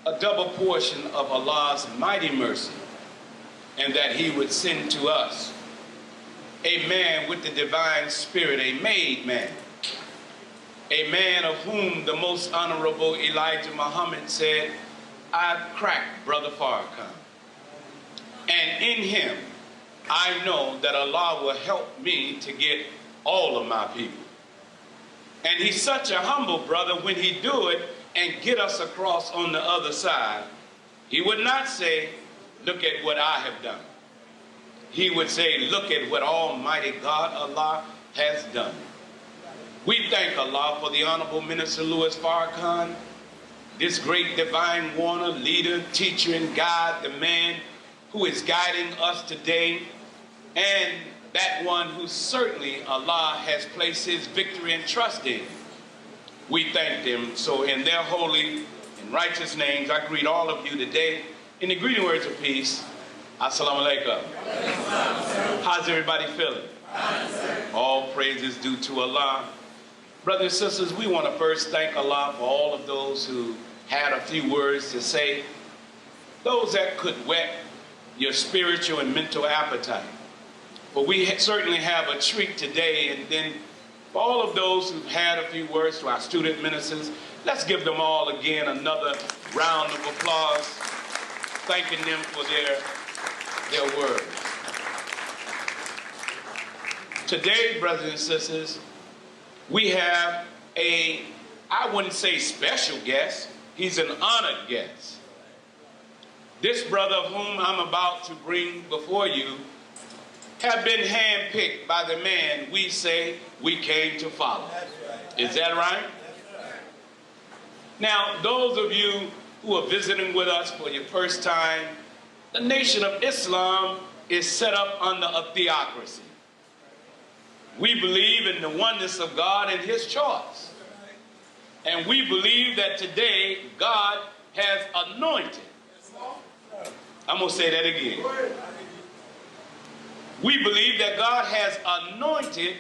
a double portion of Allah's mighty mercy, and that he would send to us a man with the divine spirit, a made man, a man of whom the most honorable Elijah Muhammad said, "I've cracked Brother Farrakhan. And in him, I know that Allah will help me to get all of my people." And he's such a humble brother. When he do it and get us across on the other side, he would not say, "Look at what I have done." He would say, "Look at what Almighty God, Allah, has done." We thank Allah for the Honorable Minister Louis Farrakhan, this great divine warner, leader, teacher, and guide, the man who is guiding us today, and that one who certainly Allah has placed his victory and trust in. We thank them. So in their holy and righteous names, I greet all of you today in the greeting words of peace. Assalamu alaikum. How's everybody feeling? All praises due to Allah. Brothers and sisters, we want to first thank Allah for all of those who had a few words to say, those that could whet your spiritual and mental appetite. But we certainly have a treat today, and then for all of those who've had a few words, to our student ministers, let's give them all again another round of applause, thanking them for their words. Today, brothers and sisters, we have I wouldn't say special guest, he's an honored guest. This brother of whom I'm about to bring before you have been handpicked by the man we say we came to follow. Is that right? Now, those of you who are visiting with us for your first time, the Nation of Islam is set up under a theocracy. We believe in the oneness of God and his choice. And we believe that today God has anointed. I'm going to say that again. We believe that God has anointed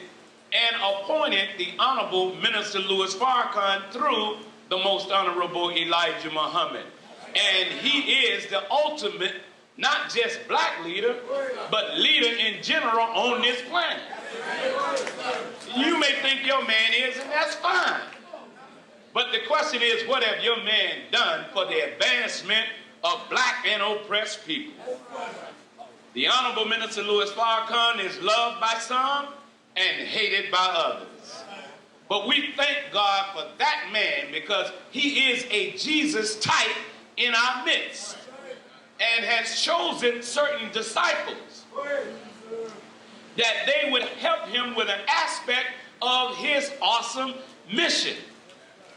and appointed the Honorable Minister Louis Farrakhan through the most honorable Elijah Muhammad. And he is the ultimate, not just black leader, but leader in general on this planet. You may think your man is, and that's fine. But the question is, what have your man done for the advancement of black and oppressed people? The Honorable Minister Louis Farrakhan is loved by some and hated by others. But we thank God for that man, because he is a Jesus type in our midst and has chosen certain disciples that they would help him with an aspect of his awesome mission.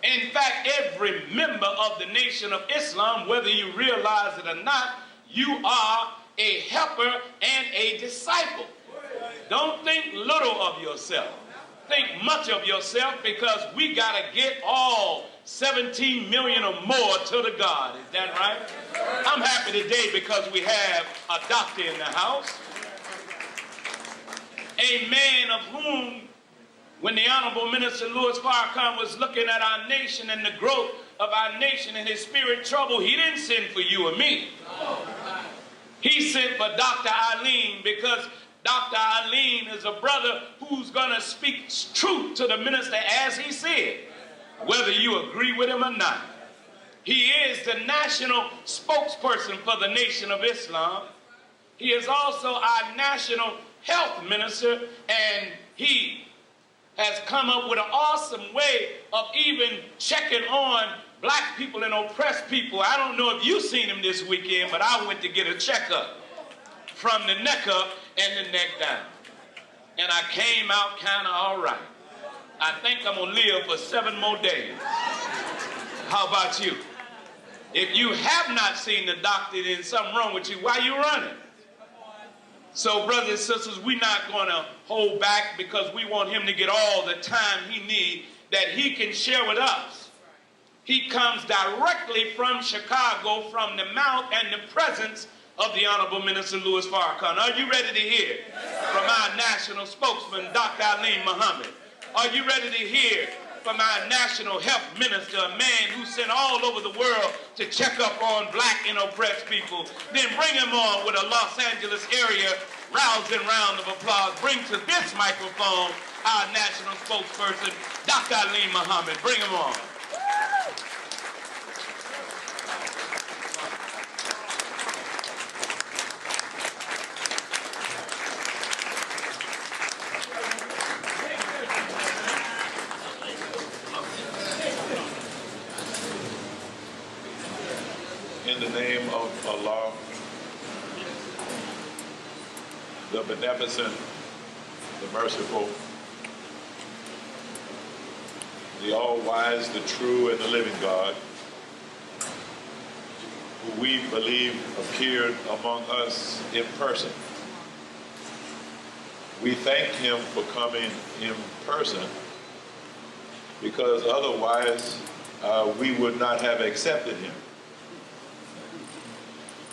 In fact, every member of the Nation of Islam, whether you realize it or not, you are a helper and a disciple. Don't think little of yourself. Think much of yourself, because we got to get all 17 million or more to the God. Is that right? I'm happy today because we have a doctor in the house. A man of whom, when the Honorable Minister Louis Farrakhan was looking at our nation and the growth of our nation and his spirit trouble, he didn't send for you or me. He sent for Dr. Alim, because Dr. Alim is a brother who's going to speak truth to the minister as he said, whether you agree with him or not. He is the national spokesperson for the Nation of Islam. He is also our national health minister, and he has come up with an awesome way of even checking on black people and oppressed people. I don't know if you've seen him this weekend, but I went to get a checkup from the neck up and the neck down. And I came out kind of all right. I think I'm going to live for 7 more days. How about you? If you have not seen the doctor, then something wrong with you. Why you running? So, brothers and sisters, we're not going to hold back, because we want him to get all the time he needs that he can share with us. He comes directly from Chicago, from the mouth and the presence of the Honorable Minister Louis Farrakhan. Are you ready to hear from our national spokesman, Dr. Alim Muhammad? Are you ready to hear from our national health minister, a man who sent all over the world to check up on black and oppressed people. Then bring him on with a Los Angeles area rousing round of applause. Bring to this microphone our national spokesperson, Dr. Alim Muhammad. Bring him on. In the name of Allah, the beneficent, the merciful, the all-wise, the true, and the living God, who we believe appeared among us in person. We thank him for coming in person because otherwise we would not have accepted him.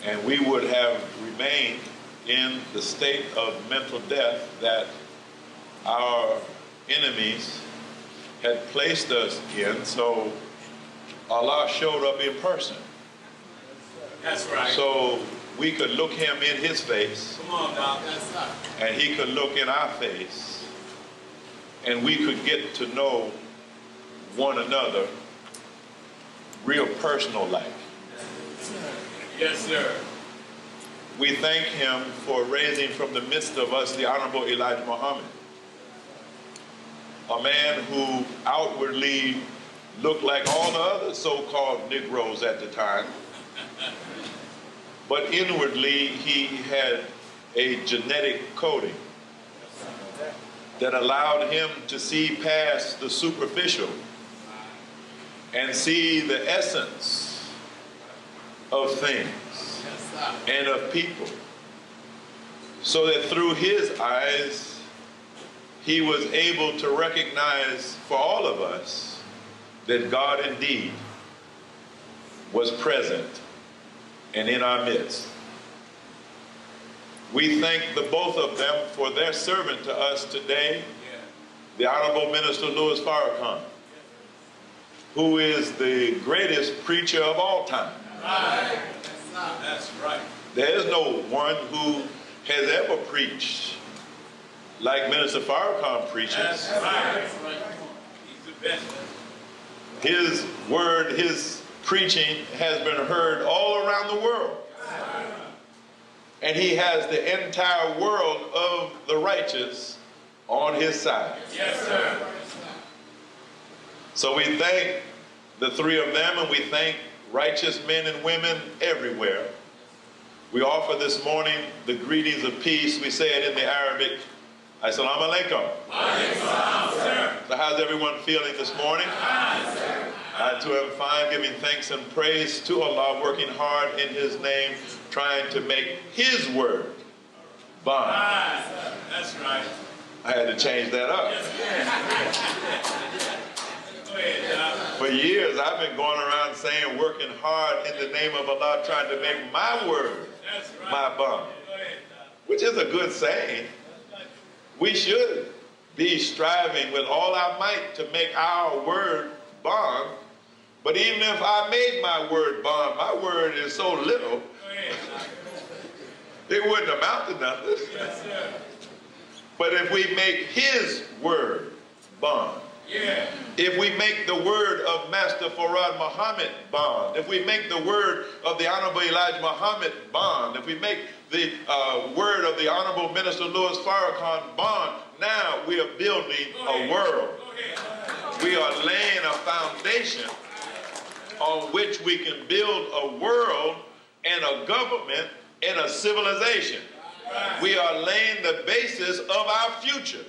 And we would have remained in the state of mental death that our enemies had placed us in. So Allah showed up in person. That's right. So we could look him in his face. Come on, Doc. That's right. And he could look in our face. And we could get to know one another real personal like. Yes, sir. We thank him for raising from the midst of us the Honorable Elijah Muhammad, a man who outwardly looked like all the other so-called Negroes at the time, but inwardly he had a genetic coding that allowed him to see past the superficial and see the essence of things and of people, so that through his eyes he was able to recognize for all of us that God indeed was present and in our midst. We thank the both of them for their servant to us today, the Honorable Minister Louis Farrakhan, who is the greatest preacher of all time. Right. That's right. There is no one who has ever preached like Minister Farrakhan preaches. That's right. That's right. He's the best. His word, his preaching has been heard all around the world. And he has the entire world of the righteous on his side. Yes, sir. So we thank the three of them, and we thank righteous men and women everywhere. We offer this morning the greetings of peace. We say it in the Arabic. Assalamu alaikum. So how's everyone feeling this morning? To am fine, giving thanks and praise to Allah, working hard in his name, trying to make his word bond. That's right. I had to change that up. For years, I've been going around saying, working hard in the name of Allah, trying to make my word my bond, which is a good saying. We should be striving with all our might to make our word bond. But even if I made my word bond, my word is so little, it wouldn't amount to nothing. But if we make his word bond, if we make the word of Master Farad Muhammad bond, if we make the word of the Honorable Elijah Muhammad bond, if we make the word of the Honorable Minister Louis Farrakhan bond, now we are building a world. We are laying a foundation on which we can build a world and a government and a civilization. We are laying the basis of our future.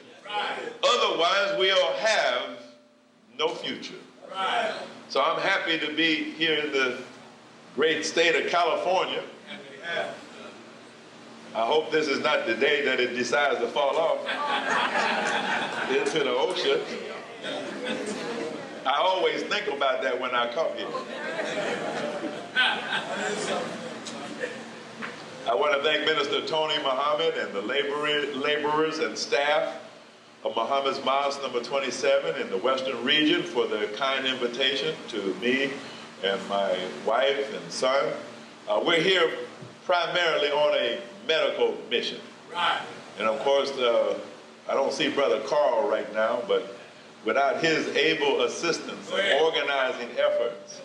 Otherwise, we'll have no future. So I'm happy to be here in the great state of California. I hope this is not the day that it decides to fall off into the ocean. I always think about that when I come here. I want to thank Minister Tony Muhammad and the laborers and staff of Muhammad's Mosque number 27 in the Western region for the kind invitation to me and my wife and son. We're here primarily on a medical mission. Right. And of course, I don't see Brother Carl right now, but without his able assistance and organizing efforts,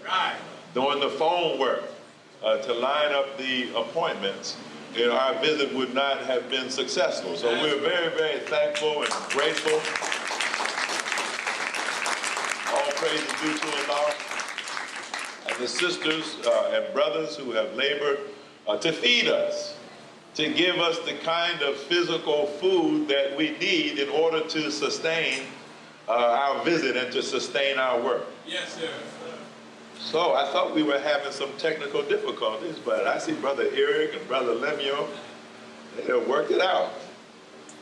doing the phone work to line up the appointments, our visit would not have been successful. So we're very, very thankful and grateful. All praise is due to Allah. And the sisters and brothers who have labored to feed us, to give us the kind of physical food that we need in order to sustain our visit and to sustain our work. Yes, sir. So I thought we were having some technical difficulties, but I see Brother Eric and Brother Lemuel, they have worked it out.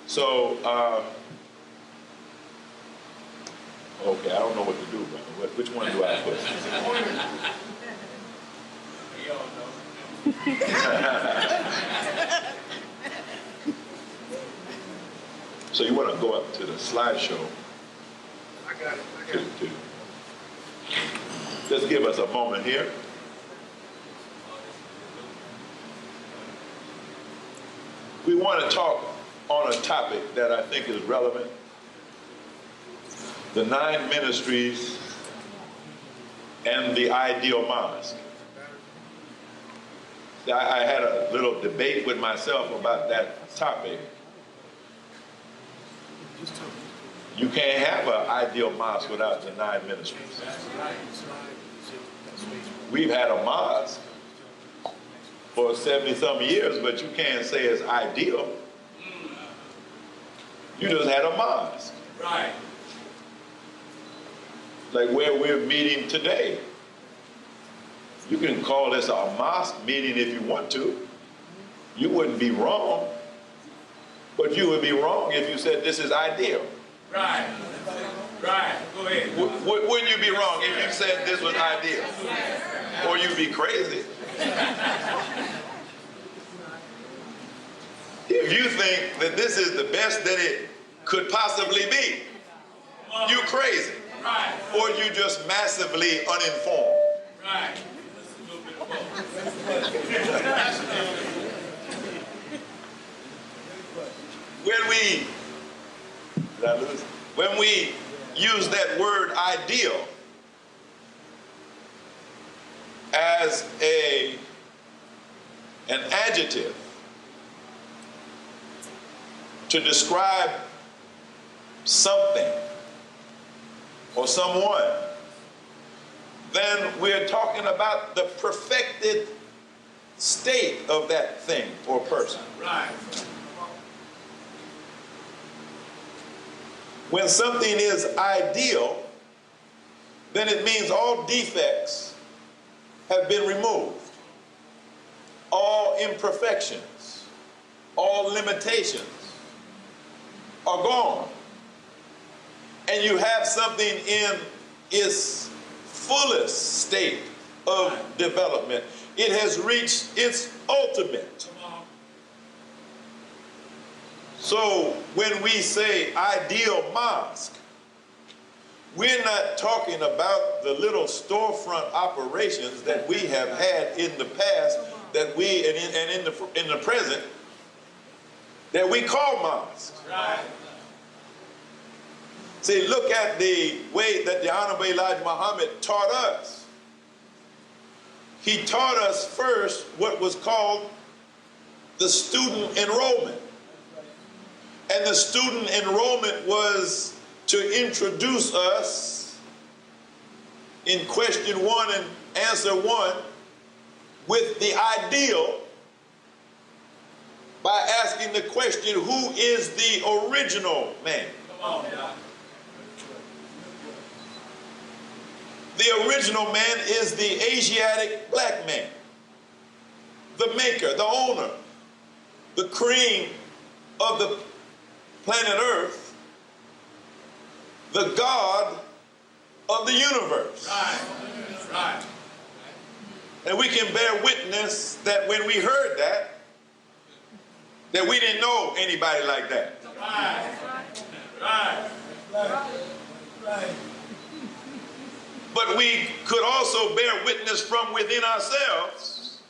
So, okay, I don't know what to do, brother. Which one do I put? So you want to go up to the slideshow? I got it. Just give us a moment here. We want to talk on a topic that I think is relevant. The 9 ministries and the ideal mosque. I had a little debate with myself about that topic. You can't have an ideal mosque without the 9 ministries. We've had a mosque for 70-some years, but you can't say it's ideal. You just had a mosque. Right. Like where we're meeting today. You can call this a mosque meeting if you want to. You wouldn't be wrong. But you would be wrong if you said this is ideal. Right. Right. Go ahead. Wouldn't you be wrong if you said this was ideal? Or you'd be crazy. If you think that this is the best that it could possibly be, you crazy. Right. Or you just massively uninformed. Right. When we use that word ideal as an adjective to describe something or someone, then we're talking about the perfected state of that thing or person. Right. When something is ideal, then it means all defects have been removed. All imperfections, all limitations are gone. And you have something in its fullest state of development. It has reached its ultimate. So when we say ideal mosque, we're not talking about the little storefront operations that we have had in the past, that we and in the present, that we call mosques. Right. See, look at the way that the Honorable Elijah Muhammad taught us. He taught us first what was called the student enrollment. And the student enrollment was to introduce us in question 1 and answer 1 with the ideal by asking the question, who is the original man? Come on, yeah. The original man is the Asiatic black man, the maker, the owner, the cream of the planet Earth, the God of the universe. Right. Right. And we can bear witness that when we heard that we didn't know anybody like that. Right. Right. Right. But we could also bear witness from within ourselves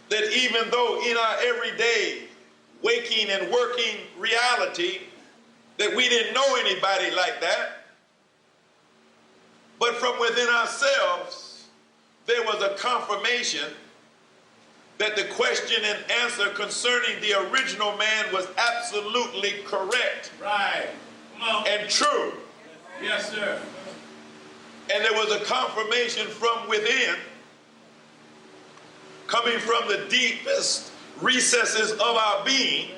that even though in our everyday waking and working reality that we didn't know anybody like that, but from within ourselves there was a confirmation that the question and answer concerning the original man was absolutely correct. Right. Come on. And true. Yes, sir. And there was a confirmation from within, coming from the deepest recesses of our being,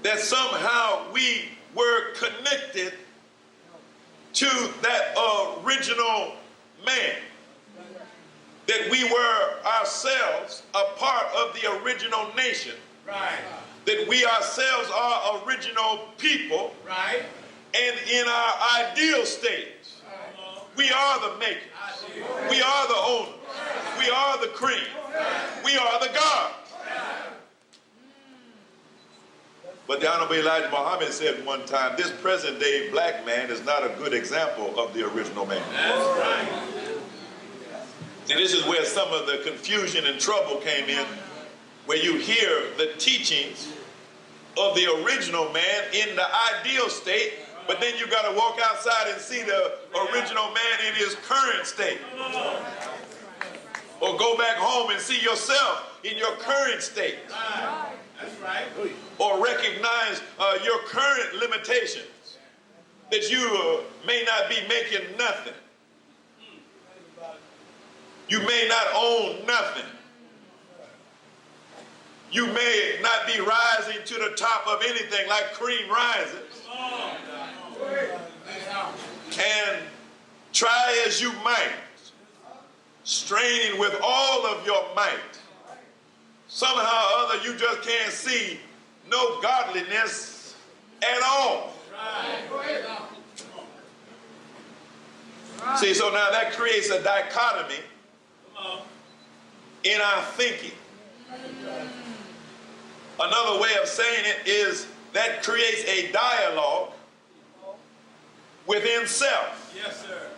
that somehow we were connected to that original man. That we were ourselves a part of the original nation. Right. That we ourselves are original people. Right. And in our ideal state, we are the makers. We are the owners. We are the cream. We are the God. But the Honorable Elijah Muhammad said one time, this present day black man is not a good example of the original man. That's right. And this is where some of the confusion and trouble came in, where you hear the teachings of the original man in the ideal state, but then you got to walk outside and see the original man in his current state. Or go back home and see yourself in your current state. That's right. Or recognize your current limitations, that you may not be making nothing. You may not own nothing. You may not be rising to the top of anything like cream rises. And try as you might, straining with all of your might, somehow or other you just can't see no godliness at all. See, so now that creates a dichotomy in our thinking. Another way of saying it is that creates a dialogue within self. Yes, sir.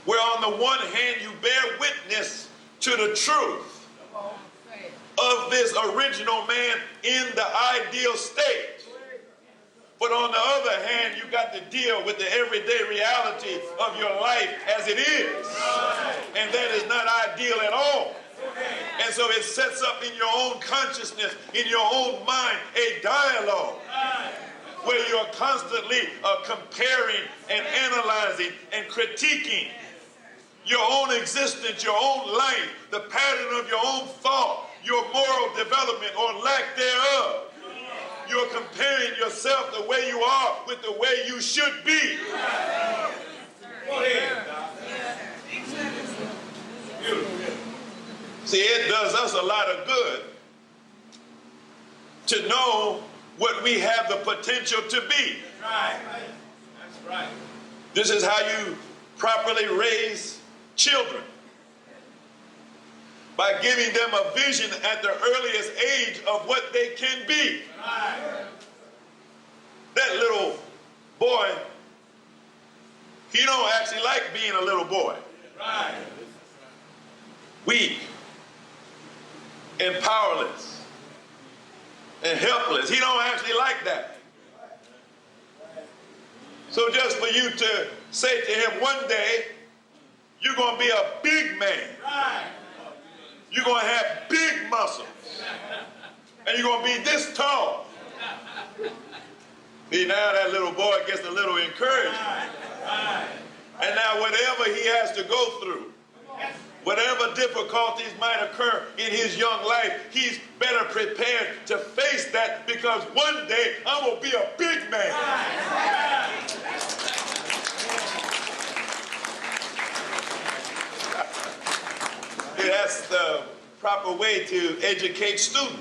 Where on the one hand you bear witness to the truth of this original man in the ideal state. But on the other hand, you got to deal with the everyday reality of your life as it is. And that is not ideal at all. And so it sets up in your own consciousness, in your own mind, a dialogue where you're constantly comparing and analyzing and critiquing your own existence, your own life, the pattern of your own thought, your moral development or lack thereof. You're comparing yourself the way you are with the way you should be. Go ahead. See, it does us a lot of good to know what we have the potential to be. Right. That's right. This is how you properly raise children. By giving them a vision at the earliest age of what they can be. Right. That little boy, he don't actually like being a little boy. Right. Weak and powerless and helpless. He don't actually like that. So just for you to say to him one day, you're going to be a big man. Right. You're going to have big muscles. And you're going to be this tall. See, now that little boy gets a little encouraged. And now whatever he has to go through, whatever difficulties might occur in his young life, he's better prepared to face that, because one day I'm going to be a big man. That's the proper way to educate students.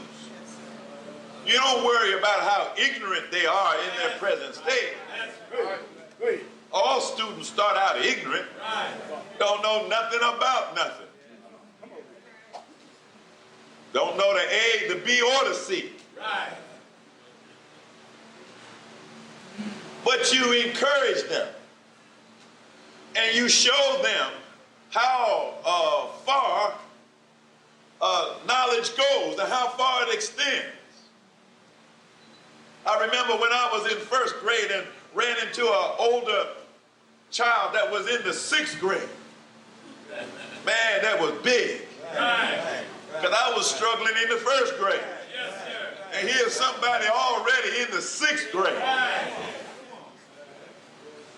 You don't worry about how ignorant they are in their present state. All students start out ignorant, don't know nothing about nothing. Don't know the A, the B, or the C. but you encourage them and you show them how far knowledge goes and how far it extends. I remember when I was in first grade and ran into an older child that was in the 6th grade. Man, that was big. Because I was struggling in the 1st grade. And here's somebody already in the 6th grade.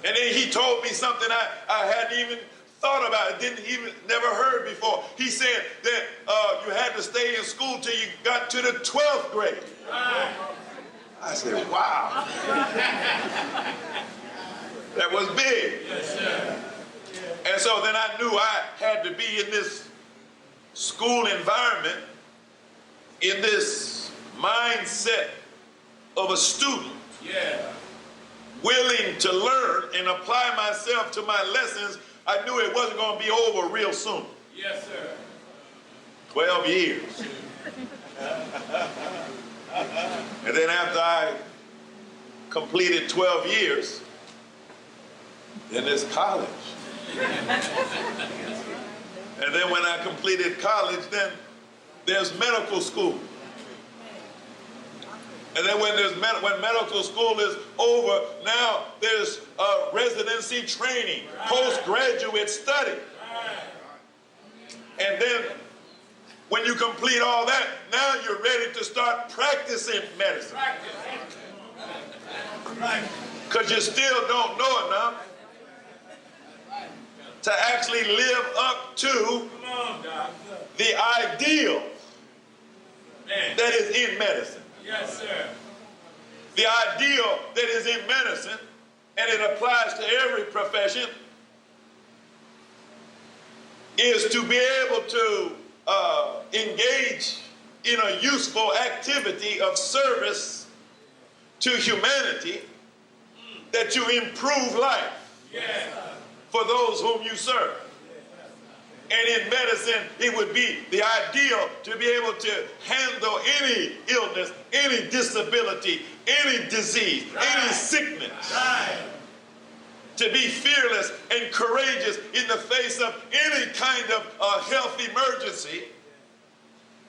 And then he told me something I hadn't even thought about, never heard before. He said that you had to stay in school till you got to the 12th grade. I said, wow. That was big. And so then I knew I had to be in this school environment, in this mindset of a student, willing to learn and apply myself to my lessons. I knew it wasn't going to be over real soon. Yes, sir. 12 years. And then after I completed 12 years, then there's college. And then when I completed college, then there's medical school. And then when medical school is over, now there's residency training, postgraduate study. And then when you complete all that, now you're ready to start practicing medicine. Because you still don't know enough to actually live up to the ideal that is in medicine. Yes, sir. The ideal that is in medicine, and it applies to every profession, is to be able to engage in a useful activity of service to humanity, that you improve life for those whom you serve. And in medicine, it would be the ideal to be able to handle any illness, any disability, any disease, any sickness. To be fearless and courageous in the face of any kind of health emergency.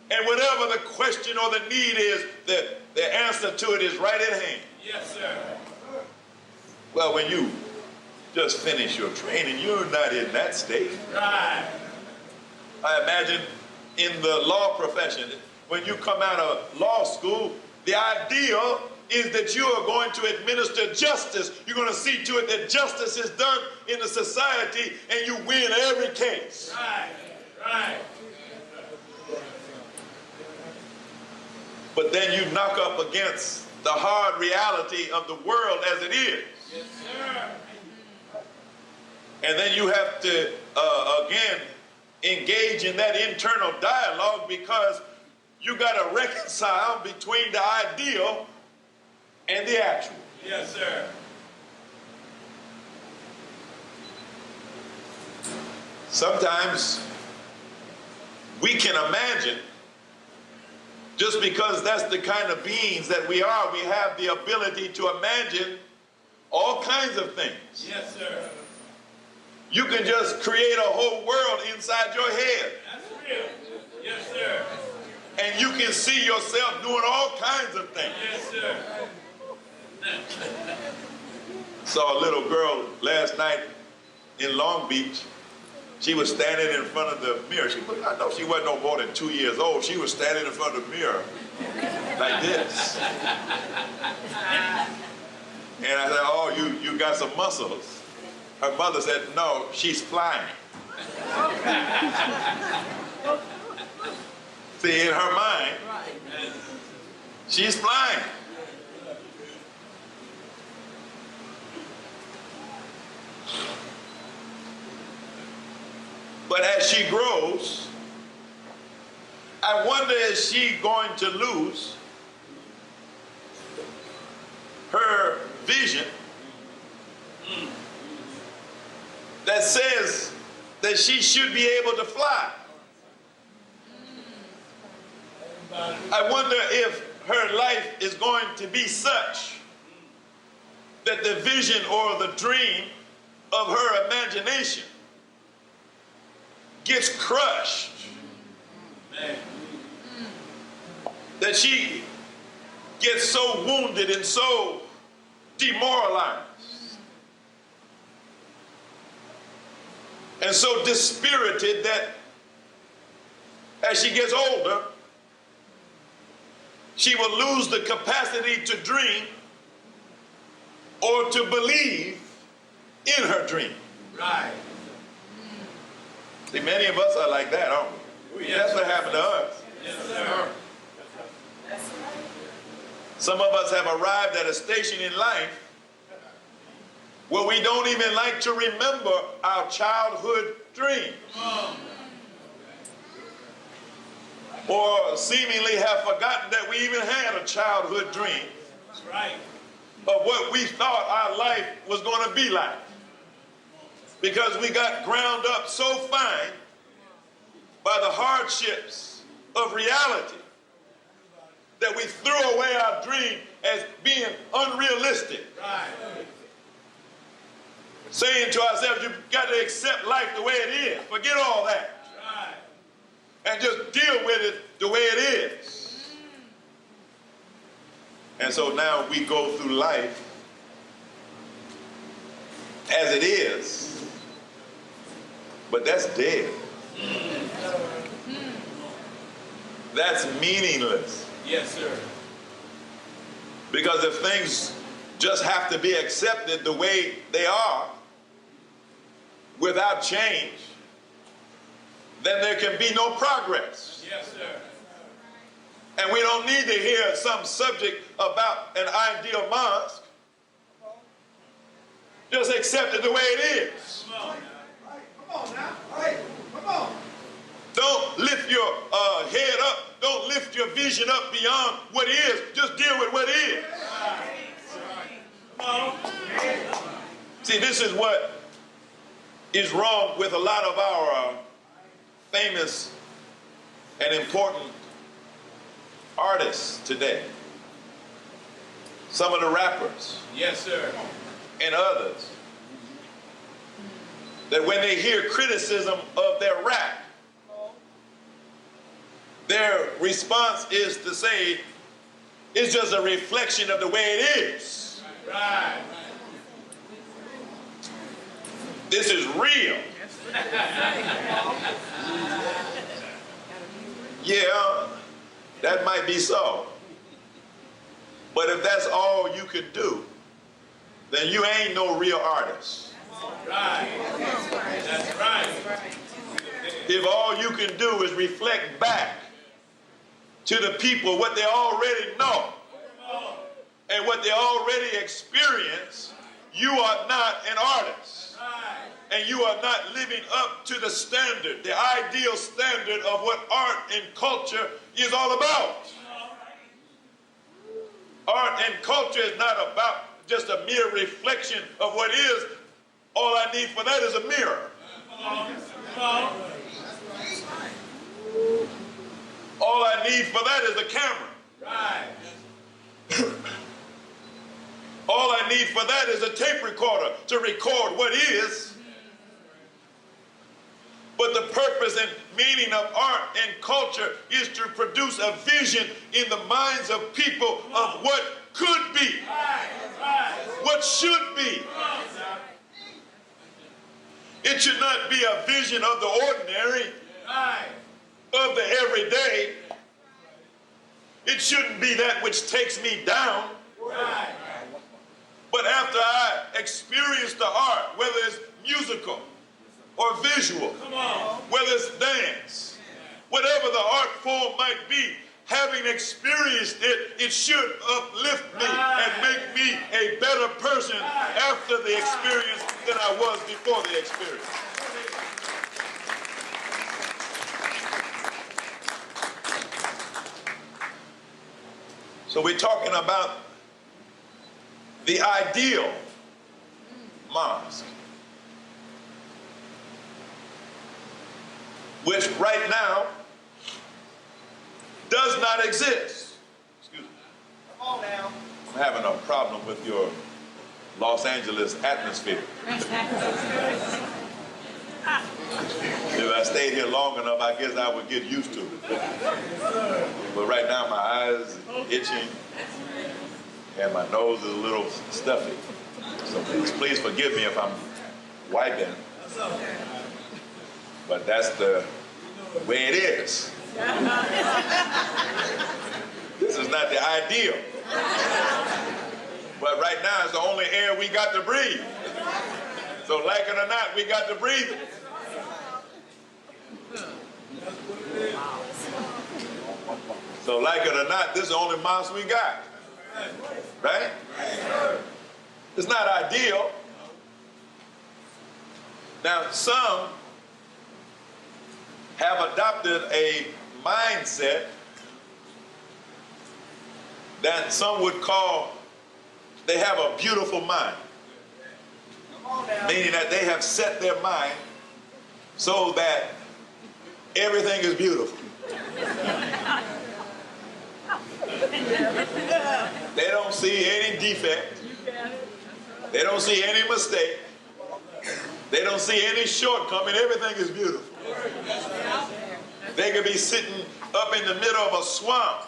And whatever the question or the need is, the answer to it is right at hand. Yes, sir. Well, when you just finish your training, you're not in that state. Right. I imagine in the law profession, when you come out of law school, the ideal is that you are going to administer justice. You're going to see to it that justice is done in the society and you win every case. Right, right. But then you knock up against the hard reality of the world as it is. Yes, sir. And then you have to, again, engage in that internal dialogue, because you got to reconcile between the ideal and the actual. Yes, sir. Sometimes we can imagine, just because that's the kind of beings that we are, we have the ability to imagine all kinds of things. Yes, sir. You can just create a whole world inside your head. That's real. Yes, sir. And you can see yourself doing all kinds of things. Yes, sir. Saw a little girl last night in Long Beach. She was standing in front of the mirror. I know she wasn't no more than 2 years old. She was standing in front of the mirror like this. And I said, oh, you got some muscles. Her mother said, no, she's flying. See, in her mind, she's flying. But as she grows, I wonder, is she going to lose her vision that says that she should be able to fly? I wonder if her life is going to be such that the vision or the dream of her imagination gets crushed, that she gets so wounded and so demoralized and so dispirited that as she gets older, she will lose the capacity to dream or to believe in her dream. Right. See, many of us are like that, aren't we? That's what happened to us. Yes, sir. Some of us have arrived at a station in life where we don't even like to remember our childhood dreams, or seemingly have forgotten that we even had a childhood dream. That's right. Of what we thought our life was going to be like, because we got ground up so fine by the hardships of reality that we threw away our dream as being unrealistic. Right. Saying to ourselves, you've got to accept life the way it is. Forget all that. Right. And just deal with it the way it is. And so now we go through life as it is, but that's dead. That's meaningless. Yes, sir. Because if things just have to be accepted the way they are without change, then there can be no progress. Yes, sir. And we don't need to hear some subject about an ideal mosque. Just accept it the way it is. Come on. Come on now. Hey, come on. Don't lift your head up. Don't lift your vision up beyond what is. Just deal with what is. See, this is what is wrong with a lot of our famous and important artists today. Some of the rappers Yes, sir. and others, that when they hear criticism of their rap, their response is to say, it's just a reflection of the way it is. Right. This is real. Yeah, that might be so. But if that's all you could do, then you ain't no real artist. Right. That's right. If all you can do is reflect back to the people what they already know and what they already experience, you are not an artist. And you are not living up to the standard, the ideal standard of what art and culture is all about. Art and culture is not about just a mere reflection of what is. All I need for that is a mirror. All I need for that is a camera. Right. All I need for that is a tape recorder to record what is. But the purpose and meaning of art and culture is to produce a vision in the minds of people of what could be, what should be. It should not be a vision of the ordinary, of the everyday. It shouldn't be that which takes me down. But after I experience the art, whether it's musical or visual, whether it's dance, whatever the art form might be, having experienced it, it should uplift me and make me a better person after the experience than I was before the experience. So we're talking about the ideal mosque, which right now does not exist. Excuse me. Come on now. I'm having a problem with your Los Angeles atmosphere. If I stayed here long enough, I guess I would get used to it. But right now my eyes are itching and my nose is a little stuffy. So please forgive me if I'm wiping. But that's the way it is. This is not the ideal. But right now it's the only air we got to breathe. So like it or not, we got to breathe it. So like it or not, this is the only mosque we got. Right? It's not ideal. Now some have adopted a mindset that some would call, they have a beautiful mind. Meaning that they have set their mind so that everything is beautiful. They don't see any defect. They don't see any mistake. They don't see any shortcoming. Everything is beautiful. They could be sitting up in the middle of a swamp,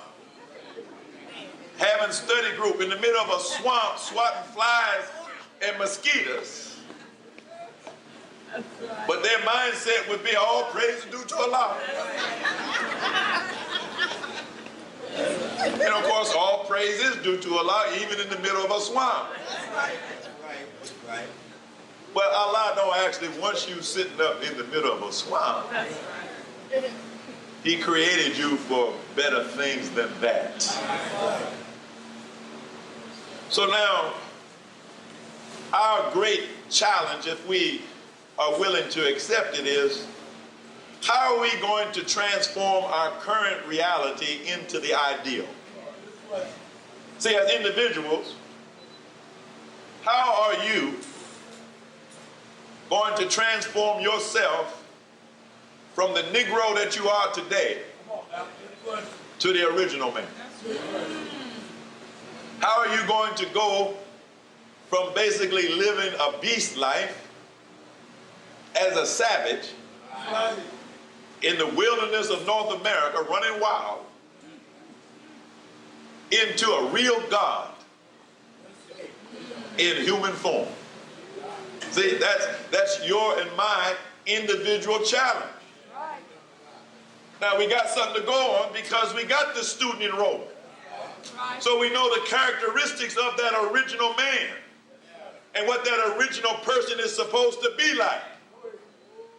having study group in the middle of a swamp, swatting flies and mosquitoes. But their mindset would be all praise due to Allah. And of course, all praise is due to Allah, even in the middle of a swamp. But Allah don't actually want you sitting up in the middle of a swamp. He created you for better things than that. So now, our great challenge, if we are willing to accept it, is how are we going to transform our current reality into the ideal? See, as individuals, how are you going to transform yourself from the Negro that you are today to the original man? How are you going to go from basically living a beast life as a savage in the wilderness of North America, running wild, into a real God in human form? See, that's your and my individual challenge. Now we got something to go on because we got the student enrollment. So we know the characteristics of that original man and what that original person is supposed to be like.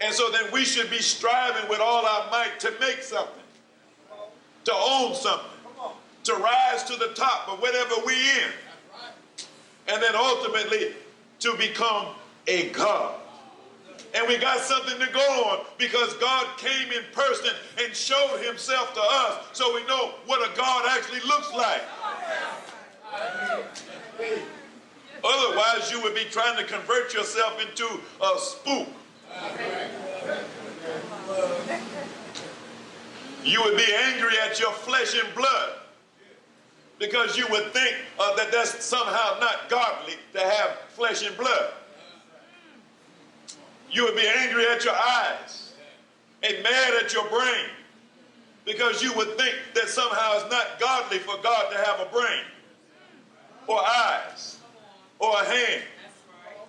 And so then we should be striving with all our might to make something, to own something, to rise to the top of whatever we in, and then ultimately to become a God. And we got something to go on because God came in person and showed himself to us so we know what a God actually looks like. Otherwise, you would be trying to convert yourself into a spook. You would be angry at your flesh and blood because you would think that that's somehow not godly to have flesh and blood. You would be angry at your eyes and mad at your brain because you would think that somehow it's not godly for God to have a brain or eyes or a hand.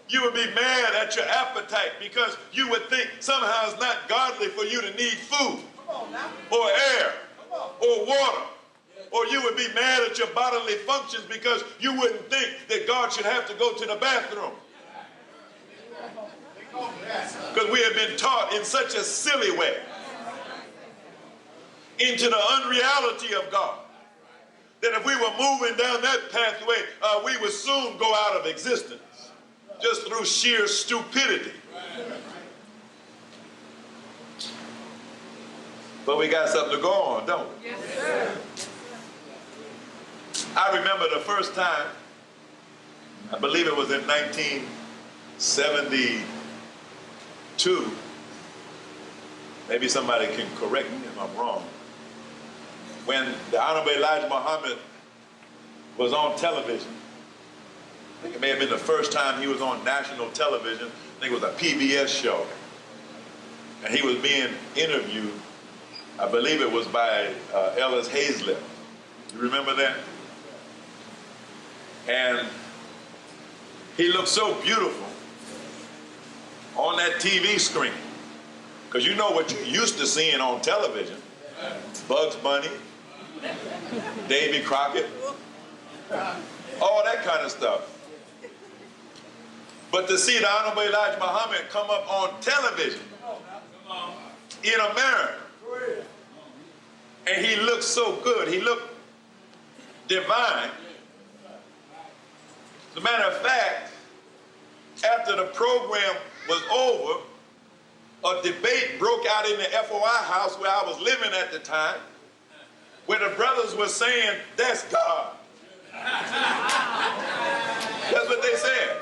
You would be mad at your appetite because you would think somehow it's not godly for you to need food or air or water. Or you would be mad at your bodily functions because you wouldn't think that God should have to go to the bathroom. Because we have been taught in such a silly way into the unreality of God that if we were moving down that pathway, we would soon go out of existence just through sheer stupidity. But we got something to go on, don't we? Yes, sir. I remember the first time, I believe it was in 1972. Maybe somebody can correct me if I'm wrong. When the Honorable Elijah Muhammad was on television think it may have been the first time he was on national television. I think it was a PBS show. And he was being interviewed, I believe it was by Ellis Hazlett. You remember that? And he looked so beautiful on that TV screen. Because you know what you're used to seeing on television. Bugs Bunny, Davy Crockett, all that kind of stuff. But to see the Honorable Elijah Muhammad come up on television in America, and he looked so good, he looked divine. As a matter of fact, after the program was over, a debate broke out in the FOI house where I was living at the time, where the brothers were saying, that's God. That's what they said.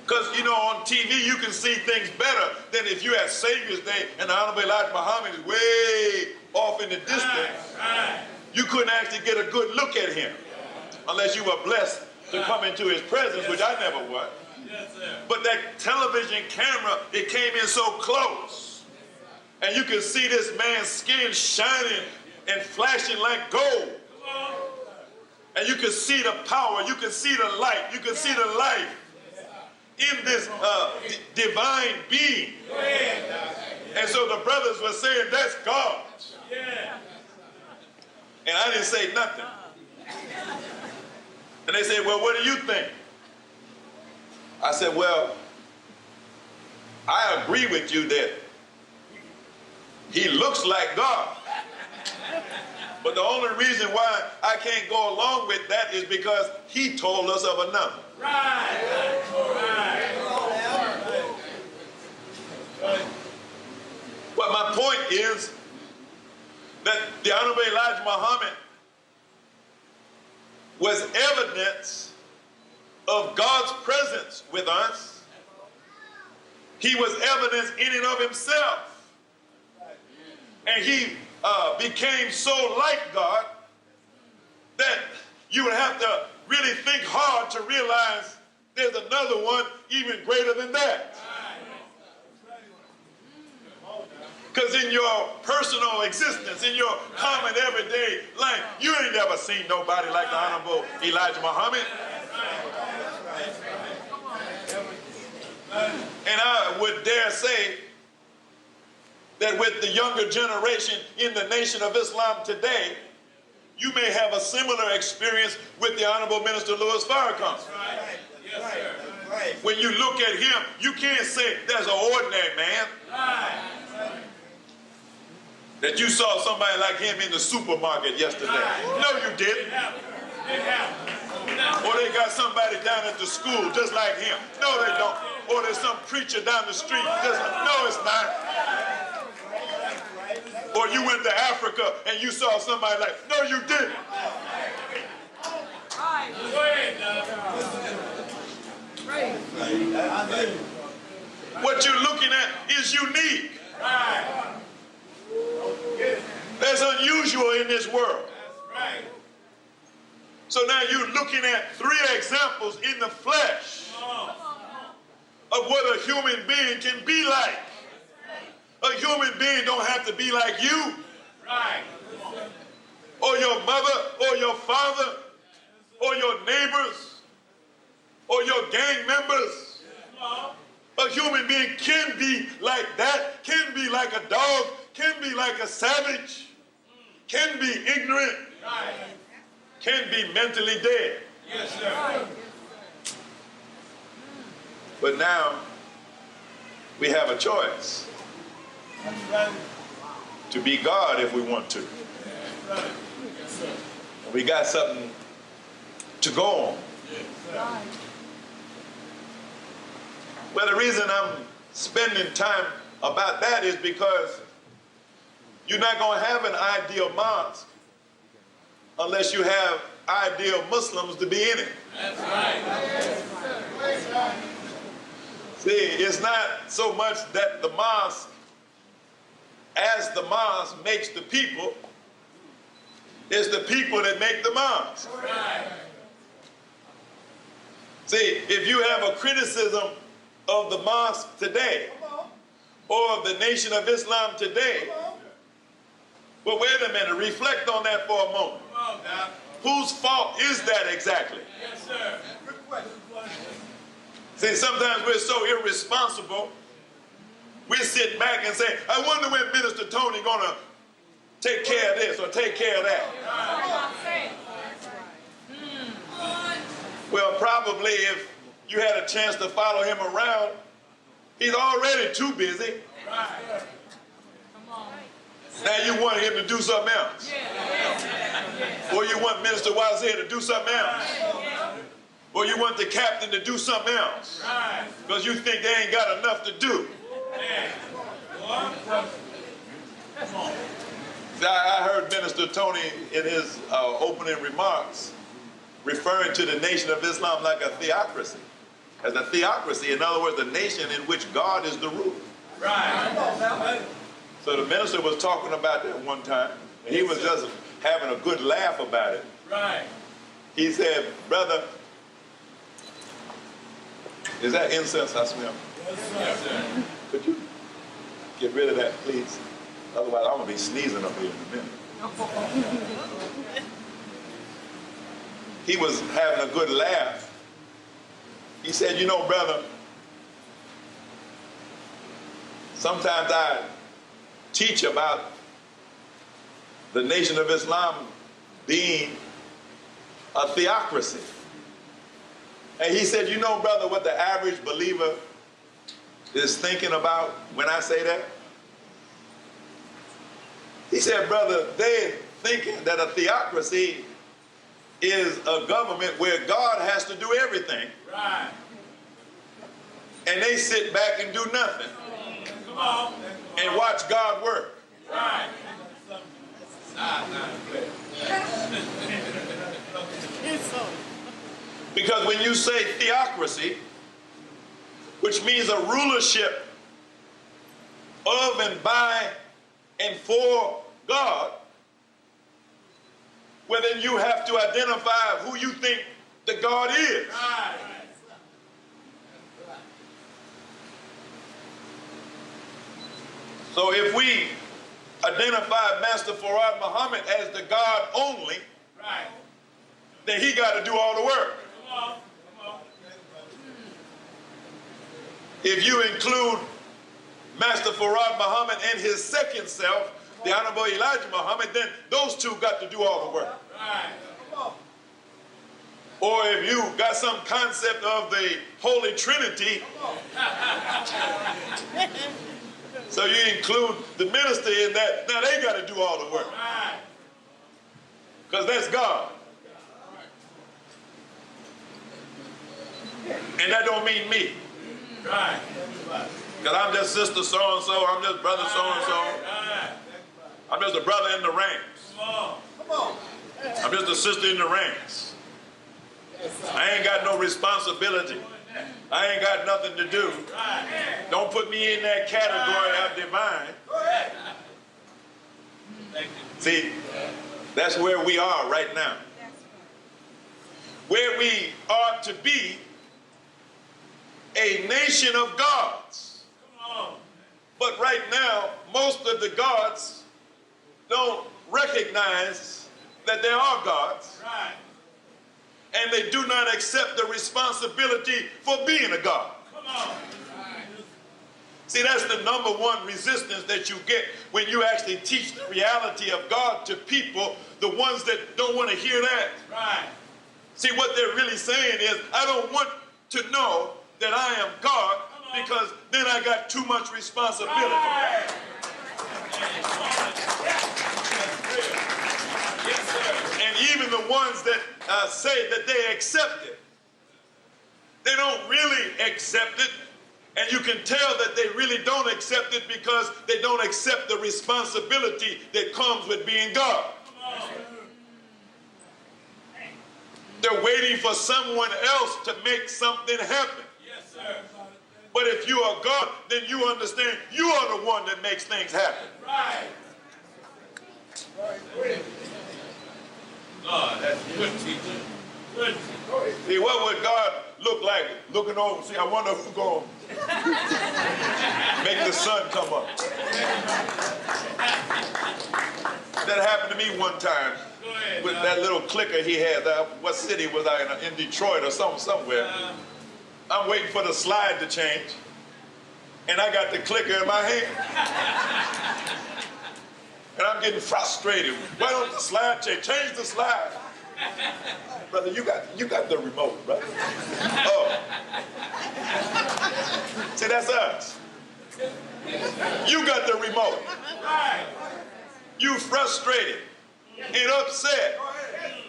Because, you know, on TV you can see things better than if you had Savior's Day and the Honorable Elijah Muhammad is way off in the distance. You couldn't actually get a good look at him unless you were blessed to come into his presence, which I never was. But that television camera, it came in so close. And you could see this man's skin shining and flashing like gold. And you could see the power, you could see the light, you could see the life in this divine being. And so the brothers were saying, that's God. And I didn't say nothing. And they said, well, what do you think? I said, well, I agree with you that he looks like God. But the only reason why I can't go along with that is because he told us of another. Right. But my point is that the Honorable Elijah Muhammad was evidence of God's presence with us. He was evidence in and of himself. And he became so like God that you would have to really think hard to realize there's another one even greater than that. Because in your personal existence, in your common everyday life, you ain't never seen nobody like the Honorable Elijah Muhammad. And I would dare say that with the younger generation in the Nation of Islam today, you may have a similar experience with the Honorable Minister Louis Farrakhan. Yes, sir. When you look at him, you can't say there's an ordinary man. That you saw somebody like him in the supermarket yesterday. No, you didn't. Or they got somebody down at the school just like him. No, they don't. Or there's some preacher down the street just like, no, it's not. Or you went to Africa and you saw somebody like, no, you didn't. What you're looking at is unique. That's unusual in this world. So now you're looking at three examples in the flesh of what a human being can be like. A human being don't have to be like you, or your mother, or your father, or your neighbors, or your gang members. A human being can be like that, can be like a dog, can be like a savage, can be ignorant, can be mentally dead. Yes, sir. But now we have a choice to be God if we want to. We got something to go on. Well, the reason I'm spending time about that is because you're not going to have an ideal mosque unless you have ideal Muslims to be in it. That's right. See, it's not so much that the mosque, as the mosque, makes the people. It's the people that make the mosque. See, if you have a criticism of the mosque today, or of the Nation of Islam today, well, wait a minute, reflect on that for a moment. Whose fault is that exactly? Yes, sir. See, sometimes we're so irresponsible, we sit back and say, I wonder when Minister Tony gonna take care of this or take care of that. Well, probably if you had a chance to follow him around, he's already too busy. Now you want him to do something else. Or you want Minister Wazir to do something else. Or you want the captain to do something else. Because you think they ain't got enough to do. See, I heard Minister Tony in his opening remarks referring to the Nation of Islam like a theocracy. As a theocracy, in other words, a nation in which God is the ruler. Right. So the minister was talking about that one time, and he was just having a good laugh about it. Right. He said, brother, is that incense I smell? Yes, sir. Could you get rid of that, please? Otherwise, I'm going to be sneezing up here in a minute. He was having a good laugh. He said, you know, brother, sometimes I teach about the Nation of Islam being a theocracy. And he said, you know, brother, what the average believer is thinking about when I say that? He said, brother, they're thinking that a theocracy is a government where God has to do everything. Right. And they sit back and do nothing. Come on. And watch God work. Right. Because when you say theocracy, which means a rulership of and by and for God, well, then you have to identify who you think the God is. Right. So if we identify Master Farad Muhammad as the God only, right, then he got to do all the work. Come on. Come on. If you include Master Farad Muhammad and his second self, the Honorable Elijah Muhammad, then those two got to do all the work. Right. Or if you got some concept of the Holy Trinity, so you include the minister in that, now they got to do all the work. Because that's God. And that don't mean me. Right. Because I'm just sister so-and-so, I'm just brother so-and-so. I'm just a brother in the ranks. Come on. I'm just a sister in the ranks. I ain't got no responsibility. I ain't got nothing to do. Don't put me in that category of divine. See, that's where we are right now. Where we are to be a nation of gods. But right now, most of the gods don't recognize that there are gods. Right. And they do not accept the responsibility for being a God. Come on. Right. See, that's the number one resistance that you get when you actually teach the reality of God to people, the ones that don't want to hear that. Right. See, what they're really saying is, I don't want to know that I am God because then I got too much responsibility. Right. And even the ones that say that they accept it, they don't really accept it, and you can tell that they really don't accept it because they don't accept the responsibility that comes with being God. They're waiting for someone else to make something happen. Yes, sir. But if you are God, then you understand you are the one that makes things happen. Right. God, that's good teaching. Good. See, what would God look like looking over, see, I wonder who's going to make the sun come up. That happened to me one time with that little clicker he had. What city was I in Detroit or somewhere. I'm waiting for the slide to change, and I got the clicker in my hand. And I'm getting frustrated. Why don't the slide change? Change the slide. Brother, you got the remote, brother. Oh. See, that's us. You got the remote. You frustrated and upset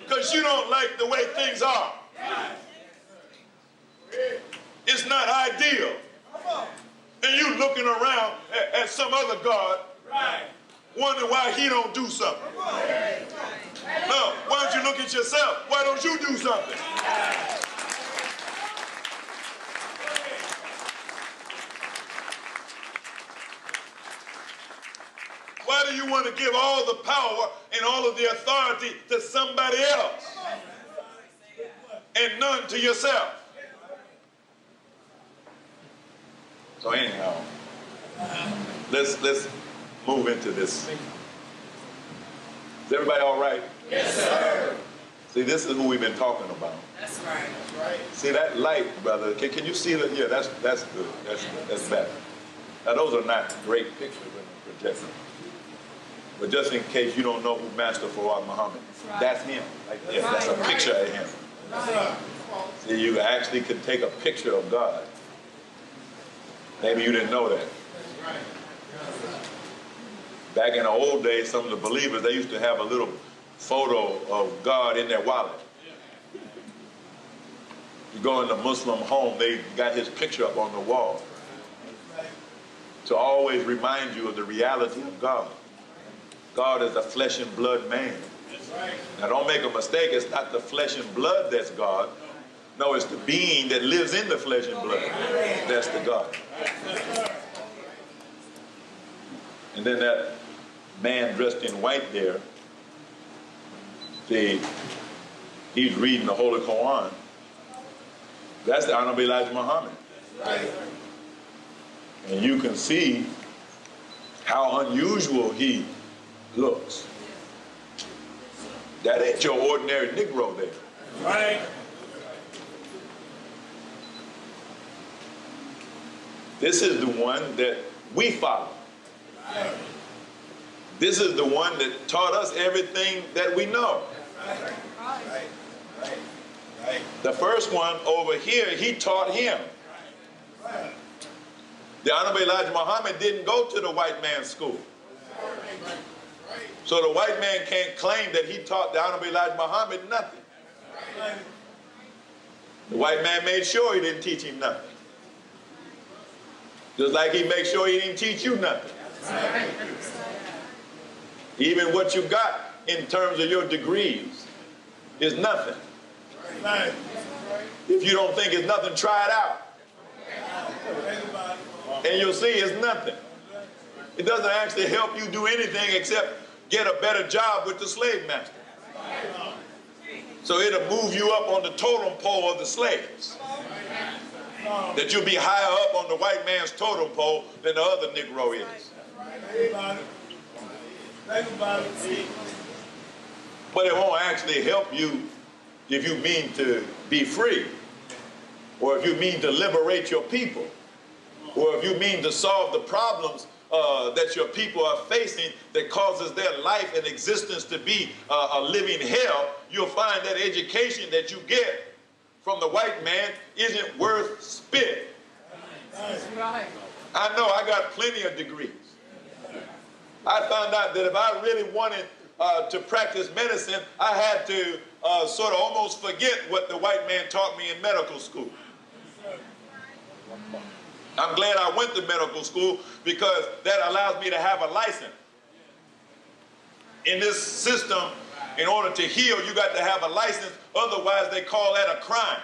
because you don't like the way things are. It's not ideal. And you looking around at some other God, wondering why he don't do something. No, why don't you look at yourself? Why don't you do something? Why do you want to give all the power and all of the authority to somebody else and none to yourself? So anyhow, let's move into this. Is everybody all right? Yes, sir. See, this is who we've been talking about. That's right. That's right. See that light, brother? Can you see that? Yeah, that's good. That's better. Now those are not great pictures in the projector. But just in case you don't know who Master Farad Muhammad, that's him. Yeah, that's a picture of him. See, you actually could take a picture of God. Maybe you didn't know that. Back in the old days, some of the believers, they used to have a little photo of God in their wallet. You go in the Muslim home, they got his picture up on the wall to always remind you of the reality of God. God is a flesh and blood man. Now don't make a mistake, it's not the flesh and blood that's God. No, it's the being that lives in the flesh and blood. That's the God. And then that man dressed in white there, see, he's reading the Holy Quran. That's the Honorable Elijah Muhammad. And you can see how unusual he looks. That ain't your ordinary Negro there. Right. This is the one that we follow. This is the one that taught us everything that we know. Right. The first one over here, he taught him. The Honorable Elijah Muhammad didn't go to the white man's school. So the white man can't claim that he taught the Honorable Elijah Muhammad nothing. The white man made sure he didn't teach him nothing. Just like he made sure he didn't teach you nothing. Even what you got in terms of your degrees is nothing. If you don't think it's nothing, try it out. And you'll see it's nothing. It doesn't actually help you do anything except get a better job with the slave master. So it'll move you up on the totem pole of the slaves. That you'll be higher up on the white man's totem pole than the other Negro is. But it won't actually help you if you mean to be free, or if you mean to liberate your people, or if you mean to solve the problems that your people are facing that causes their life and existence to be a living hell. You'll find that education that you get from the white man isn't worth spit. Right. I know, I got plenty of degrees. I found out that if I really wanted to practice medicine, I had to sort of almost forget what the white man taught me in medical school. I'm glad I went to medical school because that allows me to have a license. In this system, in order to heal, you got to have a license. Otherwise, they call that a crime.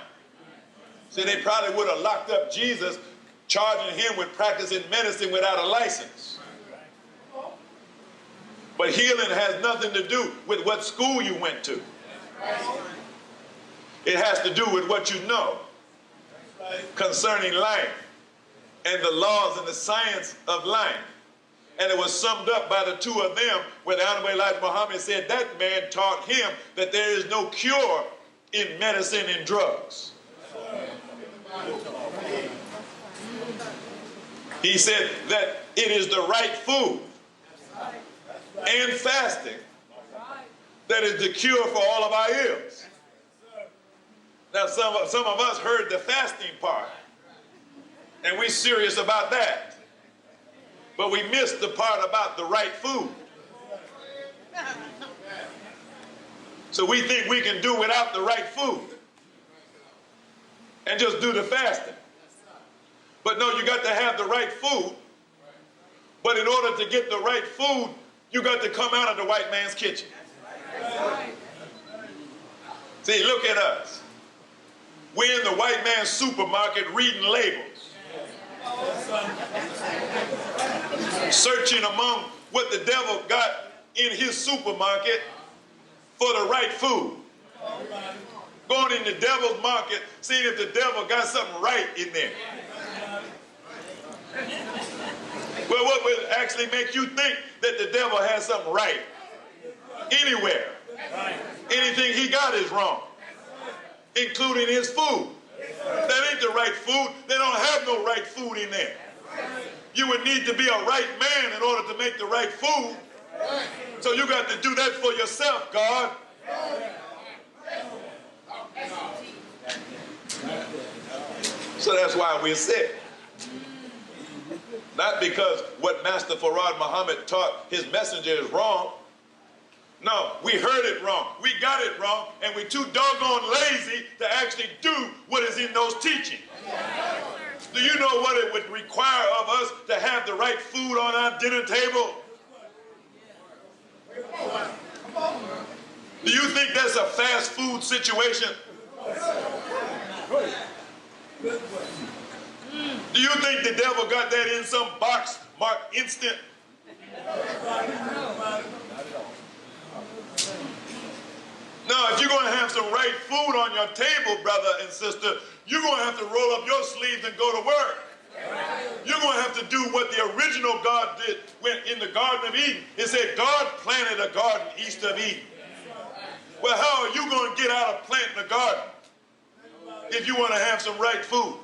See, they probably would have locked up Jesus, charging him with practicing medicine without a license. But healing has nothing to do with what school you went to. It has to do with what you know. concerning life and the laws and the science of life. And it was summed up by the two of them when Honorable Elijah Muhammad said that man taught him that there is no cure in medicine and drugs. He said that it is the right food and fasting that is the cure for all of our ills. Now some of us heard the fasting part, and we're serious about that. But we missed the part about the right food. So we think we can do without the right food and just do the fasting. But no, you got to have the right food. But in order to get the right food, you got to come out of the white man's kitchen. See, look at us. We're in the white man's supermarket reading labels, searching among what the devil got in his supermarket for the right food. Going in the devil's market, seeing if the devil got something right in there. Well, what would actually make you think that the devil has something right? Anywhere. Anything he got is wrong, including his food. That ain't the right food. They don't have no right food in there. You would need to be a right man in order to make the right food. So you got to do that for yourself, God. So that's why we're sick. Not because what Master Farad Muhammad taught his messenger is wrong. No, we heard it wrong. We got it wrong, and we're too doggone lazy to actually do what is in those teachings. Do you know what it would require of us to have the right food on our dinner table? Do you think that's a fast food situation? Do you think the devil got that in some box marked instant? No, if you're going to have some right food on your table, brother and sister, you're going to have to roll up your sleeves and go to work. You're going to have to do what the original God did when in the Garden of Eden. It said God planted a garden east of Eden. Well, how are you going to get out of planting a garden if you want to have some right food?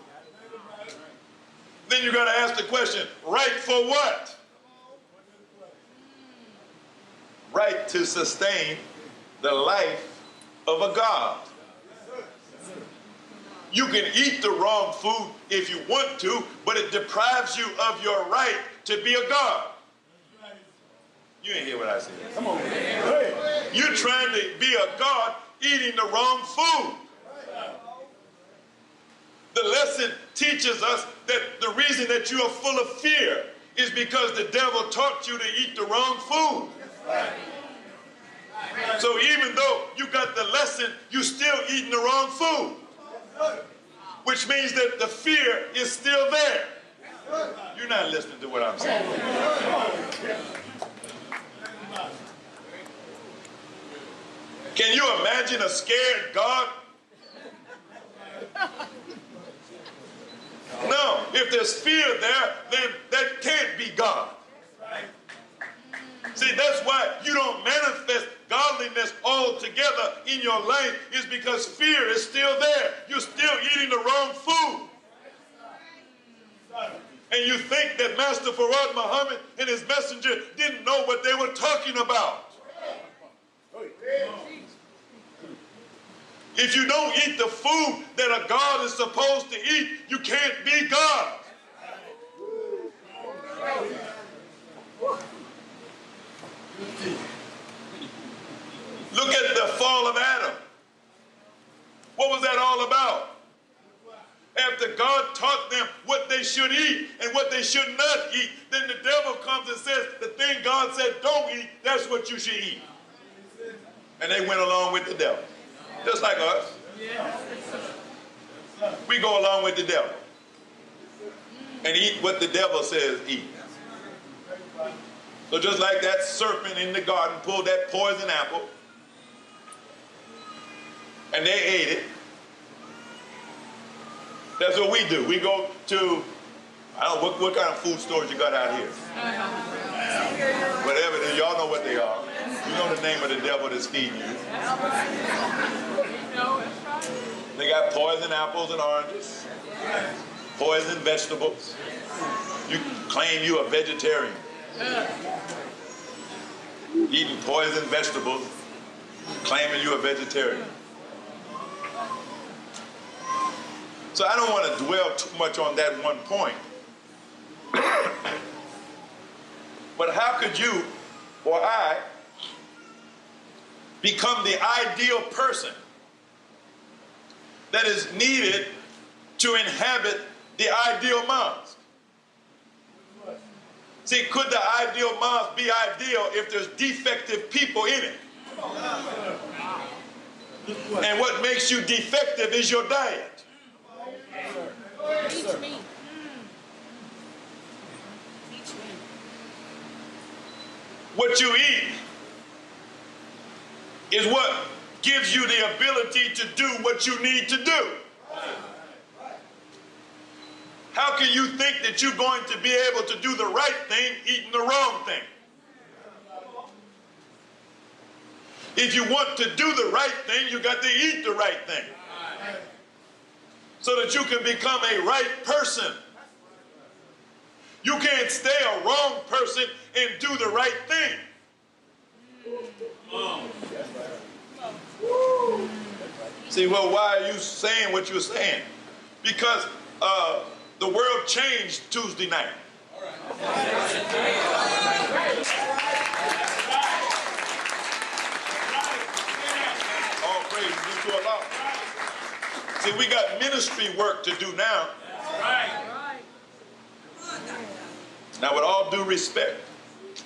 Then you got to ask the question, right for what? Right to sustain the life of a God. You can eat the wrong food if you want to, but it deprives you of your right to be a God. You didn't hear what I said. Come on. You're trying to be a God eating the wrong food. The lesson teaches us that the reason that you are full of fear is because the devil taught you to eat the wrong food. So even though you got the lesson, you're still eating the wrong food. Which means that the fear is still there. You're not listening to what I'm saying. Can you imagine a scared God? No, if there's fear there, then that can't be God. See, that's why you don't manifest godliness altogether in your life, is because fear is still there. You're still eating the wrong food. And you think that Master Farad Muhammad and his messenger didn't know what they were talking about. If you don't eat the food that a God is supposed to eat, you can't be God. Look at the fall of Adam. What was that all about? After God taught them what they should eat and what they should not eat, then the devil comes and says, the thing God said don't eat, that's what you should eat. And they went along with the devil. Just like us. We go along with the devil and eat what the devil says eat. So just like that serpent in the garden pulled that poison apple and they ate it, That's what we do. We go to, I don't know, what kind of food stores you got out here? Whatever it is, y'all know what they are. You know the name of the devil that's feeding you. They got poison apples and oranges, poison vegetables. You claim you're a vegetarian. Eating poison vegetables, claiming you're a vegetarian. So I don't want to dwell too much on that one point. But how could you or I become the ideal person that is needed to inhabit the ideal mosque? See, could the ideal mosque be ideal if there's defective people in it? And what makes you defective is your diet. Teach me. Teach me. What you eat is what gives you the ability to do what you need to do. How can you think that you're going to be able to do the right thing eating the wrong thing? If you want to do the right thing, you got to eat the right thing, so that you can become a right person. You can't stay a wrong person and do the right thing. See, well, why are you saying what you're saying? Because the world changed Tuesday night. All praise be to Allah. See, we got ministry work to do now. Now, with all due respect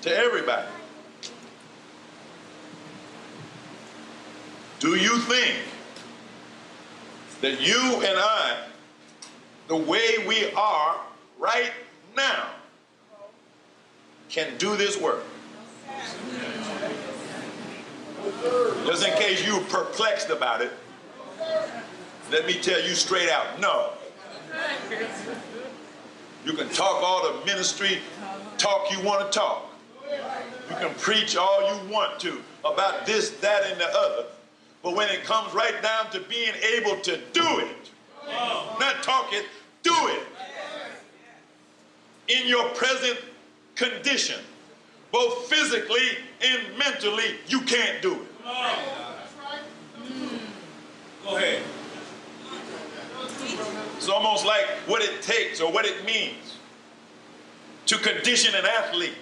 to everybody, do you think that you and I, the way we are right now, can do this work? Just in case you're perplexed about it, let me tell you straight out, no. You can talk all the ministry talk you want to talk. You can preach all you want to about this, that, and the other. But when it comes right down to being able to do it, not talk it, do it, in your present condition, both physically and mentally, you can't do it. Go ahead. It's almost like what it takes or what it means to condition an athlete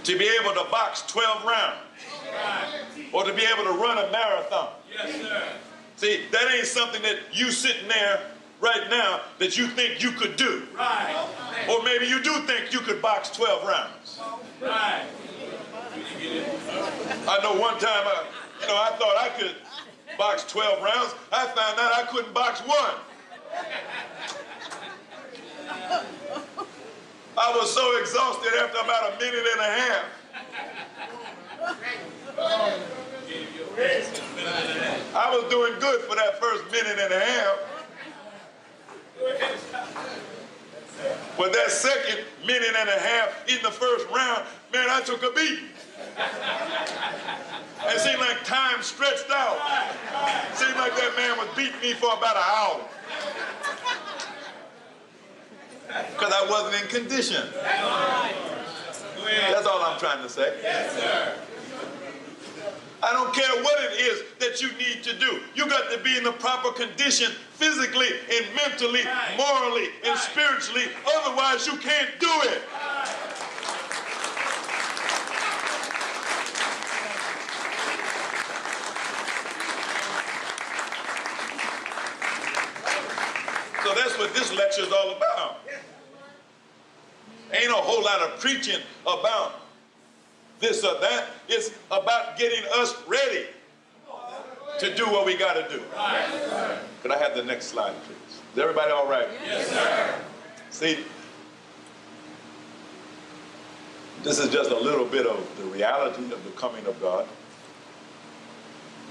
to be able to box 12 rounds or to be able to run a marathon. Yes, sir. See, that ain't something that you sitting there right now that you think you could do. Right. Or maybe you do think you could box 12 rounds. Right. I know one time I thought I could box 12 rounds. I found out I couldn't box one. I was so exhausted after about a minute and a half. I was doing good for that first minute and a half. But that second minute and a half in the first round, man, I took a beating. It seemed like time stretched out. It seemed like that man was beating me for about an hour. Because I wasn't in condition. That's all I'm trying to say. Yes, sir. I don't care what it is that you need to do. You got to be in the proper condition physically and mentally, morally, and spiritually. Otherwise, you can't do it. So that's what this lecture is all about. Ain't a whole lot of preaching about this or that. It's about getting us ready to do what we got to do. Could I have the next slide, please? Is everybody all right? Yes, sir. See, this is just a little bit of the reality of the coming of God.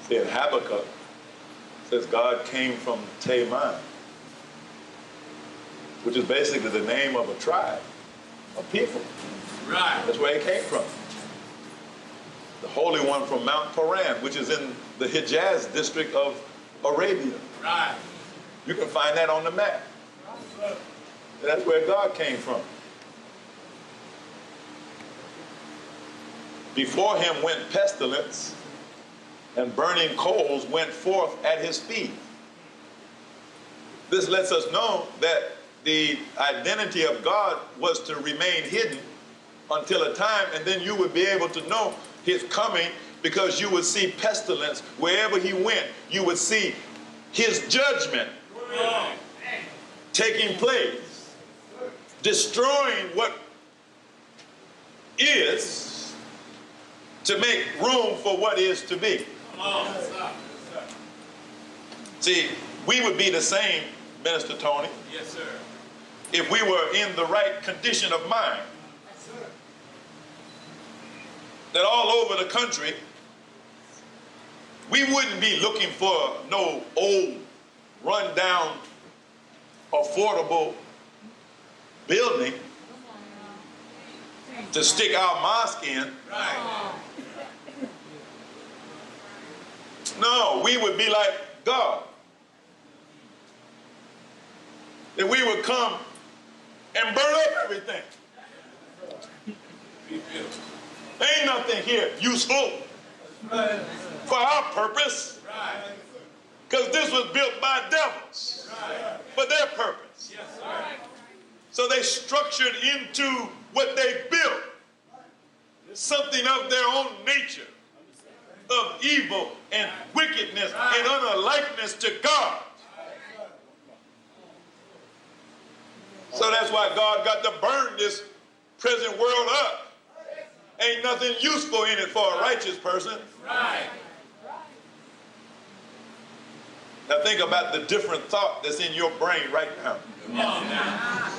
See, in Habakkuk, it says God came from Teman. which is basically the name of a tribe, a people. Right. That's where it came from. The Holy One from Mount Paran, which is in the Hijaz district of Arabia. Right. You can find that on the map. That's where God came from. Before him went pestilence, and burning coals went forth at his feet. This lets us know that the identity of God was to remain hidden until a time, and then you would be able to know his coming, because you would see pestilence wherever he went. You would see his judgment taking place, destroying what is to make room for what is to be. See, we would be the same, Minister Tony, Yes, sir. if we were in the right condition of mind. That all over the country, we wouldn't be looking for no old, run-down, affordable building to stick our mosque in. Right. No, we would be like God. That we would come and burn up everything. Ain't nothing here useful for our purpose. Because this was built by devils for their purpose. Yes, sir. So they structured into what they built something of their own nature, of evil and wickedness and unlikeness to God. So that's why God got to burn this present world up. Ain't nothing useful in it for a righteous person. Right. Now think about the different thought that's in your brain right now. Come on now.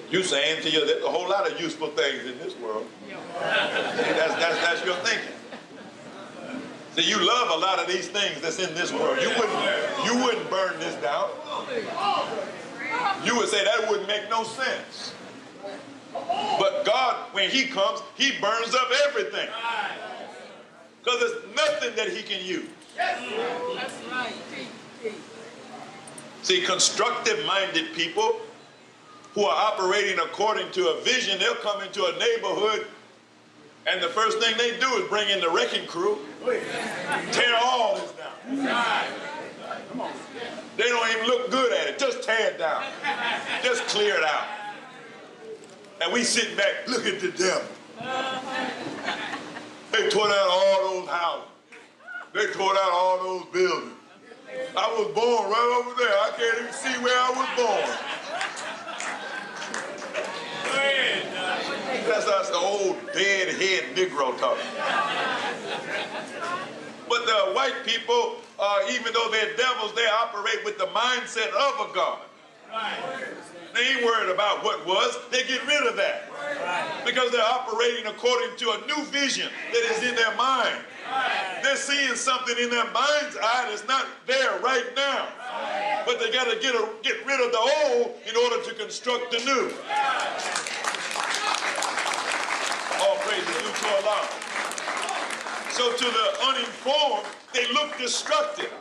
You saying to you, there's a whole lot of useful things in this world. See, that's your thinking. See, you love a lot of these things that's in this world. You wouldn't burn this down. You would say that wouldn't make no sense. But God, when he comes, he burns up everything. Because there's nothing that he can use. That's right. See, constructive-minded people who are operating according to a vision, they'll come into a neighborhood, and the first thing they do is bring in the wrecking crew, tear all this down. They don't even look good at it. Just tear it down. Just clear it out. And we sitting back, look at the devil. They tore down all those houses. They tore down all those buildings. I was born right over there. I can't even see where I was born. That's the old dead head Negro talking. But the white people, even though they're devils, they operate with the mindset of a God. They ain't worried about what was. They get rid of that. Because they're operating according to a new vision that is in their mind. They're seeing something in their mind's eye that's not there right now. But they got to get rid of the old in order to construct the new. All praise is due to Allah. So to the uninformed, they look destructive.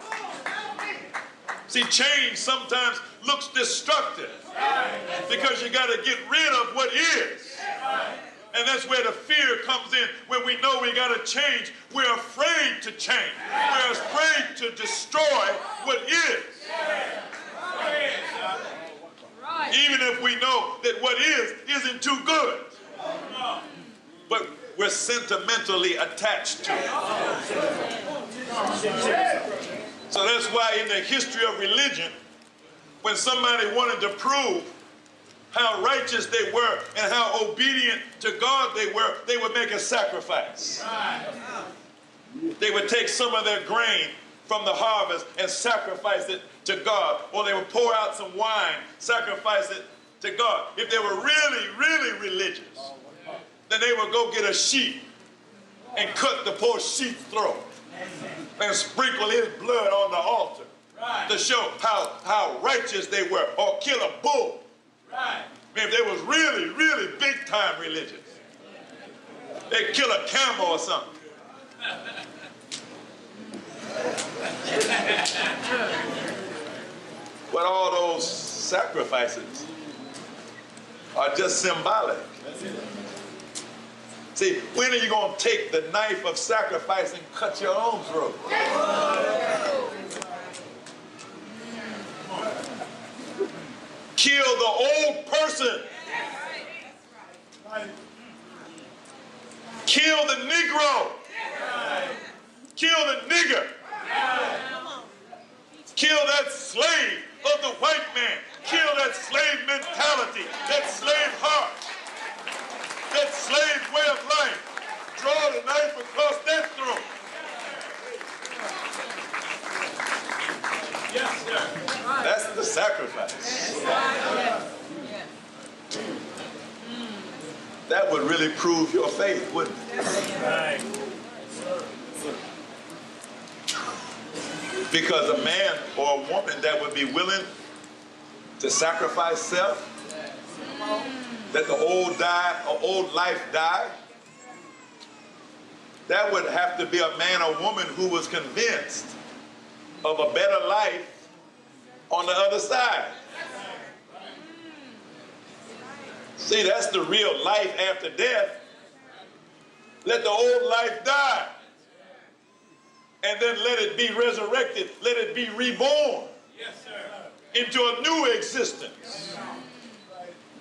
See, change sometimes looks destructive because you got to get rid of what is. And that's where the fear comes in, where we know we got to change. We're afraid to change. We're afraid to destroy what is. Even if we know that what is isn't too good. But we're sentimentally attached to it. So that's why in the history of religion, when somebody wanted to prove how righteous they were and how obedient to God they would make a sacrifice. They would take some of their grain from the harvest and sacrifice it to God. Or they would pour out some wine, sacrifice it to God. If they were really, really religious, then they would go get a sheep and cut the poor sheep's throat and sprinkle his blood on the altar to show how righteous they were, or kill a bull Right. Man, if they was really, really big time religious, they'd kill a camel or something. But all those sacrifices are just symbolic. See, when are you going to take the knife of sacrifice and cut your own throat? Kill the old person. Kill the Negro. Kill the nigger. Kill that slave of the white man. Kill that slave mentality, that slave heart, that slave way of life. Draw the knife across that throat. Yes, sir. That's the sacrifice. That would really prove your faith, wouldn't it? Right. Because a man or a woman that would be willing to sacrifice self, let the old life die, that would have to be a man or woman who was convinced of a better life on the other side. See, that's the real life after death. Let the old life die. And then let it be resurrected. Let it be reborn. Yes, sir. Into a new existence.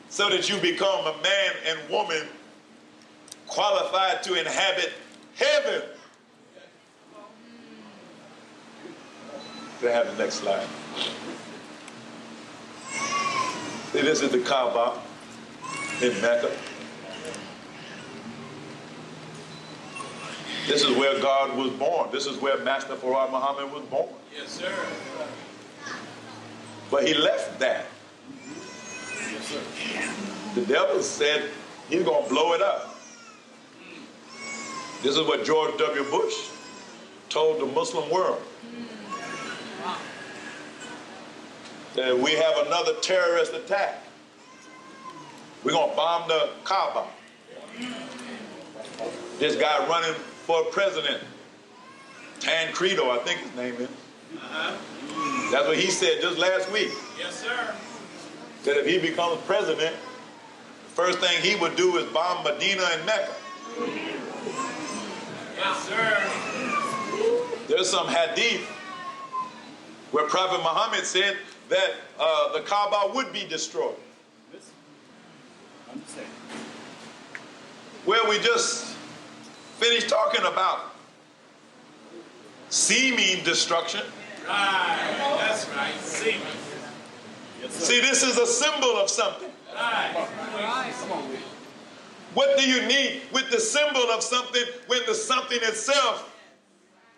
So that you become a man and woman qualified to inhabit heaven. Can I have the next slide? See, this is the Kaaba in Mecca. This is where God was born. This is where Master Farad Muhammad was born. Yes, sir. But he left that. Yes, sir. The devil said he's going to blow it up. This is what George W. Bush told the Muslim world. That we have another terrorist attack. We're going to bomb the Kaaba. This guy running for president, Tancredo, I think his name is. That's what he said just last week. Yes, sir. That if he becomes president, the first thing he would do is bomb Medina and Mecca. Yes, sir. There's some hadith where Prophet Muhammad said that the Kaaba would be destroyed. Well, we just finished talking about seeming destruction. Right. That's right. See me. See, this is a symbol of something. Right. What do you need with the symbol of something when the something itself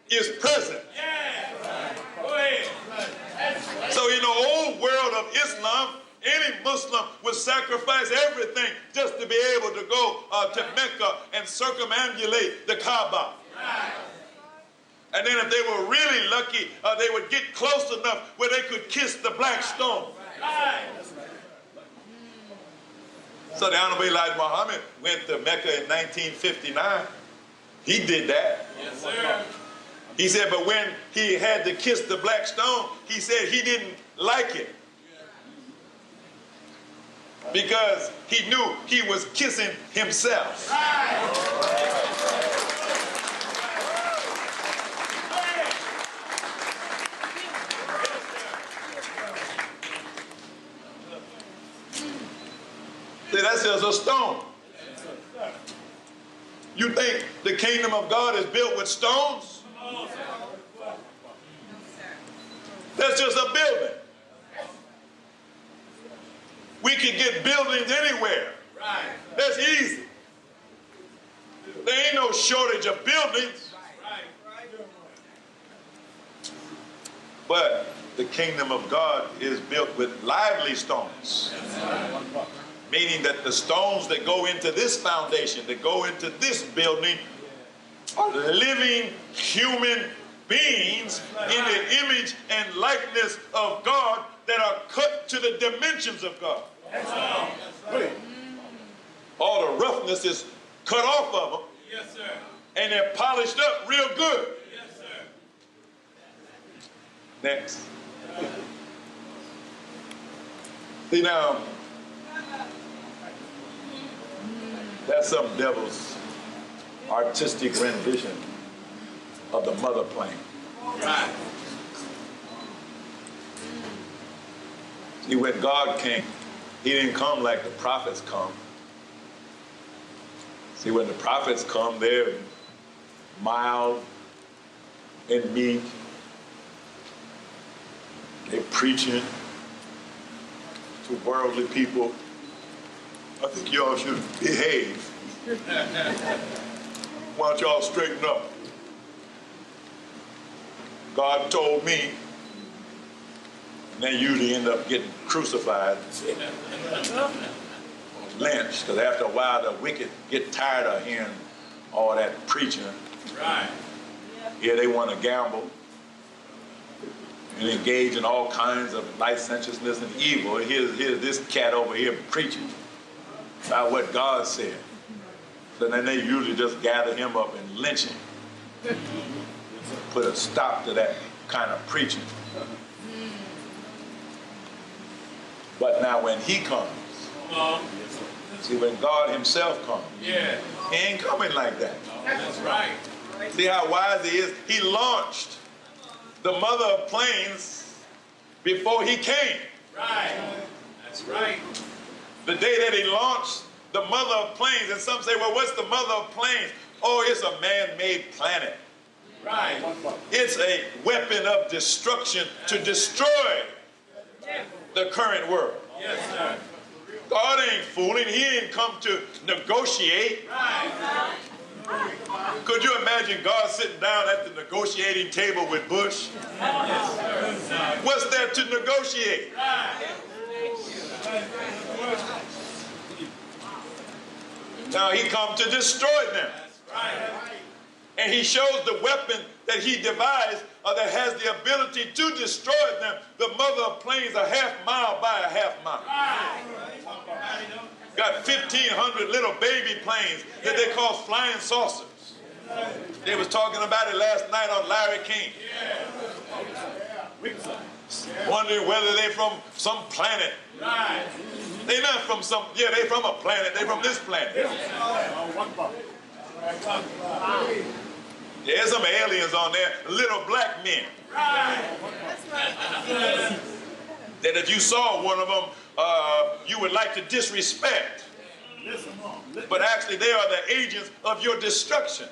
is present? Yeah. Go ahead. So in the old world of Islam, any Muslim would sacrifice everything just to be able to go to Mecca and circumambulate the Kaaba. Right. And then if they were really lucky, they would get close enough where they could kiss the black stone. Right. So the Honorable Elijah Muhammad went to Mecca in 1959. He did that. Yes, sir. He said, but when he had to kiss the black stone, he said he didn't like it. Because he knew he was kissing himself. See, that's just a stone. You think the kingdom of God is built with stones? That's just a building. We can get buildings anywhere. Right. That's easy. There ain't no shortage of buildings. Right. But the kingdom of God is built with lively stones. Meaning that the stones that go into this foundation, that go into this building, are living human beings in the image and likeness of God that are cut to the dimensions of God. All the roughness is cut off of them. Yes, sir. And they're polished up real good. Yes, sir. Next. See now, that's some devil's artistic rendition of the mother plane. Right. See, when God came, he didn't come like the prophets come. See, when the prophets come, they're mild and meek. They're preaching to worldly people. I think y'all should behave. Why don't y'all straighten up? God told me. And they usually end up getting crucified, lynched, because after a while the wicked get tired of hearing all that preaching. Right. Yeah, they want to gamble and engage in all kinds of licentiousness and evil. Here's this cat over here preaching about what God said. So then they usually just gather him up and lynch him. Put a stop to that kind of preaching. But now when he comes, see, when God himself comes, Yeah. he ain't coming like that. That's right. See how wise he is? He launched the mother of planes before he came. Right. That's right. The day that he launched the mother of planes, and some say, well, what's the mother of planes? Oh, it's a man-made planet. Right. It's a weapon of destruction to destroy the current world. Yes, sir. God ain't fooling. He didn't come to negotiate. Right. Could you imagine God sitting down at the negotiating table with Bush? What's there to negotiate? Now he come to destroy them. And he shows the weapon that he devised that has the ability to destroy them. The mother of planes a half mile by a half mile. Got 1,500 little baby planes that they call flying saucers. They was talking about it last night on Larry King. Wondering whether they from some planet. They not from some, yeah, they from a planet. They from this planet. There's some aliens on there, little black men. That if you saw one of them, you would like to disrespect. But actually, they are the agents of your destruction.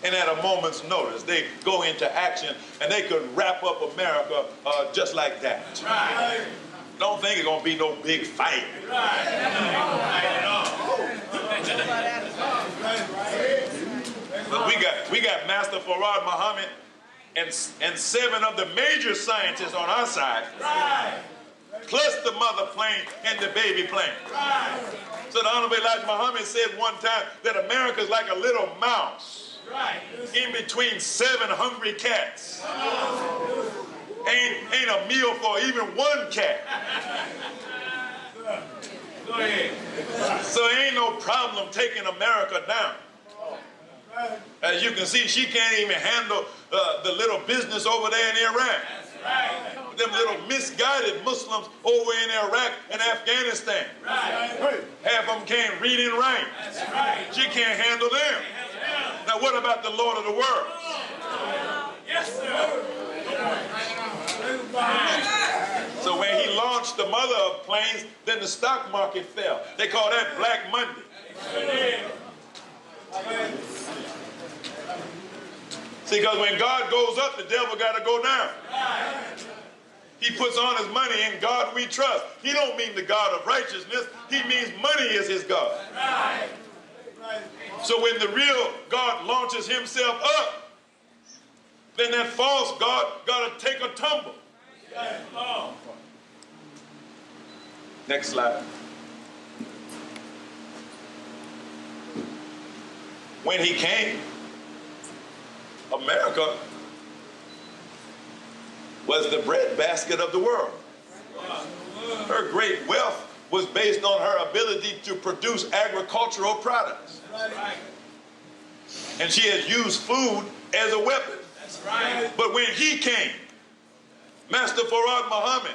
And at a moment's notice, they go into action, and they could wrap up America just like that. Don't think it's going to be no big fight. But we got Master Farad Muhammad and 7 of the major scientists on our side, plus the mother plane and the baby plane. So the Honorable Elijah Muhammad said one time that America is like a little mouse in between 7 hungry cats. Ain't a meal for even one cat. Go ahead. So ain't no problem taking America down. As you can see, she can't even handle the little business over there in Iraq. Them little misguided Muslims over in Iraq and Afghanistan. Half of them can't read and write. She can't handle them. Now what about the Lord of the world? Yes, sir. So when he launched the mother of planes, then the stock market fell. They call that Black Monday. See, because when God goes up, the devil got to go down. He puts on his money, in God we trust. He don't mean the God of righteousness. He means money is his God. So when the real God launches himself up, then that false God got to take a tumble. Next slide. When he came, America was the breadbasket of the world. Her great wealth was based on her ability to produce agricultural products. And she has used food as a weapon. But when he came, Master Farad Muhammad,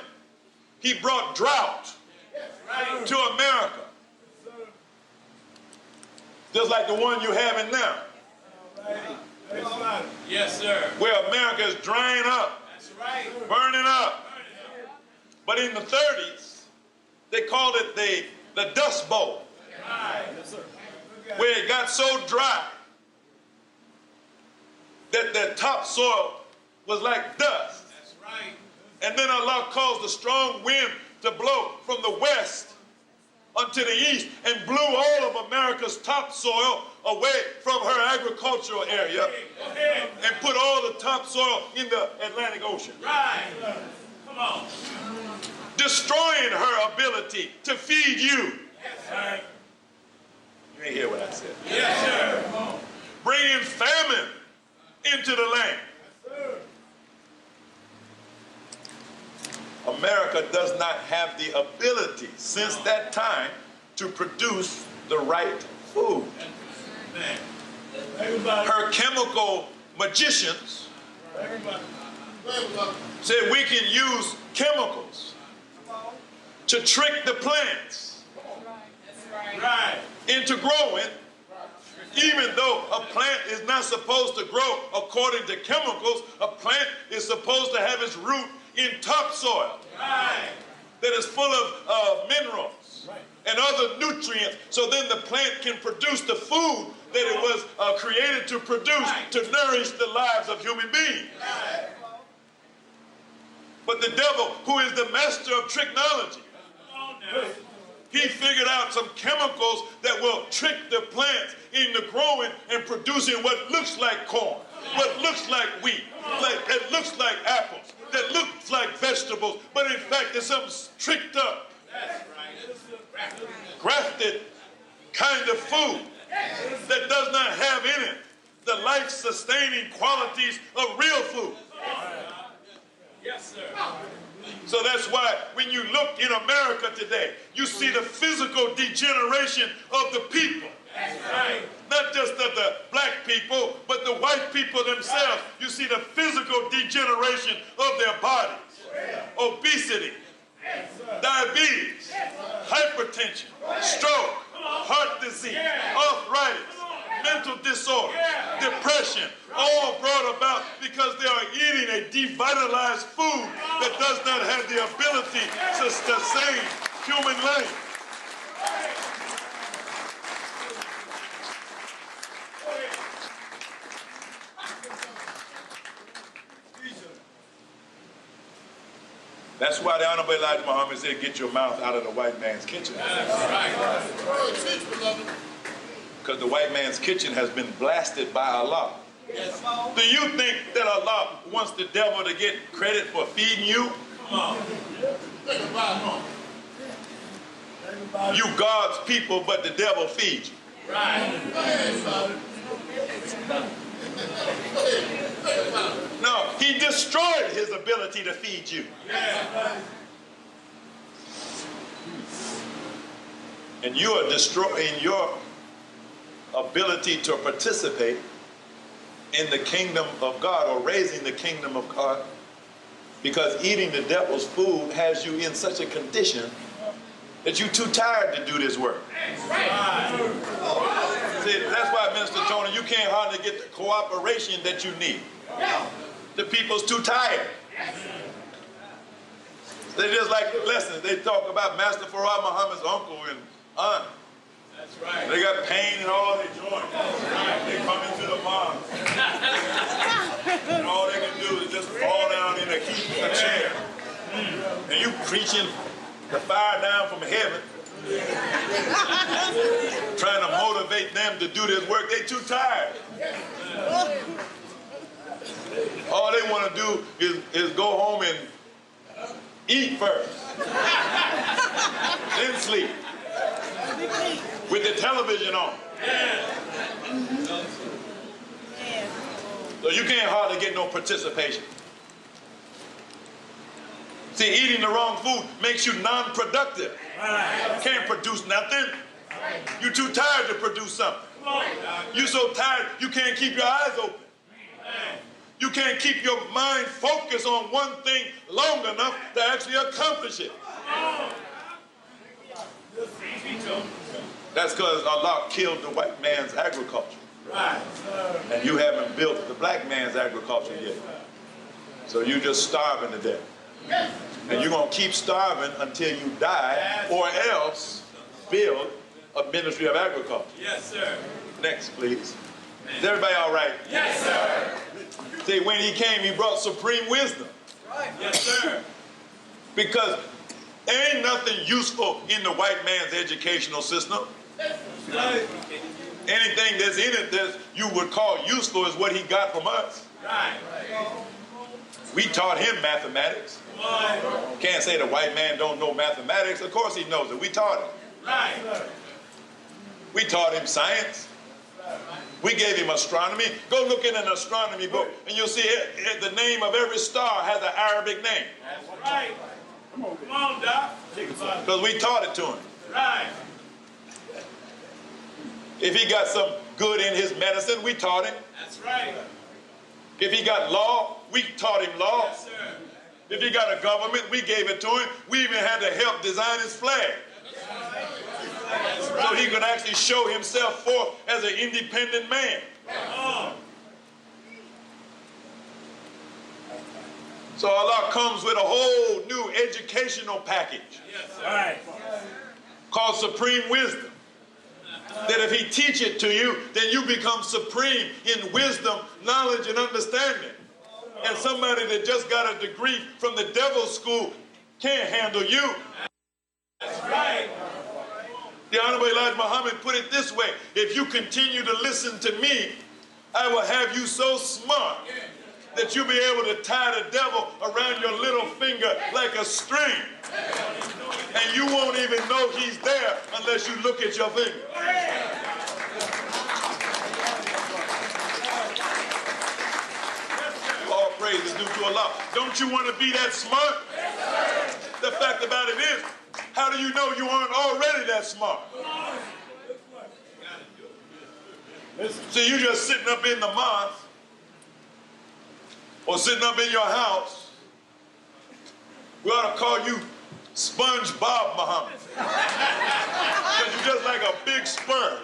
he brought drought to America. Just like the one you're having now. Yes, sir. Where America is drying up, That's right. burning up. But in the 30s, they called it the Dust Bowl. Where it got so dry that the topsoil was like dust. That's right. And then Allah caused a strong wind to blow from the west unto the east and blew all of America's topsoil away from her agricultural area and put all the topsoil in the Atlantic Ocean. Right. Come on. Destroying her ability to feed you. Yes, sir. You ain't hear what I said. Yes, sir. Bringing famine into the land. America does not have the ability since that time to produce the right food. Her chemical magicians said we can use chemicals to trick the plants Right. into growing, even though a plant is not supposed to grow according to chemicals. A plant is supposed to have its root in topsoil that is full of minerals and other nutrients, so then the plant can produce the food that it was created to produce to nourish the lives of human beings. But the devil, who is the master of technology, he figured out some chemicals that will trick the plants into growing and producing what looks like corn, what looks like wheat, that looks like apples, that looks like vegetables, but in fact it's something tricked up, grafted kind of food that does not have in it the life-sustaining qualities of real food. Yes, sir. So that's why when you look in America today, you see the physical degeneration of the people. Right. Not just of the black people, but the white people themselves. You see the physical degeneration of their bodies. Obesity, diabetes, hypertension, stroke, heart disease, arthritis, mental disorder, depression, all brought about because they are eating a devitalized food that does not have the ability to sustain human life. That's why the Honorable Elijah Muhammad said, get your mouth out of the white man's kitchen. Because the white man's kitchen has been blasted by Allah. Do you think that Allah wants the devil to get credit for feeding you? You God's people, but the devil feeds you. No, he destroyed his ability to feed you. And you are destroying your ability to participate in the kingdom of God or raising the kingdom of God, because eating the devil's food has you in such a condition that you're too tired to do this work. See, that's why, Minister Tony, you can't hardly get the cooperation that you need. The people's too tired. They just like the lessons. They talk about Master Farad Muhammad's uncle and aunt. That's right. They got pain in all their joints. They come into the mosque. And all they can do is just fall down in a heap in a chair. And you preaching the fire down from heaven, trying to motivate them to do this work. They too tired. All they want to do is go home and eat first, then sleep, with the television on. So you can't hardly get no participation. See, eating the wrong food makes you non-productive. Right. You can't produce nothing. You're too tired to produce something. You're so tired you can't keep your eyes open. You can't keep your mind focused on one thing long enough to actually accomplish it. That's because Allah killed the white man's agriculture. Right. And you haven't built the black man's agriculture yet. So you're just starving to death. And you're going to keep starving until you die, or else build a ministry of agriculture. Yes, sir. Next, please. Is everybody all right? Yes, sir. See, when he came, he brought supreme wisdom. Yes, sir. Because there ain't nothing useful in the white man's educational system. Right. Anything that's in it that you would call useful is what he got from us. Right. We taught him mathematics. Can't say the white man don't know mathematics. Of course he knows it. We taught him. Right. We taught him science. We gave him astronomy. Go look in an astronomy book and you'll see the name of every star has an Arabic name. That's right. Come on, Doc. Because we taught it to him. Right. If he got some good in his medicine, we taught him. That's right. If he got law, we taught him law. Yes, sir. If he got a government, we gave it to him. We even had to help design his flag. So he could actually show himself forth as an independent man. So Allah comes with a whole new educational package Yes, sir. Right. called supreme wisdom. That if he teach it to you, then you become supreme in wisdom, knowledge, and understanding. And somebody that just got a degree from the devil's school can't handle you. That's right. The Honorable Elijah Muhammad put it this way: if you continue to listen to me, I will have you so smart that you'll be able to tie the devil around your little finger like a string. And you won't even know he's there unless you look at your finger. All praise is due to Allah. Don't you want to be that smart? The fact about it is, how do you know you aren't already that smart? See, you just sitting up in the mosque or sitting up in your house. We ought to call you SpongeBob Muhammad. Because you're just like a big sperm.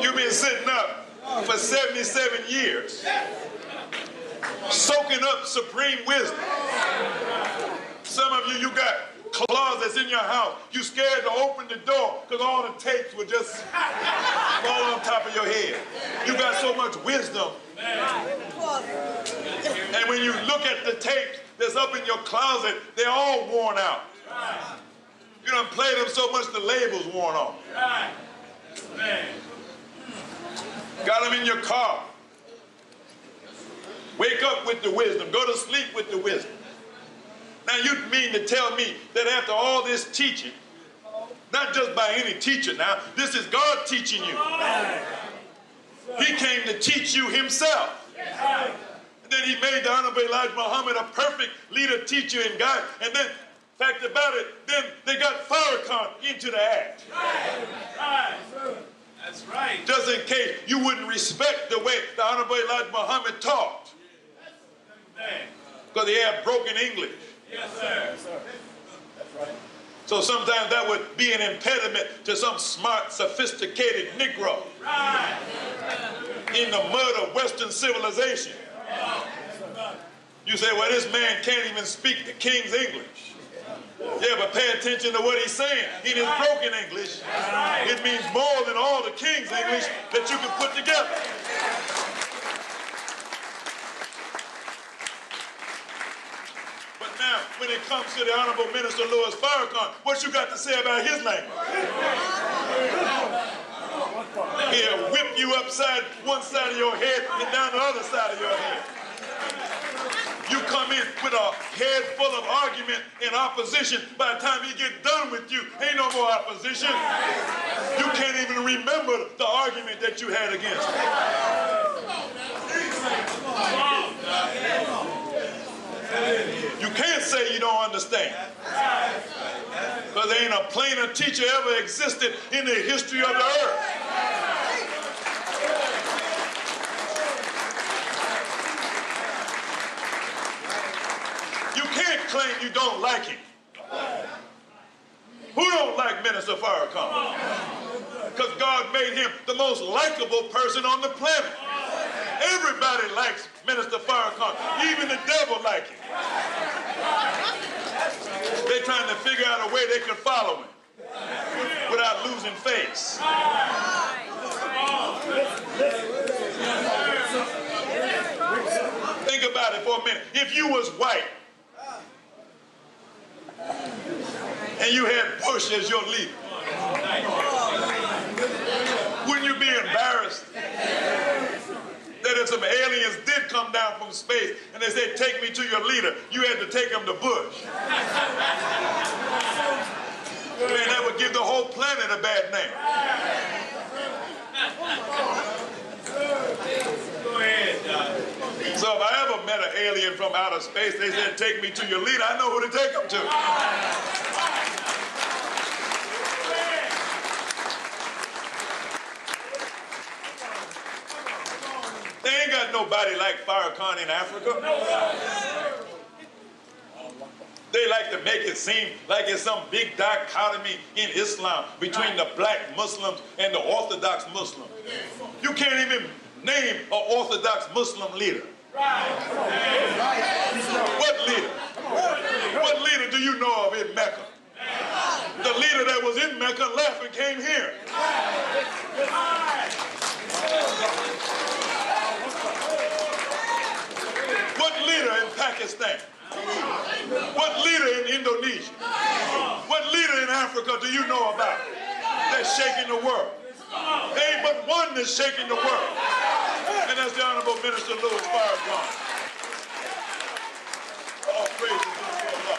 You've been sitting up for 77 years, soaking up supreme wisdom. Some of you got closets in your house. You scared to open the door because all the tapes would just fall on top of your head. You got so much wisdom. And when you look at the tapes that's up in your closet, they're all worn out. You done played them so much the label's worn off. Got them in your car. Wake up with the wisdom. Go to sleep with the wisdom. Now you mean to tell me that after all this teaching, not just by any teacher now, this is God teaching you. He came to teach you himself. And then he made the Honorable Elijah Muhammad a perfect leader, teacher, and guide. And then, fact about it, then they got Farrakhan into the act. That's right. Just in case you wouldn't respect the way the Honorable Elijah Muhammad taught. Because he had broken English. Yes, sir. That's right. So sometimes that would be an impediment to some smart, sophisticated Negro in the mud of Western civilization. You say, well, this man can't even speak the King's English. Yeah, but pay attention to what he's saying. In his broken English, it means more than all the King's English that you can put together. But Now, when it comes to the Honorable Minister Louis Farrakhan, what you got to say about his language? He'll whip you upside one side of your head and down the other side of your head. You come in with a head full of argument and opposition. By the time he get done with you, ain't no more opposition. You can't even remember the argument that you had against him. You can't say you don't understand. Because there ain't a plainer teacher ever existed in the history of the earth. You can't claim you don't like him. Who don't like Minister Farrakhan? Because God made him the most likable person on the planet. Everybody likes Minister Farrakhan. Even the devil likes him. They're trying to figure out a way they can follow him without losing face. Think about it for a minute. If you was white and you had Bush as your leader, wouldn't you be embarrassed that if some aliens did come down from space and they said, take me to your leader, you had to take them to Bush? Man, that would give the whole planet a bad name. Go ahead, Doc. So if I ever met an alien from outer space, they said, take me to your leader, I know who to take them to. They ain't got nobody like Farrakhan in Africa. They like to make it seem like it's some big dichotomy in Islam between the black Muslims and the Orthodox Muslims. You can't even name an Orthodox Muslim leader. What leader? What leader do you know of in Mecca? The leader that was in Mecca left and came here. What leader in Pakistan? What leader in Indonesia? What leader in Africa do you know about that's shaking the world? There ain't but one that's shaking the world, and that's the Honorable Minister Louis Farrakhan. All praise to Allah.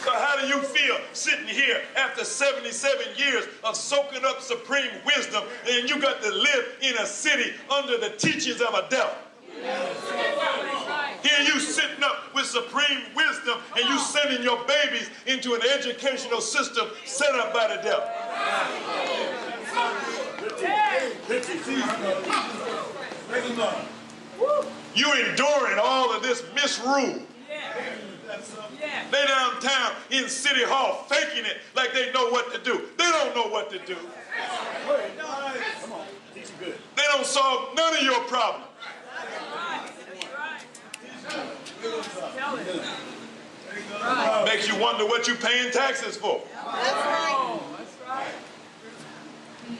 So how do you feel sitting here after 77 years of soaking up supreme wisdom, and you got to live in a city under the teachings of a devil? Here you sitting up with supreme wisdom and you sending your babies into an educational system set up by the devil. You enduring all of this misrule. They downtown in City Hall faking it like they know what to do. They don't know what to do. They don't solve none of your problems. Makes you wonder what you're paying taxes for.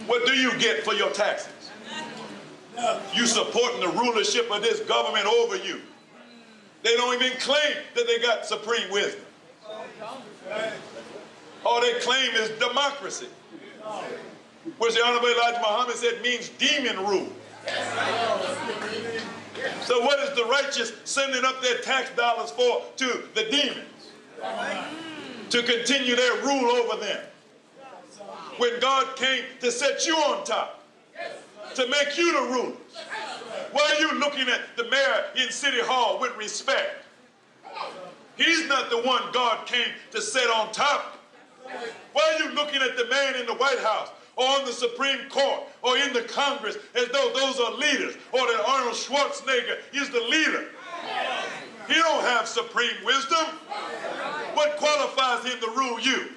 What do you get for your taxes? You supporting the rulership of this government over you. They don't even claim that they got supreme wisdom. All they claim is democracy, which the Honorable Elijah Muhammad said means demon rule. So what is the righteous sending up their tax dollars for? To the demons, to continue their rule over them. When God came to set you on top, to make you the rulers, why are you looking at the mayor in City Hall with respect? He's not the one God came to set on top. Why are you looking at the man in the White House or on the Supreme Court or in the Congress as though those are leaders, or that Arnold Schwarzenegger is the leader? He don't have supreme wisdom. What qualifies him to rule you?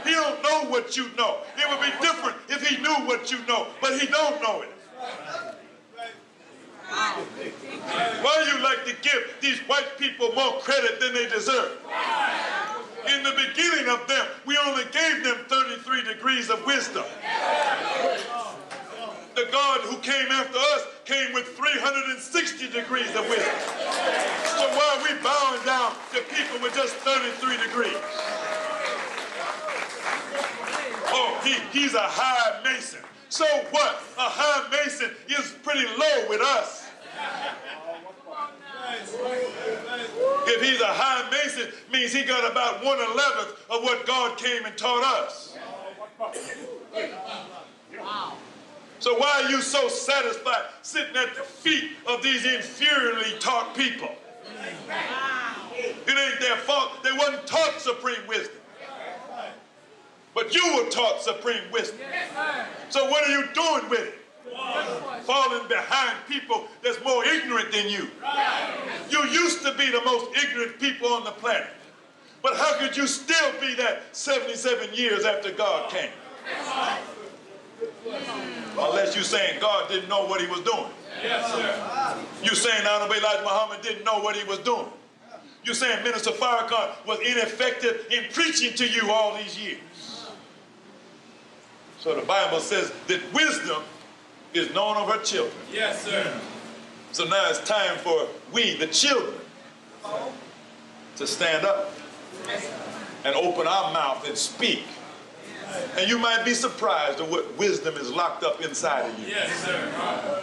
He don't know what you know. It would be different if he knew what you know, but he don't know it. Why do you like to give these white people more credit than they deserve? In the beginning of them, we only gave them 33 degrees of wisdom. The God who came after us came with 360 degrees of wisdom. So why are we bowing down to people with just 33 degrees? Oh, he's a high mason. So what? A high mason is pretty low with us. If he's a high mason, means he got about 1/11 of what God came and taught us. So why are you so satisfied sitting at the feet of these inferiorly taught people? It ain't their fault. They wasn't taught supreme wisdom. But you were taught supreme wisdom. So what are you doing with it? Falling behind people that's more ignorant than you. You used to be the most ignorant people on the planet. But how could you still be that 77 years after God came? Unless you're saying God didn't know what he was doing. Yes, sir. You're saying Honorable Elijah Muhammad didn't know what he was doing. You're saying Minister Farrakhan was ineffective in preaching to you all these years. So the Bible says that wisdom is known of her children. Yes, sir. So now it's time for we, the children, to stand up and open our mouth and speak. And you might be surprised at what wisdom is locked up inside of you. Yes, sir.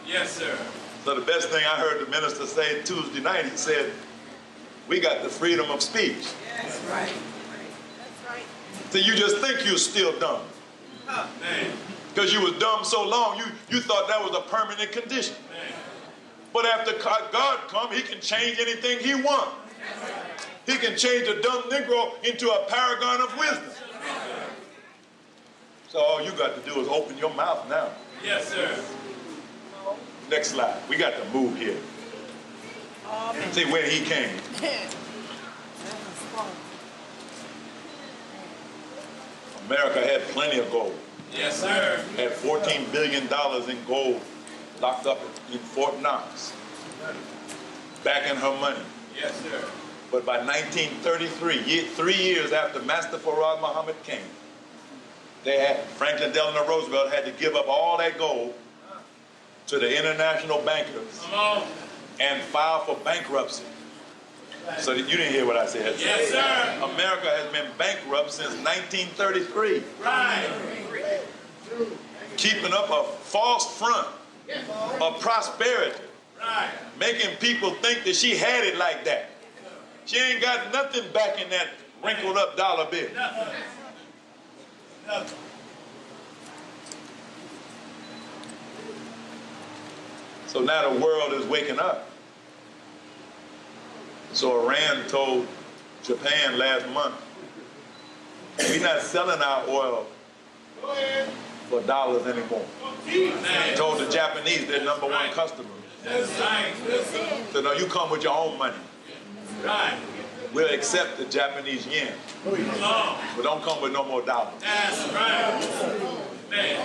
Yes, sir. So the best thing I heard the minister say Tuesday night, he said, we got the freedom of speech. That's right. That's right. So you just think you're still dumb. Man. Because you was dumb so long, you thought that was a permanent condition. Man. But after God come, he can change anything he wants. He can change a dumb Negro into a paragon of wisdom. So all you got to do is open your mouth now. Yes, sir. Next slide. We got to move here. See where he came. America had plenty of gold. Yes, sir. Had $14 billion in gold locked up in Fort Knox, backing her money. Yes, sir. But by 1933, 3 years after Master Farad Muhammad came, Franklin Delano Roosevelt had to give up all that gold to the international bankers and file for bankruptcy. So you didn't hear what I said. Yes, sir. America has been bankrupt since 1933. Right. Keeping up a false front of prosperity. Right. Making people think that she had it like that. She ain't got nothing back in that wrinkled up dollar bill. Nothing. Nothing. So now the world is waking up. So Iran told Japan last month, we're not selling our oil for dollars anymore. Told the Japanese, their number one customer. That's right. So no, you come with your own money. Right. We'll accept the Japanese yen, but don't come with no more dollars. That's right. Man.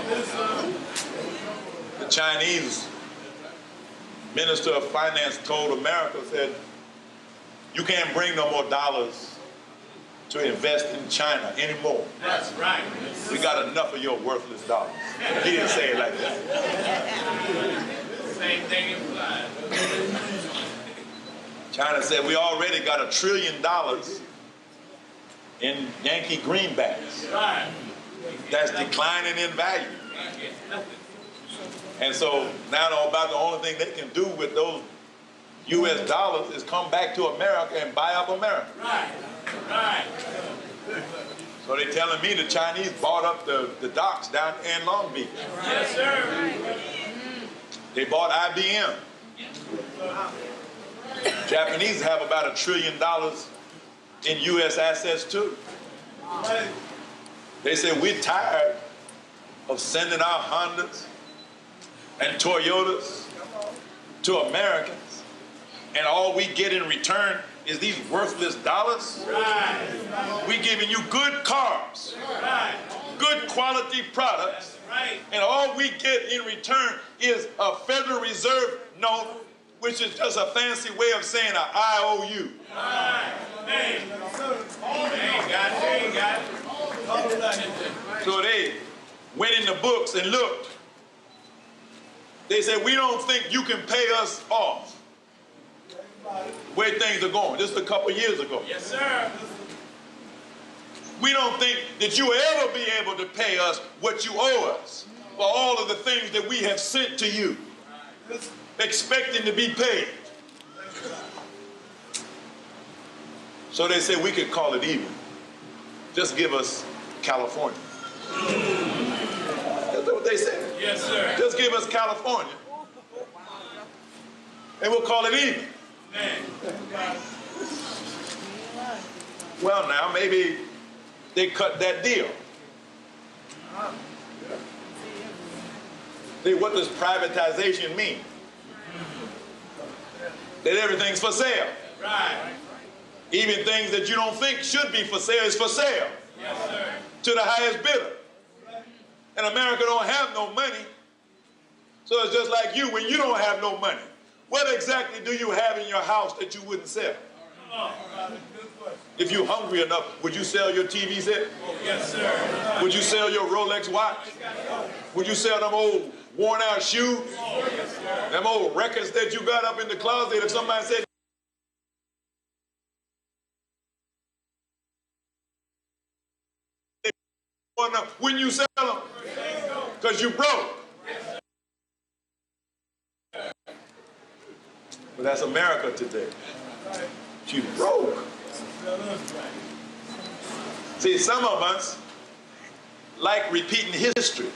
The Chinese Minister of Finance told America, said, you can't bring no more dollars to invest in China anymore. That's right. We got enough of your worthless dollars. He didn't say it like that. Same thing implied. China said, we already got $1 trillion in Yankee greenbacks. Right. That's declining in value. And so now about the only thing they can do with those U.S. dollars is come back to America and buy up America. Right. Right. So they're telling me the Chinese bought up the docks down in Long Beach. Yes, sir. They bought IBM. Japanese have about $1 trillion in U.S. assets too. They said we're tired of sending our Hondas and Toyotas to Americans, and all we get in return is these worthless dollars. Right. We're giving you good cars, Right. good quality products, Right. and all we get in return is a Federal Reserve note, which is just a fancy way of saying an IOU. Right. Man. Ain't got it. Ain't got it. So they went in the books and looked They said, we don't think you can pay us off. The way things are going. This is a couple years ago. Yes, sir. We don't think that you will ever be able to pay us what you owe us for all of the things that we have sent to you, expecting to be paid. So they said we could call it even. Just give us California. That's what they said. Yes, sir. Just give us California, and we'll call it even. Man. Well, now, maybe they cut that deal. See, what does privatization mean? That everything's for sale. Right. Even things that you don't think should be for sale is for sale. Yes, sir. To the highest bidder. And America don't have no money. So it's just like you, when you don't have no money. What exactly do you have in your house that you wouldn't sell? If you're hungry enough, would you sell your TV set? Yes, sir. Would you sell your Rolex watch? Would you sell them old worn out shoes? Them old records that you got up in the closet if somebody said, wouldn't you sell them? Because you broke. But that's America today. She broke. See, some of us like repeating history.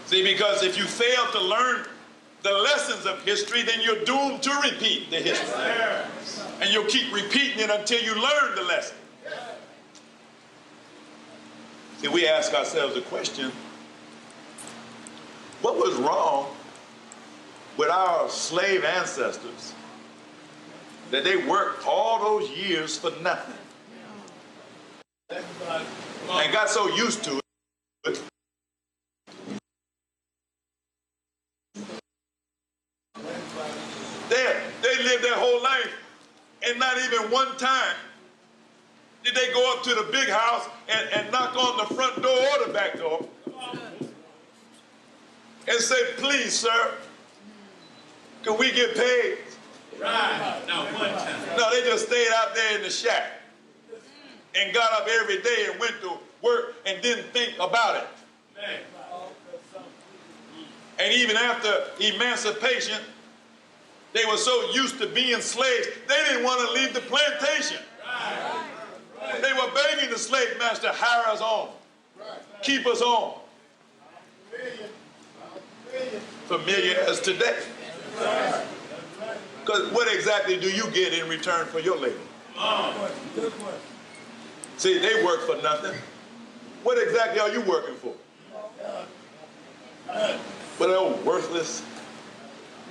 See, because if you fail to learn the lessons of history, then you're doomed to repeat the history. And you'll keep repeating it until you learn the lesson. See, we ask ourselves the question, what was wrong with our slave ancestors that they worked all those years for nothing and got so used to it? They lived their whole life, and not even one time did they go up to the big house and knock on the front door or the back door and say, please, sir, can we get paid? Right. Not one time. No, they just stayed out there in the shack and got up every day and went to work and didn't think about it. Man. And even after emancipation, they were so used to being slaves, they didn't want to leave the plantation. Right. They were begging the slave master, hire us on, keep us on. Familiar as today. Because what exactly do you get in return for your labor? See, they work for nothing. What exactly are you working for? For that old worthless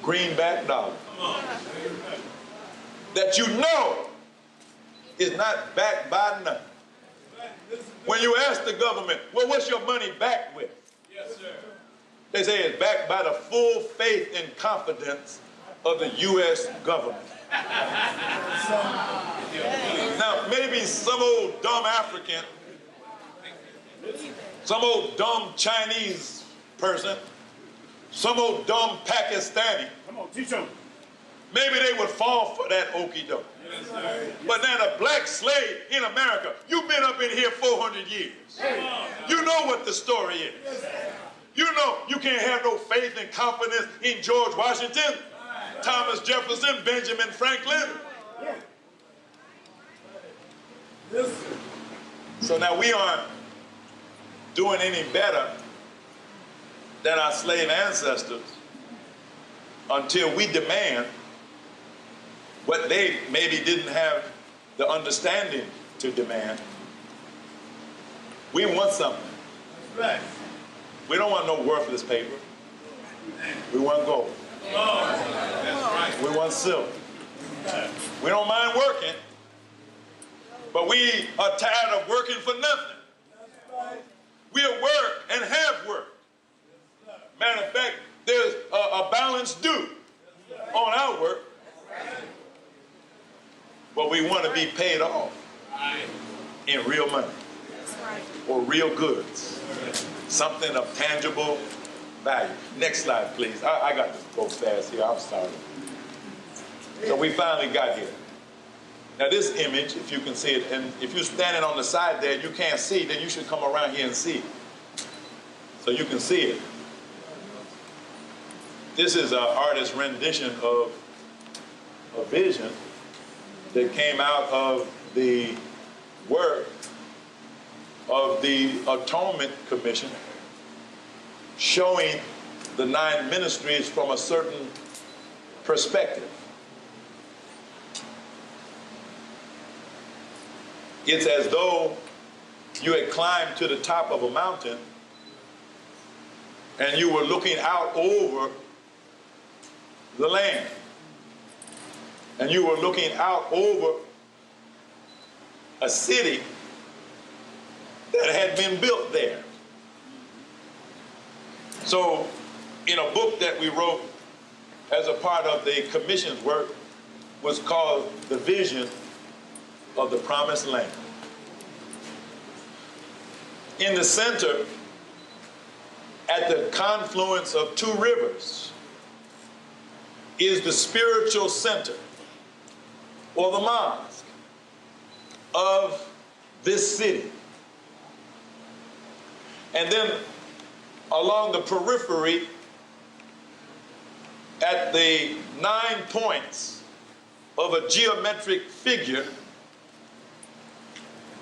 greenback dollar that you know is not backed by nothing. When you ask the government, well, what's your money backed with? Yes, sir. They say it's backed by the full faith and confidence of the U.S. government. Now, maybe some old dumb African, some old dumb Chinese person, some old dumb Pakistani, Come on, teach them. maybe they would fall for that okie doke. But now the black slave in America, you've been up in here 400 years. You know what the story is. You know you can't have no faith and confidence in George Washington, Thomas Jefferson, Benjamin Franklin. So now we aren't doing any better than our slave ancestors until we demand what they maybe didn't have the understanding to demand. We want something. Right. We don't want no worthless paper. We want gold. That's right. We want silver. We don't mind working, but we are tired of working for nothing. We'll work and have work. Matter of fact, there's a balance due on our work, but we want to be paid off in real money or real goods, something of tangible value. Next slide, please. I got to go fast here. I'm sorry. So we finally got here. Now this image, if you can see it, and if you're standing on the side there, you can't see, then you should come around here and see it. So you can see it. This is an artist's rendition of a vision that came out of the work of the Atonement Commission, showing the 9 ministries from a certain perspective. It's as though you had climbed to the top of a mountain and you were looking out over the land. And you were looking out over a city that had been built there. So, in a book that we wrote as a part of the commission's work was called The Vision of the Promised Land. In the center, at the confluence of 2 rivers, is the spiritual center, or the mosque, of this city. And then along the periphery, at the 9 points of a geometric figure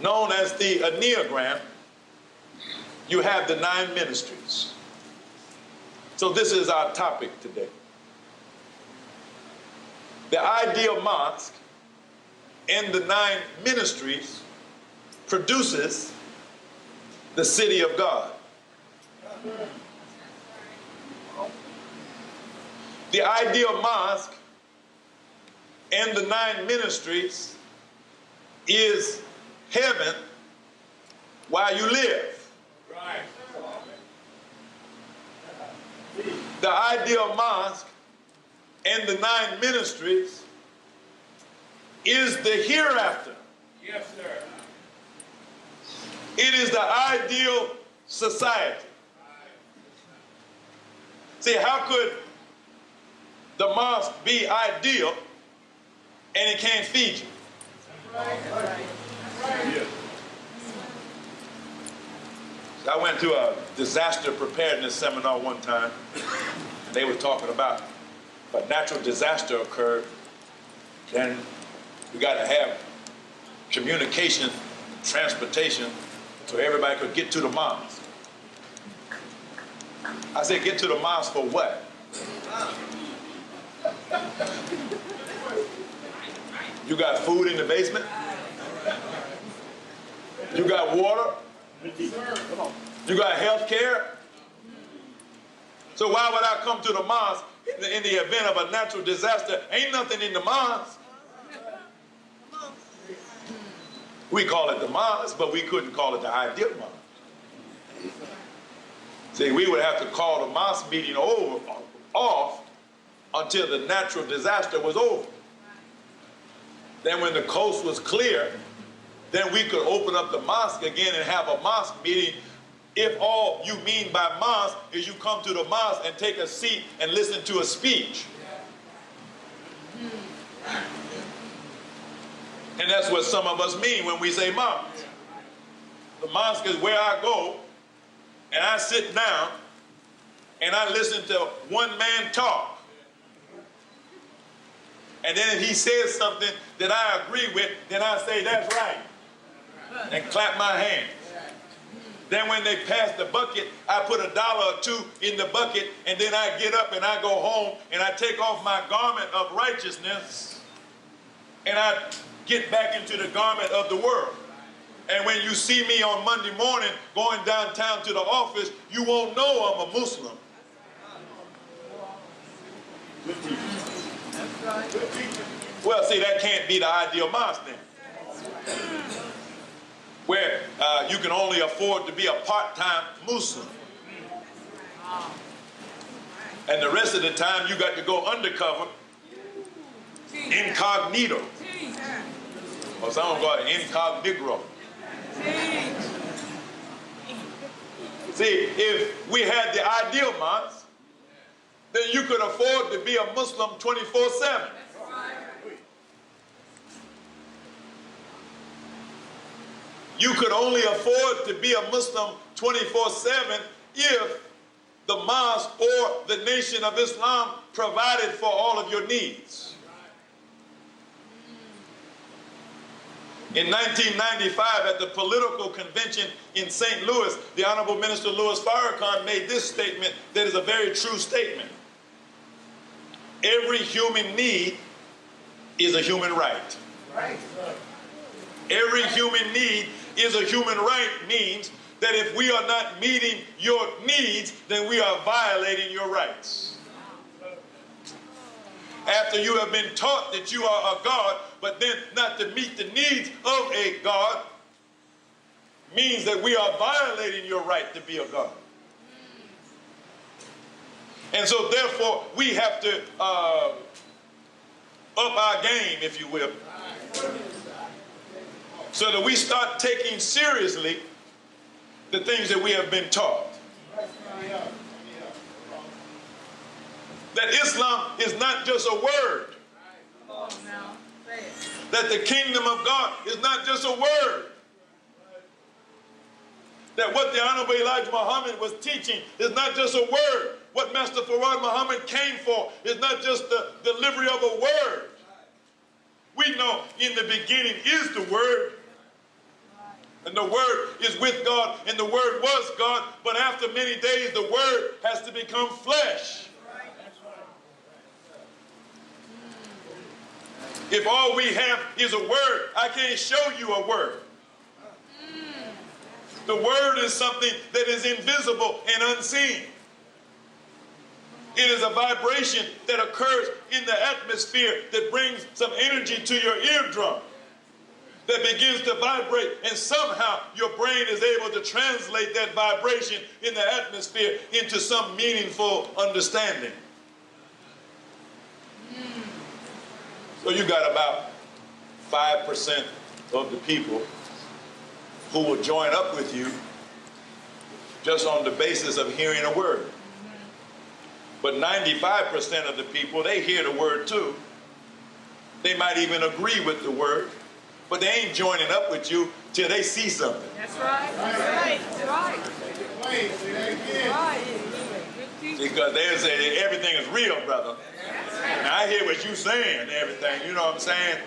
known as the Enneagram, you have the 9 ministries. So this is our topic today. The ideal mosque in the 9 ministries produces the city of God. The ideal mosque in the 9 ministries is heaven while you live. Right. The ideal mosque in the 9 ministries is the hereafter. Yes, sir. It is the ideal society. See, how could the mosque be ideal and it can't feed you? Yeah. I went to a disaster preparedness seminar one time. They were talking about a natural disaster occurred, then we got to have communication, transportation, so everybody could get to the mosque. I said, get to the mosque for what? You got food in the basement? You got water? You got health care? So why would I come to the mosque in the event of a natural disaster? Ain't nothing in the mosque. We call it the mosque, but we couldn't call it the ideal mosque. See, we would have to call the mosque meeting off until the natural disaster was over. Then when the coast was clear, then we could open up the mosque again and have a mosque meeting. If all you mean by mosque is you come to the mosque and take a seat and listen to a speech. And that's what some of us mean when we say mosque. The mosque is where I go and I sit down and I listen to one man talk. And then if he says something that I agree with, then I say, that's right. And clap my hands. Then when they pass the bucket, I put $1 or $2 in the bucket, and then I get up and I go home and I take off my garment of righteousness and I get back into the garment of the world. And when you see me on Monday morning going downtown to the office, you won't know I'm a Muslim. Well, see, that can't be the ideal mosque then. Where you can only afford to be a part-time Muslim. And the rest of the time you got to go undercover, incognito. Or some call it incognito. See, if we had the ideal mosque, then you could afford to be a Muslim 24/7. You could only afford to be a Muslim 24/7 if the mosque or the Nation of Islam provided for all of your needs. In 1995, at the political convention in St. Louis, the Honorable Minister Louis Farrakhan made this statement that is a very true statement. Every human need is a human right. Every human need is a human right means that if we are not meeting your needs, then we are violating your rights. After you have been taught that you are a God, but then not to meet the needs of a God, means that we are violating your right to be a God. And so therefore, we have to up our game, if you will, so that we start taking seriously the things that we have been taught. That Islam is not just a word. That the kingdom of God is not just a word. That what the Honorable Elijah Muhammad was teaching is not just a word. What Master Farad Muhammad came for is not just the delivery of a word. We know in the beginning is the word. And the word is with God, and the word was God. But after many days, the word has to become flesh. If all we have is a word, I can't show you a word. The word is something that is invisible and unseen. It is a vibration that occurs in the atmosphere that brings some energy to your eardrum, that begins to vibrate, and somehow your brain is able to translate that vibration in the atmosphere into some meaningful understanding. So you got about 5% of the people who will join up with you just on the basis of hearing a word. But 95% of the people, they hear the word too. They might even agree with the word, but they ain't joining up with you till they see something. That's right. That's right. That's right. Because they'll say that everything is real, brother. Now I hear what you saying and everything, you know what I'm saying?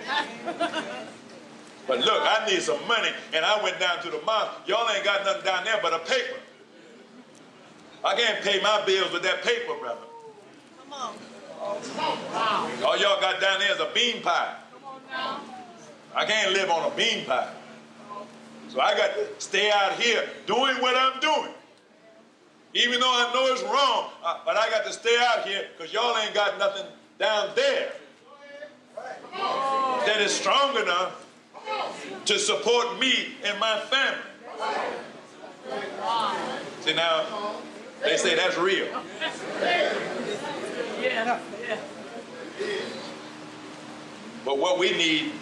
But look, I need some money, and I went down to the mosque. Y'all ain't got nothing down there but a paper. I can't pay my bills with that paper, brother. Come on. All y'all got down there is a bean pie. Come on now. I can't live on a bean pie. So I got to stay out here doing what I'm doing. Even though I know it's wrong, but I got to stay out here because y'all ain't got nothing down there that is strong enough to support me and my family. See now, they say that's real. Yeah. But what we need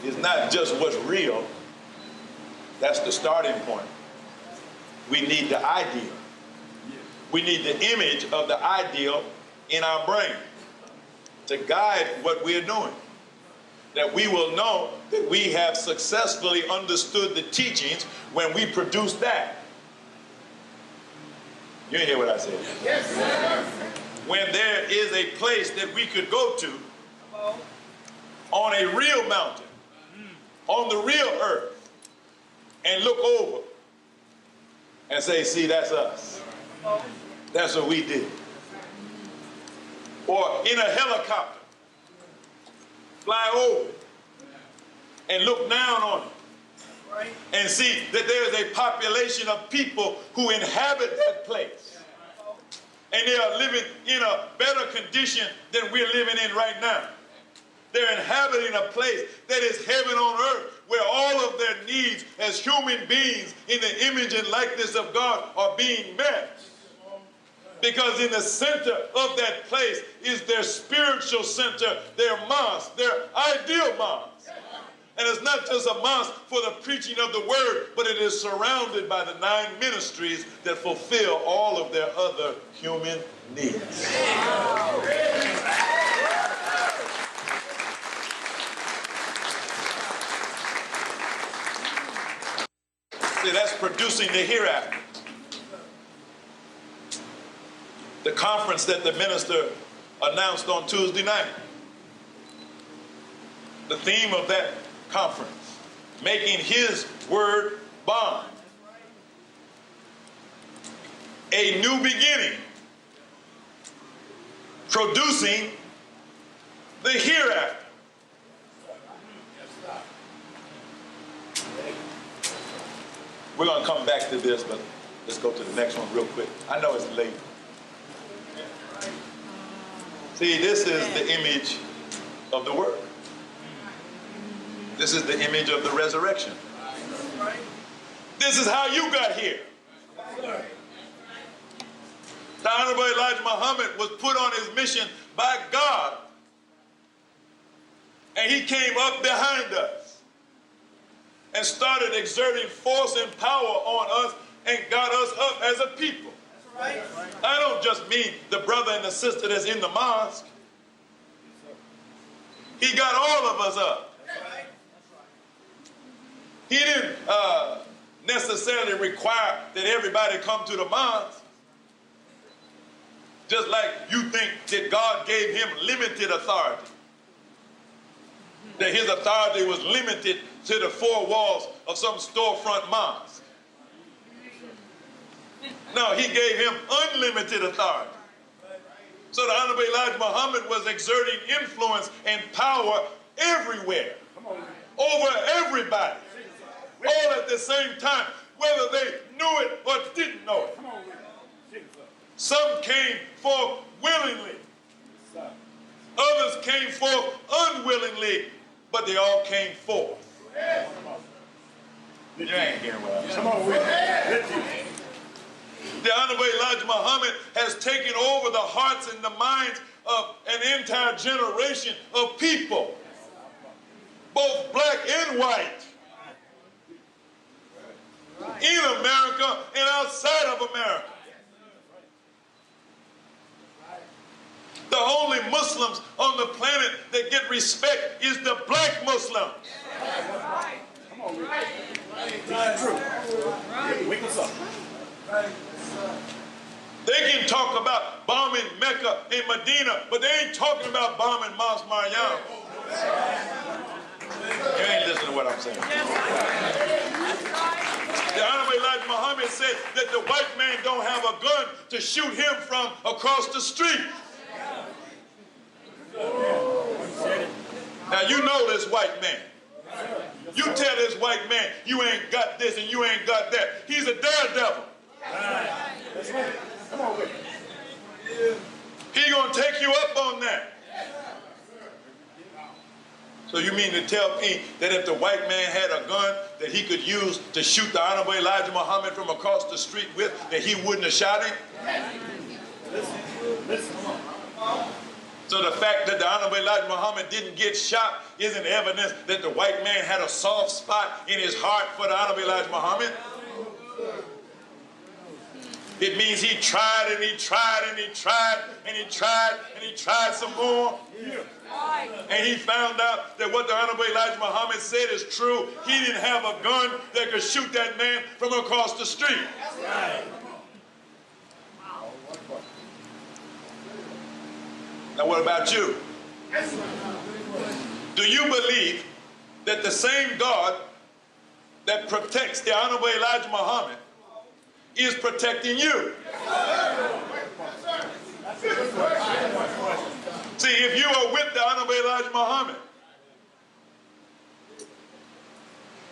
is not just what's real. That's the starting point. We need the ideal. We need the image of the ideal in our brain to guide what we're doing. That we will know that we have successfully understood the teachings when we produce that. You didn't hear what I said? Yes, sir. When there is a place that we could go to on a real mountain, on the real earth, and look over and say, see, that's us. That's what we did. Or in a helicopter, fly over and look down on it and see that there is a population of people who inhabit that place. And they are living in a better condition than we're living in right now. They're inhabiting a place that is heaven on earth, where all of their needs as human beings in the image and likeness of God are being met. Because in the center of that place is their spiritual center, their mosque, their ideal mosque. And it's not just a mosque for the preaching of the word, but it is surrounded by the 9 ministries that fulfill all of their other human needs. See, that's producing the hereafter. The conference that the minister announced on Tuesday night. The theme of that conference, making his word bond. A new beginning, producing the hereafter. We're going to come back to this, but let's go to the next one real quick. I know it's late. See, this is the image of the word. This is the image of the resurrection. This is how you got here. The Honorable Elijah Muhammad was put on his mission by God, and he came up behind us and started exerting force and power on us and got us up as a people. I don't just mean the brother and the sister that's in the mosque. He got all of us up. He didn't necessarily require that everybody come to the mosque. Just like you think that God gave him limited authority. That his authority was limited to the 4 walls of some storefront mosque. No, he gave him unlimited authority. So the Honorable Elijah Muhammad was exerting influence and power everywhere, over everybody, all at the same time, whether they knew it or didn't know it. Some came forth willingly. Others came forth unwillingly, but they all came forth. You ain't hearing what I'm saying. Come on with it. The Honorable Elijah Muhammad has taken over the hearts and the minds of an entire generation of people, both black and white, in America and outside of America. The only Muslims on the planet that get respect is the black Muslims. Come on, it's true. Wake us up. They can talk about bombing Mecca and Medina, but they ain't talking about bombing Mosque Maryam. You ain't listening to what I'm saying. The Honorable Elijah Muhammad said that the white man don't have a gun to shoot him from across the street. Now you know this white man. You tell this white man you ain't got this and you ain't got that. He's a daredevil. Come on with it. He gonna take you up on that. So you mean to tell me that if the white man had a gun that he could use to shoot the Honorable Elijah Muhammad from across the street with, that he wouldn't have shot him? Listen. So the fact that the Honorable Elijah Muhammad didn't get shot isn't evidence that the white man had a soft spot in his heart for the Honorable Elijah Muhammad. It means he tried and he tried and he tried and he tried and he tried some more. And he found out that what the Honorable Elijah Muhammad said is true. He didn't have a gun that could shoot that man from across the street. Now what about you? Do you believe that the same God that protects the Honorable Elijah Muhammad is protecting you? See, if you are with the Honorable Elijah Muhammad,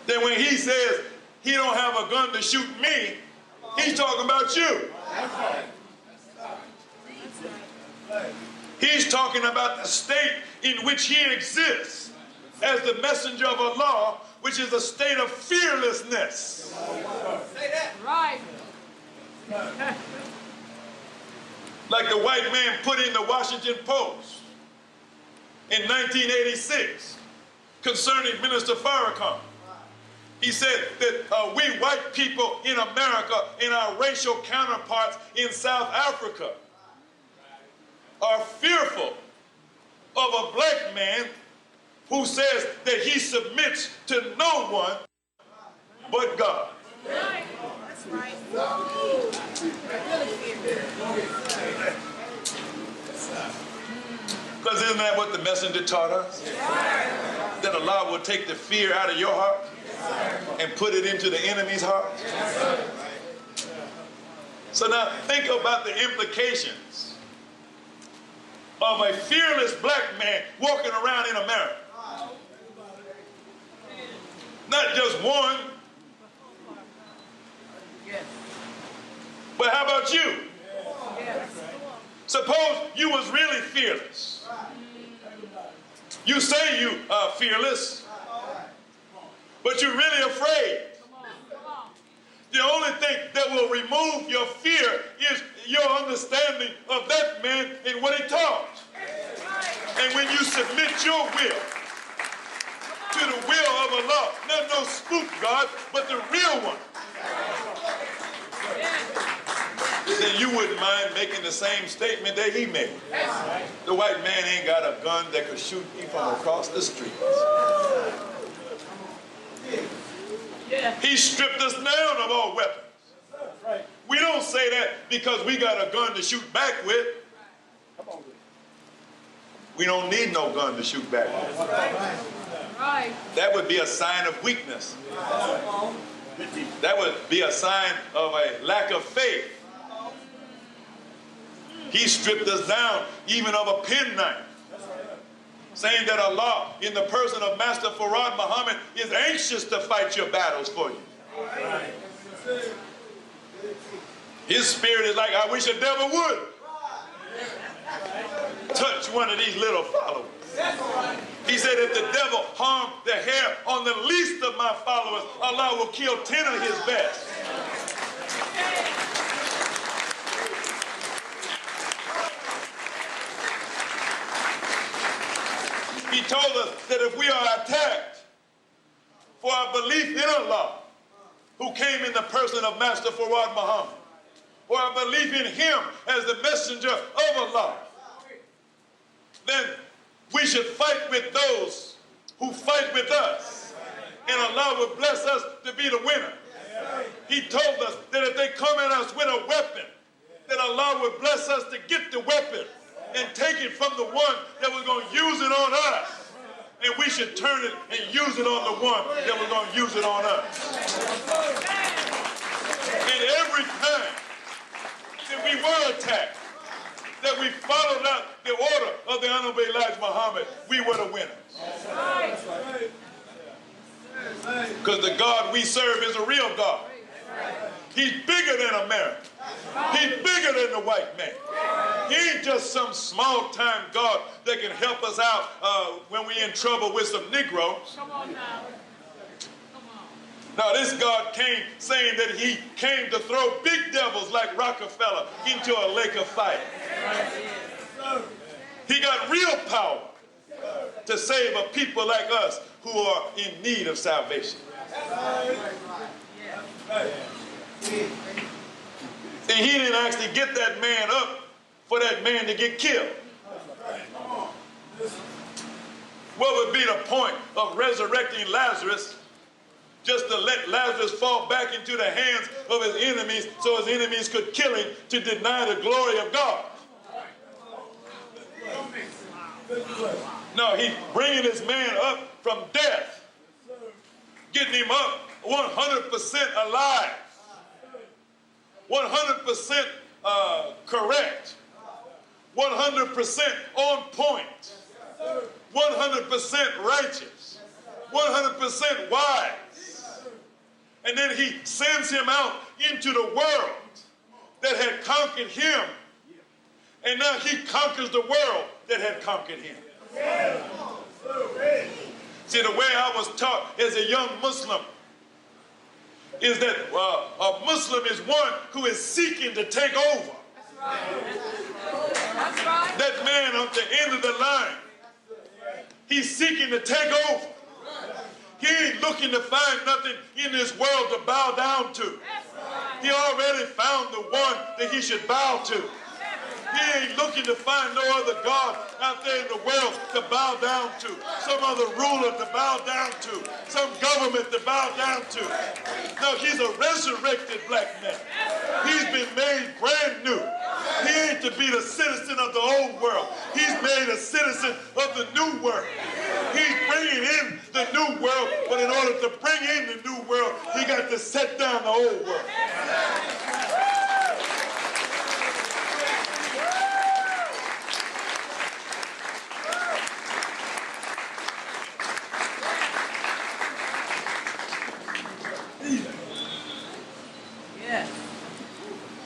then when he says he don't have a gun to shoot me, he's talking about you. He's talking about the state in which he exists as the messenger of Allah, which is a state of fearlessness. Say that. Right. Like the white man put in the Washington Post in 1986. concerning Minister Farrakhan. He said that we white people in America and our racial counterparts in South Africa are fearful of a black man who says that he submits to no one but God. Right. That's right. Because isn't that what the messenger taught us? That Allah will take the fear out of your heart and put it into the enemy's heart. So now think about the implications of a fearless black man walking around in America. Not just one, but how about you? Suppose you was really fearless. You say you are fearless, but you're really afraid. The only thing that will remove your fear is your understanding of that man and what he taught. And when you submit your will to the will of Allah, not no spook God, but the real one, then you wouldn't mind making the same statement that he made. The white man ain't got a gun that could shoot me from across the street. He stripped us down of all weapons. We don't say that because we got a gun to shoot back with. We don't need no gun to shoot back with. That would be a sign of weakness. That would be a sign of a lack of faith. He stripped us down even of a penknife, saying that Allah, in the person of Master Farad Muhammad, is anxious to fight your battles for you. His spirit is like, I wish a devil would touch one of these little followers. He said, if the devil harm the hair on the least of my followers, Allah will kill 10 of his best. He told us that if we are attacked for our belief in Allah, who came in the person of Master Farad Muhammad, or our belief in him as the messenger of Allah, then we should fight with those who fight with us, and Allah will bless us to be the winner. He told us that if they come at us with a weapon, that Allah would bless us to get the weapon and take it from the one that was going to use it on us. And we should turn it and use it on the one that was going to use it on us. And every time that we were attacked, that we followed out the order of the Honorable Elijah Muhammad, we were the winners. Because the God we serve is a real God. He's bigger than America. He's bigger than the white man. He ain't just some small-time God that can help us out when we're in trouble with some Negroes. Come on now. Now, this God came saying that he came to throw big devils like Rockefeller into a lake of fire. He got real power to save a people like us who are in need of salvation. And he didn't actually get that man up for that man to get killed. What would be the point of resurrecting Lazarus just to let Lazarus fall back into the hands of his enemies so his enemies could kill him to deny the glory of God? No, he's bringing this man up from death, getting him up 100% alive, 100% correct, 100% on point, 100% righteous, 100% wise. And then he sends him out into the world that had conquered him. And now he conquers the world that had conquered him. See, the way I was taught as a young Muslim is that a Muslim is one who is seeking to take over. That's right. That man at the end of the line, he's seeking to take over. He ain't looking to find nothing in this world to bow down to. He already found the one that he should bow to. He ain't looking to find no other God out there in the world to bow down to, some other ruler to bow down to, some government to bow down to. No, he's a resurrected black man. He's been made brand new. He ain't to be the citizen of the old world. He's made a citizen of the new world. He's bringing in the new world, but in order to bring in the new world, he got to set down the old world.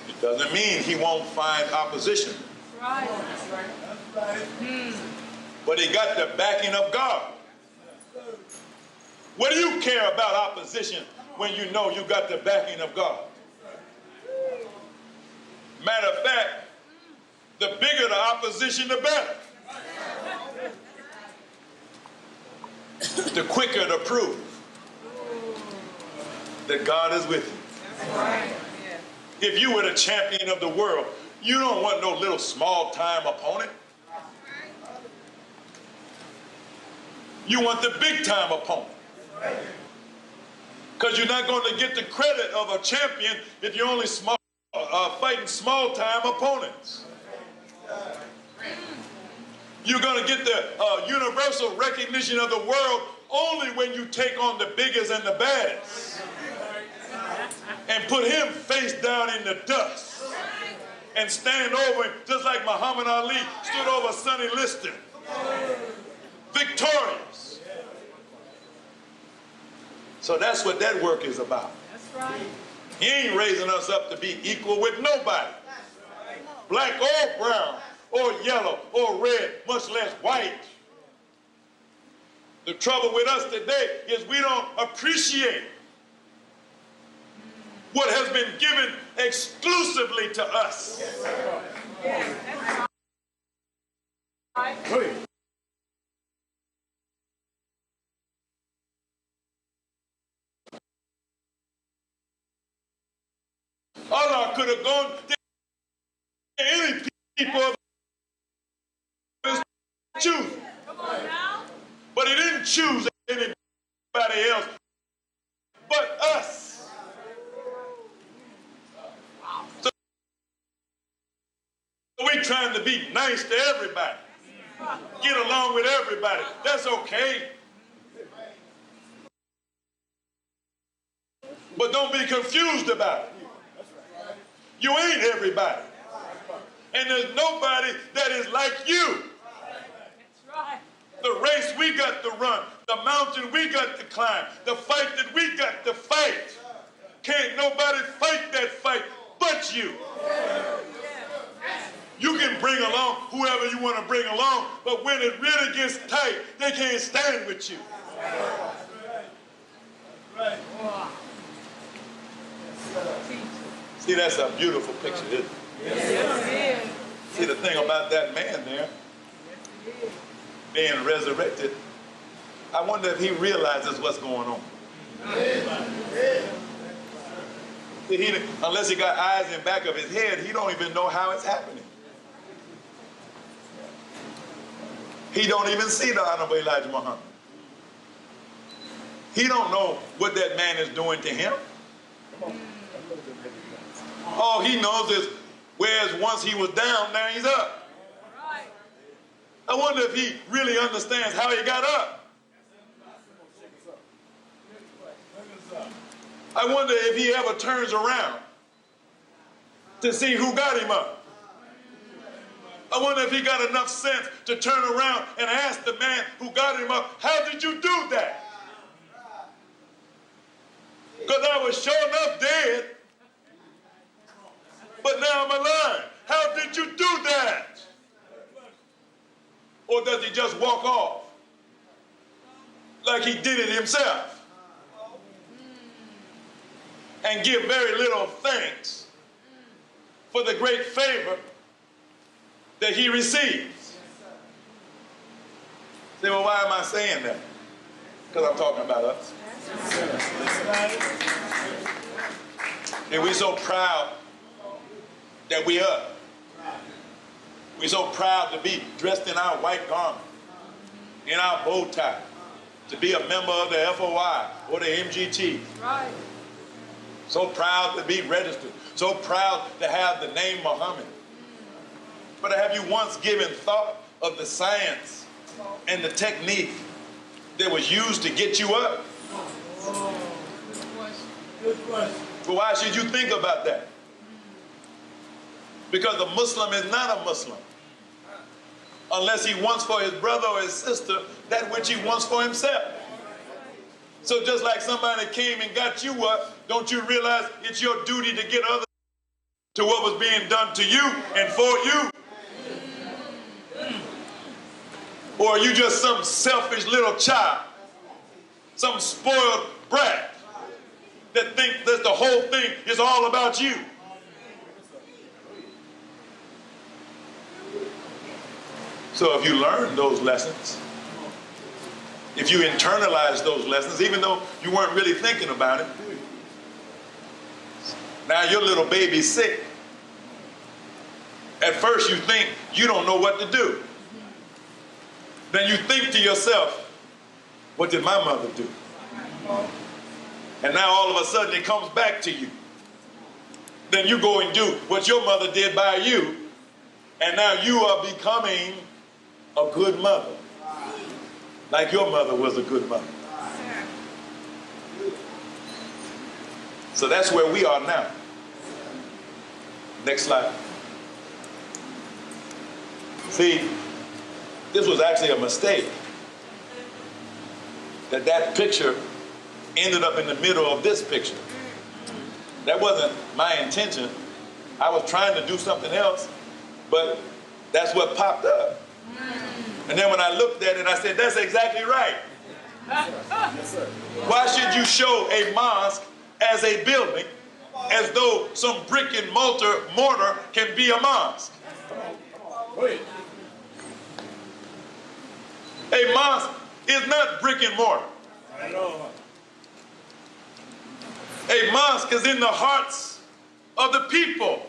It doesn't mean he won't find opposition. Right. But he got the backing of God. What do you care about opposition when you know you got the backing of God? Matter of fact, the bigger the opposition, the better. The quicker the proof that God is with you. Right. If you were the champion of the world, you don't want no little small-time opponent. You want the big-time opponent. Because you're not going to get the credit of a champion if you're only fighting small-time opponents. You're going to get the universal recognition of the world only when you take on the biggest and the baddest and put him face down in the dust and stand over him just like Muhammad Ali stood over Sonny Liston, victorious. So that's what that work is about. That's right. He ain't raising us up to be equal with nobody, black or brown or yellow or red, much less white. The trouble with us today is we don't appreciate what has been given exclusively to us. Yes, that's right. Allah could have gone to any people of his choosing. Come on now. But he didn't choose anybody else but us. So we're trying to be nice to everybody. Get along with everybody. That's okay. But don't be confused about it. You ain't everybody. And there's nobody that is like you. That's right. The race we got to run, the mountain we got to climb, the fight that we got to fight. Can't nobody fight that fight but you. You can bring along whoever you want to bring along, but when it really gets tight, they can't stand with you. Right. See, that's a beautiful picture, isn't it? Yes, it is. See, the thing about that man there, being resurrected, I wonder if he realizes what's going on. See, unless he got eyes in the back of his head, he don't even know how it's happening. He don't even see the Honorable Elijah Muhammad. He don't know what that man is doing to him. All he knows is, whereas once he was down, now he's up. Right. I wonder if he really understands how he got up. I wonder if he ever turns around to see who got him up. I wonder if he got enough sense to turn around and ask the man who got him up, how did you do that? Because I was sure enough dead, but now I'm alive. How did you do that? Or does he just walk off like he did it himself and give very little thanks for the great favor that he receives? Say, well, why am I saying that? because I'm talking about us. And we're so proud that we up. We're so proud to be dressed in our white garment, in our bow tie, to be a member of the FOI or the MGT. Right. So proud to be registered. So proud to have the name Muhammad. But have you once given thought of the science and the technique that was used to get you up? Good question. But why should you think about that? Because a Muslim is not a Muslim unless he wants for his brother or his sister that which he wants for himself. So just like somebody came and got you up, don't you realize it's your duty to get others to what was being done to you and for you? Or are you just some selfish little child, some spoiled brat that thinks that the whole thing is all about you? So if you learn those lessons, if you internalize those lessons, even though you weren't really thinking about it, now your little baby's sick. At first you think you don't know what to do. Then you think to yourself, what did my mother do? And now all of a sudden it comes back to you. Then you go and do what your mother did by you, and now you are becoming a good mother. Like your mother was a good mother. So that's where we are now. Next slide. See, this was actually a mistake. That picture ended up in the middle of this picture. That wasn't my intention. I was trying to do something else, but that's what popped up. And then when I looked at it, I said, that's exactly right. Why should you show a mosque as a building as though some brick and mortar can be a mosque? A mosque is not brick and mortar. A mosque is in the hearts of the people.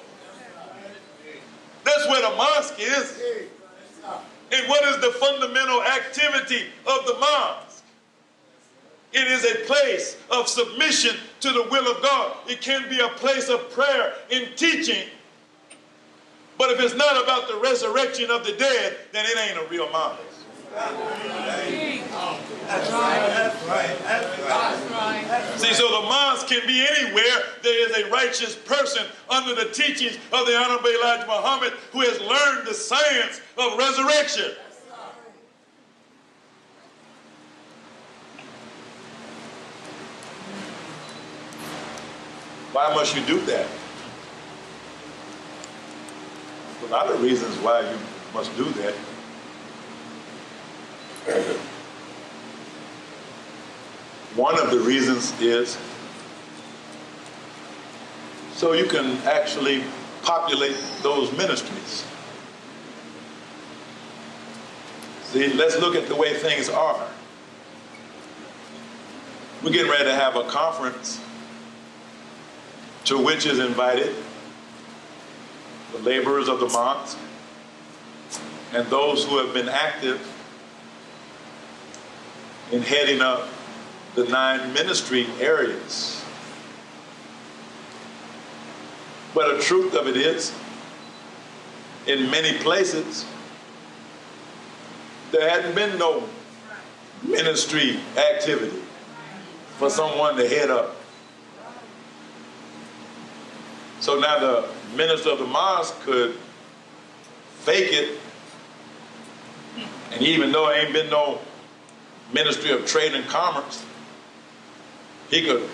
That's where the mosque is. And what is the fundamental activity of the mosque? It is a place of submission to the will of God. It can be a place of prayer and teaching. But if it's not about the resurrection of the dead, then it ain't a real mosque. That's right. See, so the mosque can be anywhere there is a righteous person under the teachings of the Honorable Elijah Muhammad who has learned the science of resurrection. Why must you do that? A lot of reasons why you must do that. One of the reasons is so you can actually populate those ministries. See, let's look at the way things are. We're getting ready to have a conference to which is invited the laborers of the mosque and those who have been active in heading up the 9 ministry areas. But the truth of it is, in many places, there hadn't been no ministry activity for someone to head up. So now the minister of the mosque could fake it, and even though there ain't been no Ministry of Trade and Commerce, he could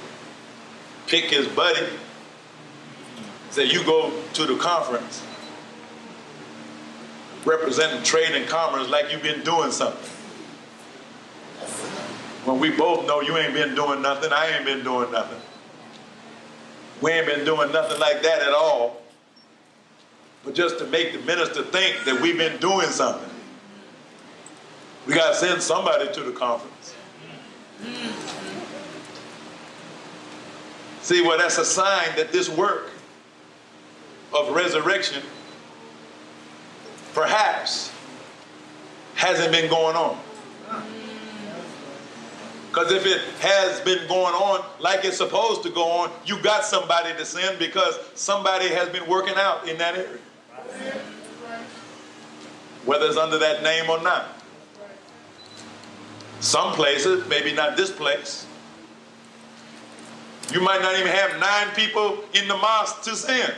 pick his buddy, say, you go to the conference representing trade and commerce like you've been doing something. When we both know you ain't been doing nothing, I ain't been doing nothing. We ain't been doing nothing like that at all, but just to make the minister think that we've been doing something. We got to send somebody to the conference. See, well, that's a sign that this work of resurrection perhaps hasn't been going on. Because if it has been going on like it's supposed to go on, you got somebody to send because somebody has been working out in that area. Whether it's under that name or not. Some places, maybe not this place, you might not even have 9 people in the mosque to send.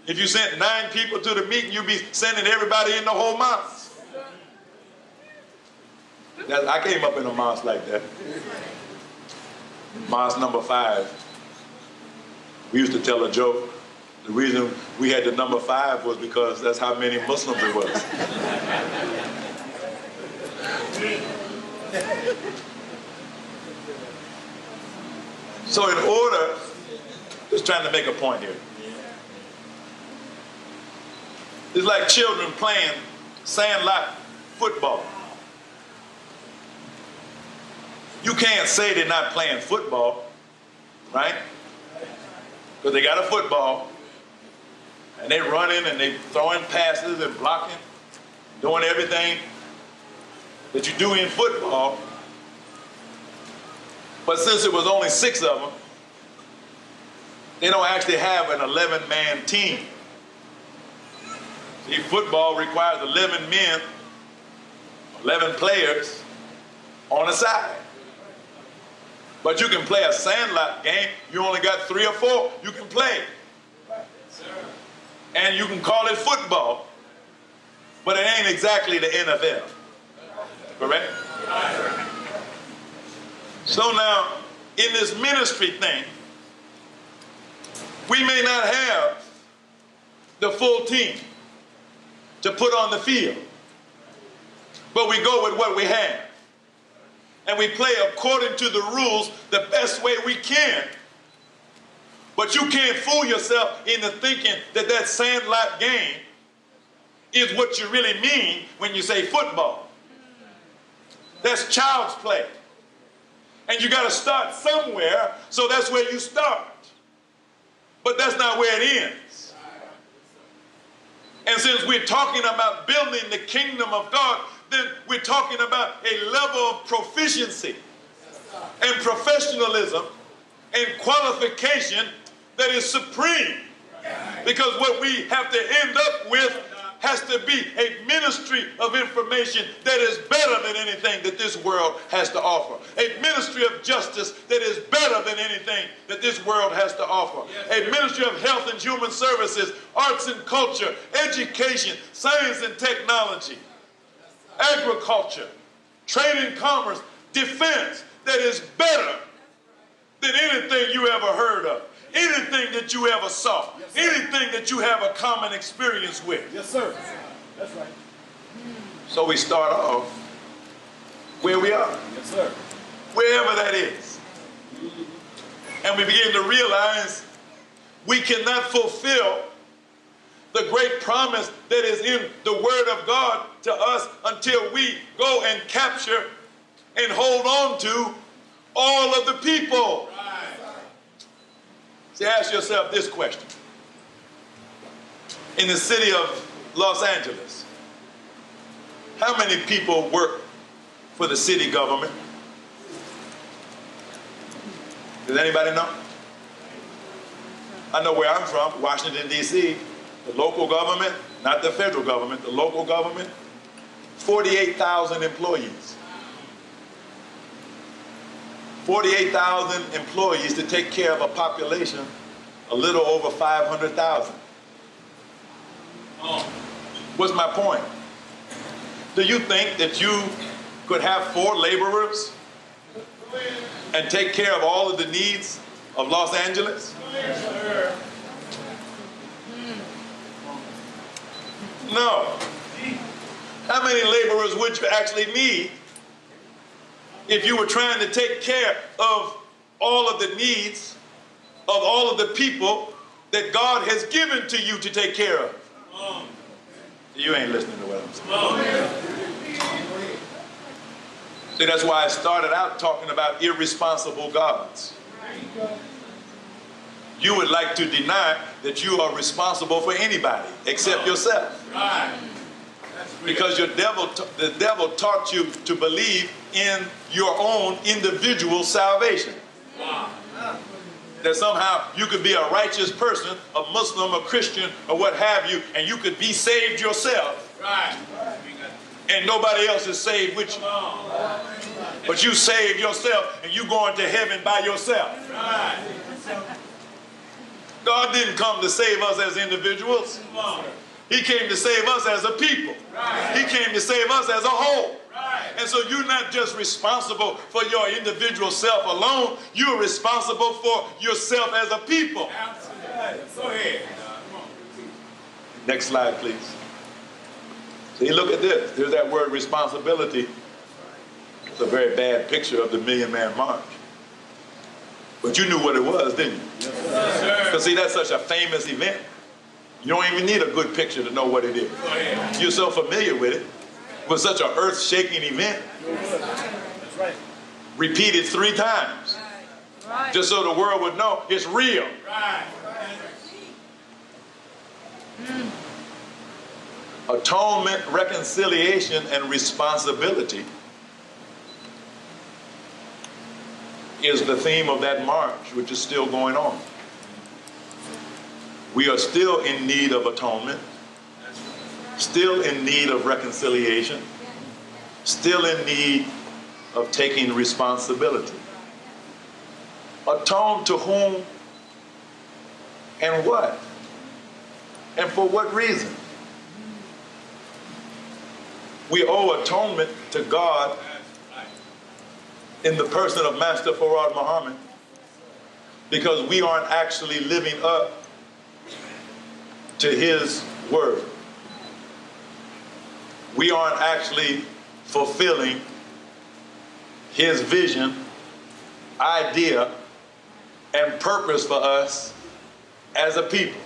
If you sent 9 people to the meeting, you'd be sending everybody in the whole mosque. I came up in a mosque like that. Mosque number 5. We used to tell a joke. The reason we had the number 5 was because that's how many Muslims it was. So in order, just trying to make a point here. It's like children playing sandlot football. You can't say they're not playing football, right? Because they got a football, and they're running and they're throwing passes and blocking, doing everything that you do in football. But since it was only 6 of them, they don't actually have an 11-man team. See, football requires 11 men, 11 players on a side. But you can play a sandlot game. You only got 3 or 4 you can play. And you can call it football, but it ain't exactly the NFL. Correct? So now, in this ministry thing, we may not have the full team to put on the field, but we go with what we have. And we play according to the rules the best way we can. But you can't fool yourself into thinking that that sandlot game is what you really mean when you say football. That's child's play. And you got to start somewhere, so that's where you start. But that's not where it ends. And since we're talking about building the kingdom of God, then we're talking about a level of proficiency and professionalism and qualification that is supreme. Because what we have to end up with has to be a ministry of information that is better than anything that this world has to offer. A ministry of justice that is better than anything that this world has to offer. A ministry of health and human services, arts and culture, education, science and technology, agriculture, trade and commerce, defense that is better than anything you ever heard of. Anything that you ever saw. Yes, anything that you have a common experience with. Yes, sir. That's right. So we start off where we are. Yes, sir. Wherever that is. And we begin to realize we cannot fulfill the great promise that is in the Word of God to us until we go and capture and hold on to all of the people. See, ask yourself this question. In the city of Los Angeles, how many people work for the city government? Does anybody know? I know where I'm from, Washington, D.C., the local government, not the federal government, the local government, 48,000 employees. 48,000 employees to take care of a population a little over 500,000. What's my point? Do you think that you could have 4 laborers and take care of all of the needs of Los Angeles? No. How many laborers would you actually need if you were trying to take care of all of the needs of all of the people that God has given to you to take care of? You ain't listening to what I'm saying. See, that's why I started out talking about irresponsible gods. You would like to deny that you are responsible for anybody except yourself. Right. Because the devil taught you to believe in your own individual salvation. Wow. That somehow you could be a righteous person, a Muslim, a Christian, or what have you, and you could be saved yourself. Right. And nobody else is saved with you. But you saved yourself and you going to heaven by yourself. Right. God didn't come to save us as individuals. He came to save us as a people. Right. He came to save us as a whole. Right. And so you're not just responsible for your individual self alone. You're responsible for yourself as a people. Absolutely. Go ahead. Next slide, please. See, look at this. There's that word responsibility. It's a very bad picture of the Million Man March. But you knew what it was, didn't you? Yes, sir. Because see, that's such a famous event. You don't even need a good picture to know what it is. Go ahead. You're so familiar with it. It was such an earth-shaking event. That's right. Repeated 3 times. Right. Just so the world would know it's real. Right. Atonement, reconciliation, and responsibility is the theme of that march, which is still going on. We are still in need of atonement, still in need of reconciliation, still in need of taking responsibility. Atone to whom and what? And for what reason? We owe atonement to God in the person of Master Farad Muhammad because we aren't actually living up to his word. We aren't actually fulfilling his vision, idea, and purpose for us as a people.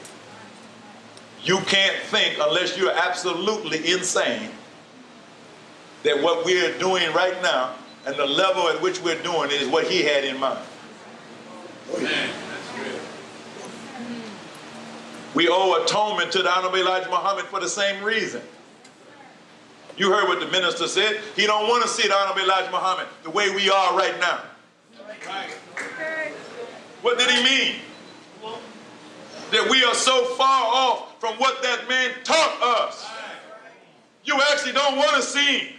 You can't think unless you're absolutely insane that what we're doing right now and the level at which we're doing it is what he had in mind. Man, that's good. We owe atonement to the Honorable Elijah Muhammad for the same reason. You heard what the minister said. He don't want to see the Honorable Elijah Muhammad the way we are right now. Right. Okay. What did he mean? That we are so far off from what that man taught us. You actually don't want to see him.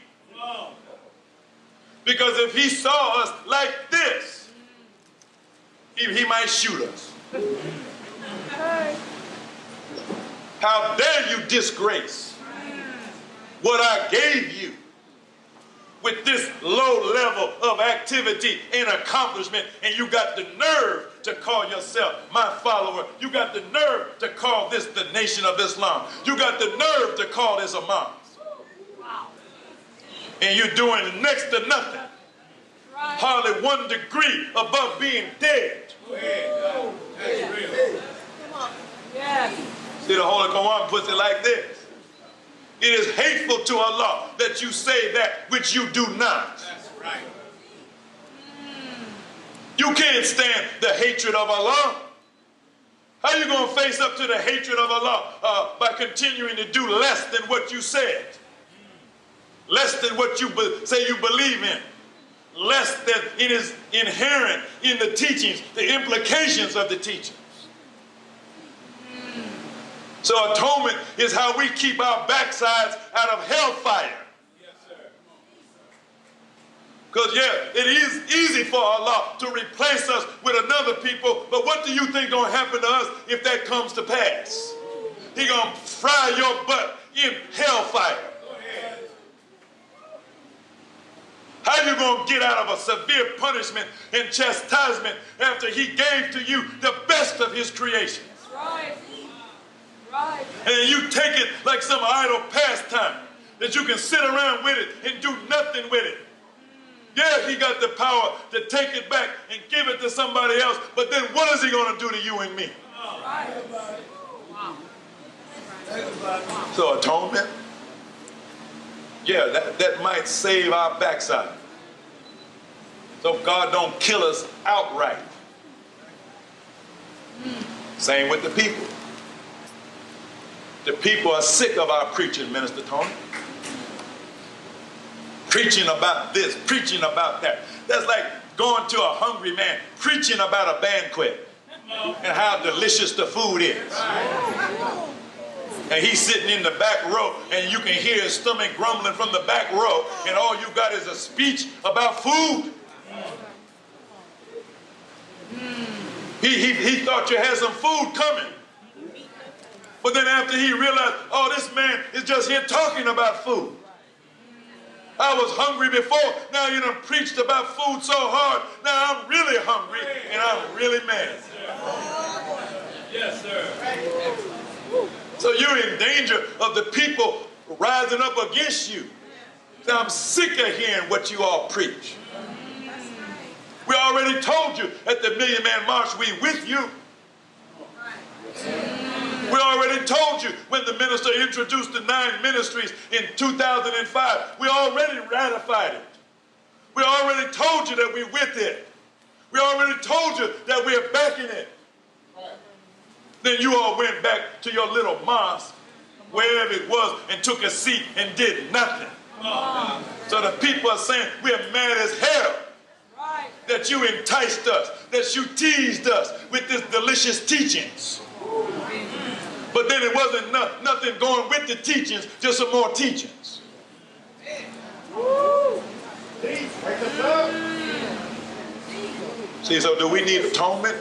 Because if he saw us like this, he might shoot us. Okay. How dare you disgrace what I gave you with this low level of activity and accomplishment, and you got the nerve to call yourself my follower. You got the nerve to call this the Nation of Islam. You got the nerve to call this a mosque. And you're doing next to nothing. Right. Hardly 1 degree above being dead. Go ahead. That's real. Come on. Yes. See, the Holy Quran puts it like this. It is hateful to Allah that you say that which you do not. That's right. You can't stand the hatred of Allah. How are you going to face up to the hatred of Allah by continuing to do less than what you said? Less than what you say you believe in. Less than it is inherent in the teachings, the implications of the teachings. So atonement is how we keep our backsides out of hellfire. Yes, sir. Because it is easy for Allah to replace us with another people, but what do you think going to happen to us if that comes to pass? He going to fry your butt in hellfire. Go ahead. How you going to get out of a severe punishment and chastisement after he gave to you the best of his creations? Right. Right. And you take it like some idle pastime that you can sit around with it and do nothing with it. Yeah, he got the power to take it back and give it to somebody else, but then what is he going to do to you and me? Right. Wow. So atonement, yeah, that might save our backside. So God don't kill us outright. Same with the people. The people are sick of our preaching, Minister Tony. Preaching about this, preaching about that. That's like going to a hungry man, preaching about a banquet and how delicious the food is. And he's sitting in the back row, and you can hear his stomach grumbling from the back row, and all you got is a speech about food. He thought you had some food coming. But then after he realized, oh, this man is just here talking about food. I was hungry before, now you done preached about food so hard, now I'm really hungry, and I'm really mad. Yes, sir. So you're in danger of the people rising up against you. So I'm sick of hearing what you all preach. We already told you at the Million Man March, we with you. We already told you when the minister introduced the 9 ministries in 2005. We already ratified it. We already told you that we're with it. We already told you that we're backing it. Then you all went back to your little mosque, wherever it was, and took a seat and did nothing. So the people are saying we're mad as hell that you enticed us, that you teased us with this delicious teachings. But then it wasn't nothing going with the teachings, just some more teachings. See, so do we need atonement?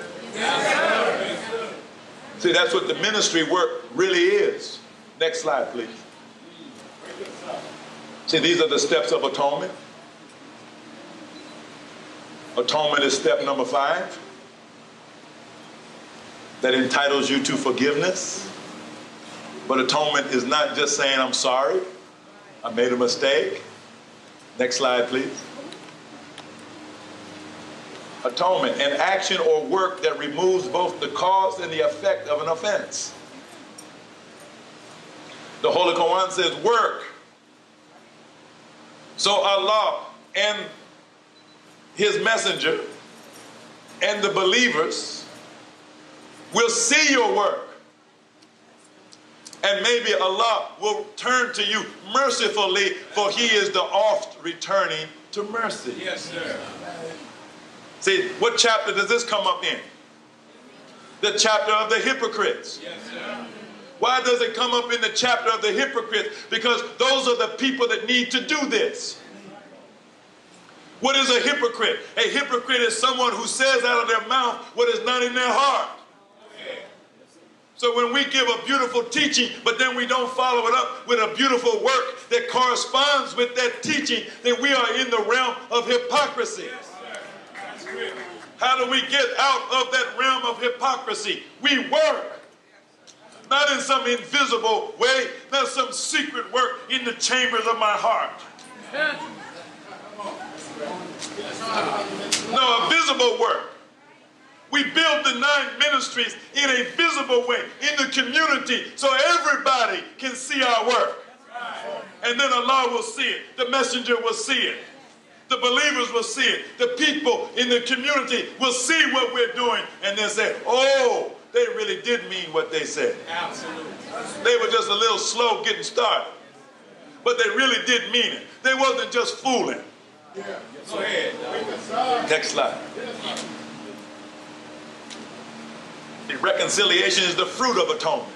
See, that's what the ministry work really is. Next slide, please. See, these are the steps of atonement. Atonement is step number 5. That entitles you to forgiveness. But atonement is not just saying, I'm sorry, I made a mistake. Next slide, please. Atonement, an action or work that removes both the cause and the effect of an offense. The Holy Quran says work. So Allah and His messenger and the believers will see your work. And maybe Allah will turn to you mercifully, for He is the oft returning to mercy. Yes, sir. See, what chapter does this come up in? The chapter of the hypocrites. Yes, sir. Why does it come up in the chapter of the hypocrites? Because those are the people that need to do this. What is a hypocrite? A hypocrite is someone who says out of their mouth what is not in their heart. So when we give a beautiful teaching, but then we don't follow it up with a beautiful work that corresponds with that teaching, then we are in the realm of hypocrisy. How do we get out of that realm of hypocrisy? We work. Not in some invisible way, not some secret work in the chambers of my heart. No, a visible work. We build the 9 ministries in a visible way, in the community, so everybody can see our work. And then Allah will see it. The messenger will see it. The believers will see it. The people in the community will see what we're doing and then say, oh, they really did mean what they said. Absolutely. They were just a little slow getting started. But they really did mean it. They wasn't just fooling. Go ahead. Next slide. The reconciliation is the fruit of atonement.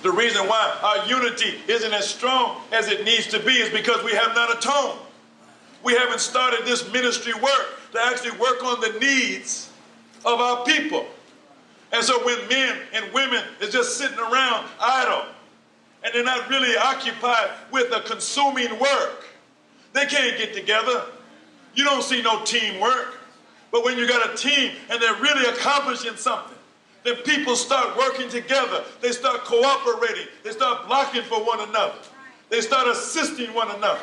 The reason why our unity isn't as strong as it needs to be is because we have not atoned. We haven't started this ministry work to actually work on the needs of our people. And so when men and women is just sitting around idle and they're not really occupied with a consuming work, they can't get together. You don't see no teamwork. But when you got a team and they're really accomplishing something, then people start working together. They start cooperating. They start blocking for one another. They start assisting one another.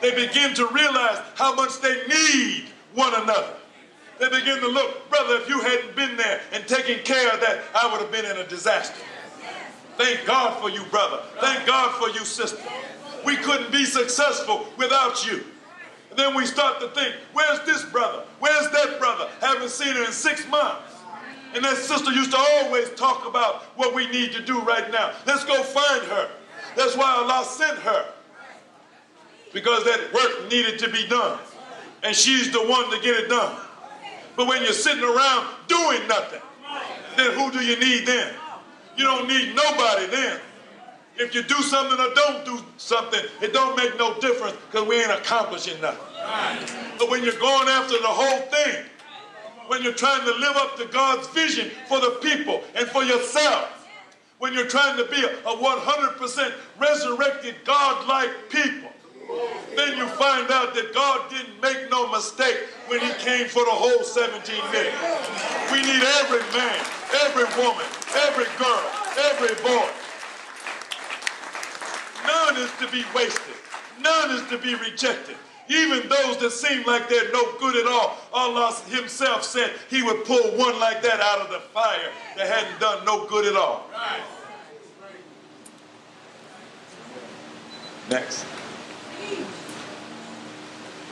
They begin to realize how much they need one another. They begin to look, brother, if you hadn't been there and taken care of that, I would have been in a disaster. Thank God for you, brother. Thank God for you, sister. We couldn't be successful without you. And then we start to think, where's this brother? Where's that brother? Haven't seen her in 6 months. And that sister used to always talk about what we need to do right now. Let's go find her. That's why Allah sent her. Because that work needed to be done. And she's the one to get it done. But when you're sitting around doing nothing, then who do you need then? You don't need nobody then. If you do something or don't do something, it don't make no difference because we ain't accomplishing nothing. But when you're going after the whole thing, when you're trying to live up to God's vision for the people and for yourself, when you're trying to be a 100% resurrected God-like people, then you find out that God didn't make no mistake when he came for the whole 17 million. We need every man, every woman, every girl, every boy. None is to be wasted. None is to be rejected. Even those that seem like they're no good at all, Allah himself said he would pull one like that out of the fire that hadn't done no good at all. Next.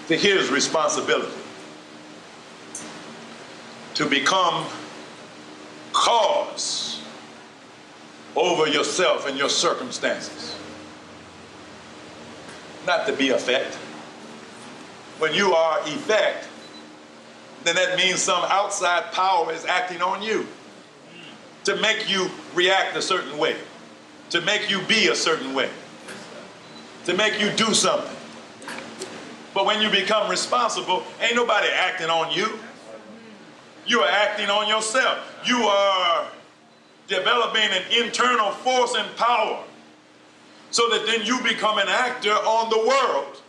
So here's responsibility. To become cause over yourself and your circumstances. Not to be effect. When you are effect, then that means some outside power is acting on you to make you react a certain way, to make you be a certain way, to make you do something. But when you become responsible, ain't nobody acting on you. You are acting on yourself. You are developing an internal force and power so that then you become an actor on the world.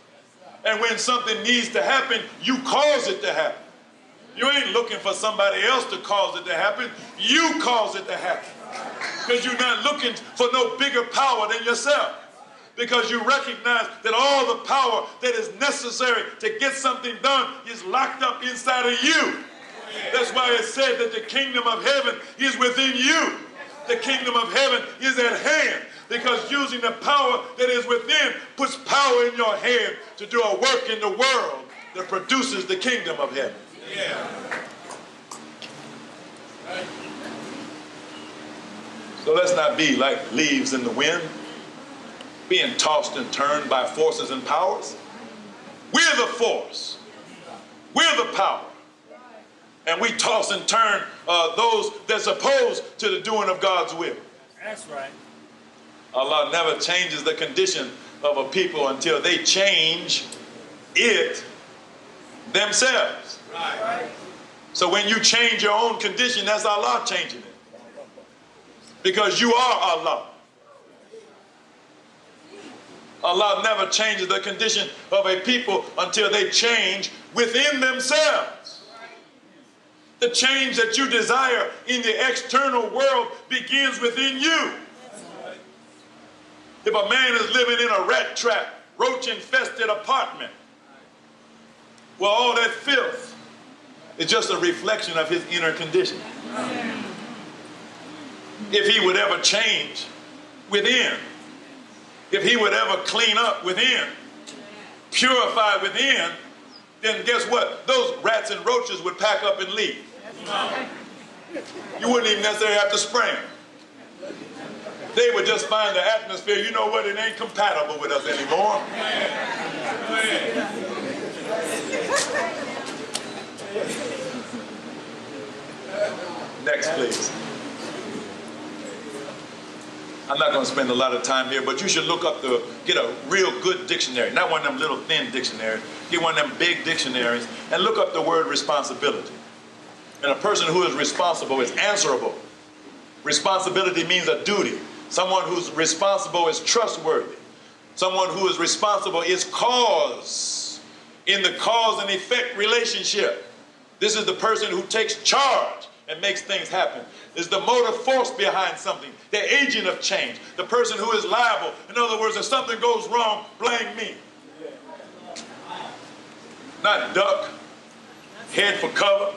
And when something needs to happen, you cause it to happen. You ain't looking for somebody else to cause it to happen. You cause it to happen. Because you're not looking for no bigger power than yourself. Because you recognize that all the power that is necessary to get something done is locked up inside of you. That's why it said that the kingdom of heaven is within you. The kingdom of heaven is at hand. Because using the power that is within puts power in your hand to do a work in the world that produces the kingdom of heaven. So let's not be like leaves in the wind, being tossed and turned by forces and powers. We're the force. We're the power. And we toss and turn those that's opposed to the doing of God's will. That's right. Allah never changes the condition of a people until they change it themselves. Right. So when you change your own condition, that's Allah changing it. Because you are Allah. Allah never changes the condition of a people until they change within themselves. The change that you desire in the external world begins within you. If a man is living in a rat trap, roach-infested apartment, well, all that filth is just a reflection of his inner condition. If he would ever change within, if he would ever clean up within, purify within, then guess what? Those rats and roaches would pack up and leave. You wouldn't even necessarily have to spray them. They would just find the atmosphere, you know what, it ain't compatible with us anymore. Next, please. I'm not going to spend a lot of time here, but you should look up get a real good dictionary, not one of them little thin dictionaries. Get one of them big dictionaries and look up the word responsibility. And a person who is responsible is answerable. Responsibility means a duty. Someone who's responsible is trustworthy. Someone who is responsible is cause in the cause and effect relationship. This is the person who takes charge and makes things happen. Is the motive force behind something, the agent of change, the person who is liable. In other words, if something goes wrong, blame me. Not duck, head for cover,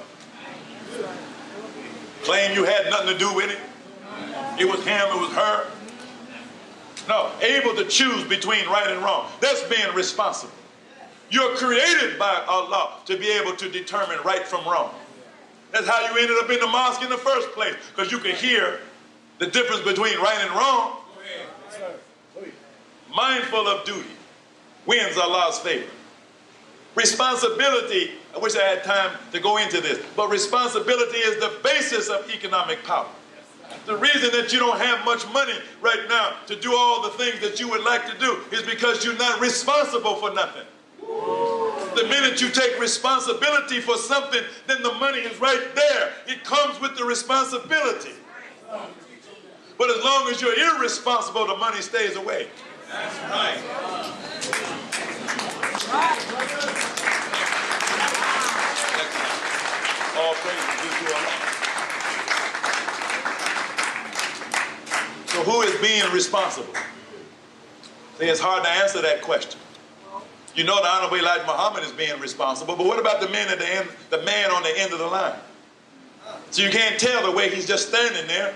claim you had nothing to do with it. It was him, it was her. No, able to choose between right and wrong. That's being responsible. You're created by Allah to be able to determine right from wrong. That's how you ended up in the mosque in the first place, because you could hear the difference between right and wrong. Mindful of duty wins Allah's favor. Responsibility, I wish I had time to go into this, but responsibility is the basis of economic power. The reason that you don't have much money right now to do all the things that you would like to do is because you're not responsible for nothing. The minute you take responsibility for something, then the money is right there. It comes with the responsibility. But as long as you're irresponsible, the money stays away. That's right. All praise due to Allah. So who is being responsible? See, it's hard to answer that question. You know the Honorable Elijah Muhammad is being responsible, but what about the man at the end, the man on the end of the line? So you can't tell the way he's just standing there.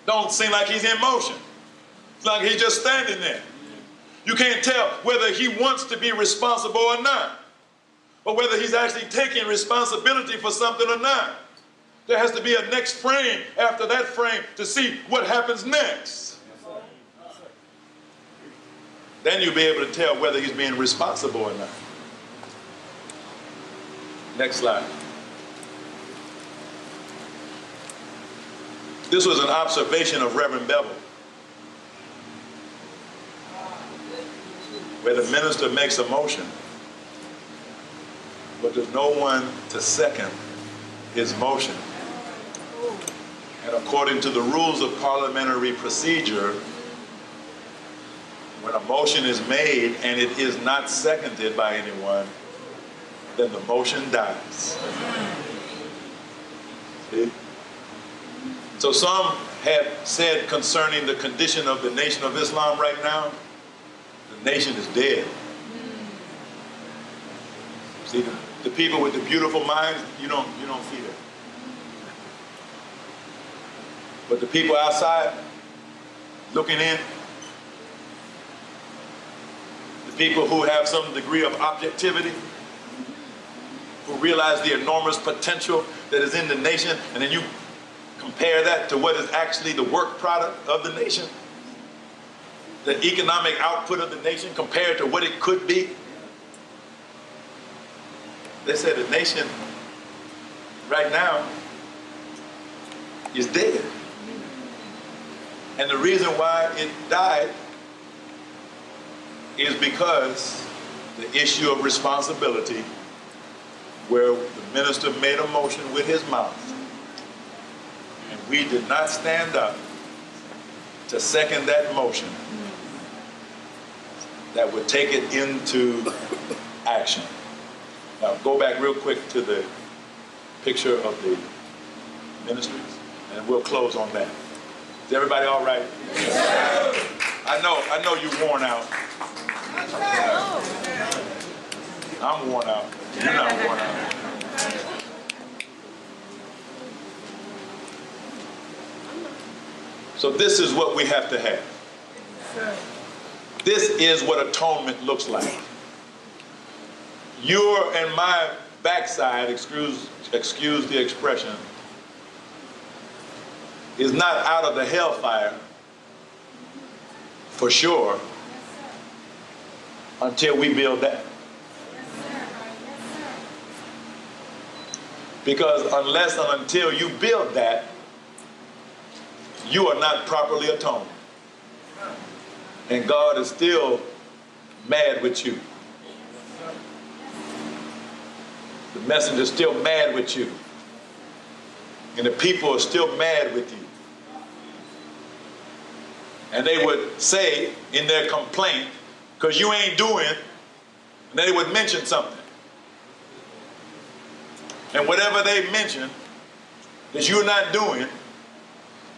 Don't seem like he's in motion. It's like he's just standing there. You can't tell whether he wants to be responsible or not, or whether he's actually taking responsibility for something or not. There has to be a next frame after that frame to see what happens next. Then you'll be able to tell whether he's being responsible or not. Next slide. This was an observation of Reverend Bevel, where the minister makes a motion, but there's no one to second his motion. And according to the rules of parliamentary procedure, when a motion is made and it is not seconded by anyone, then the motion dies. See? So some have said concerning the condition of the Nation of Islam right now, the nation is dead. See, the people with the beautiful minds, you don't see that. But the people outside looking in, the people who have some degree of objectivity, who realize the enormous potential that is in the nation, and then you compare that to what is actually the work product of the nation, the economic output of the nation compared to what it could be. They say the nation right now is dead. And the reason why it died is because the issue of responsibility, where the minister made a motion with his mouth, and we did not stand up to second that motion that would take it into action. Now go back real quick to the picture of the Ministries, and we'll close on that. Is everybody all right? Yes. I know you're worn out. I'm worn out. You're not worn out. So this is what we have to have. This is what atonement looks like. Your and my backside, excuse the expression, is not out of the hellfire for sure until we build that. Because unless and until you build that, you are not properly atoned. And God is still mad with you. The messenger is still mad with you. And the people are still mad with you. And they would say in their complaint, because you ain't doing, and they would mention something. And whatever they mention that you're not doing,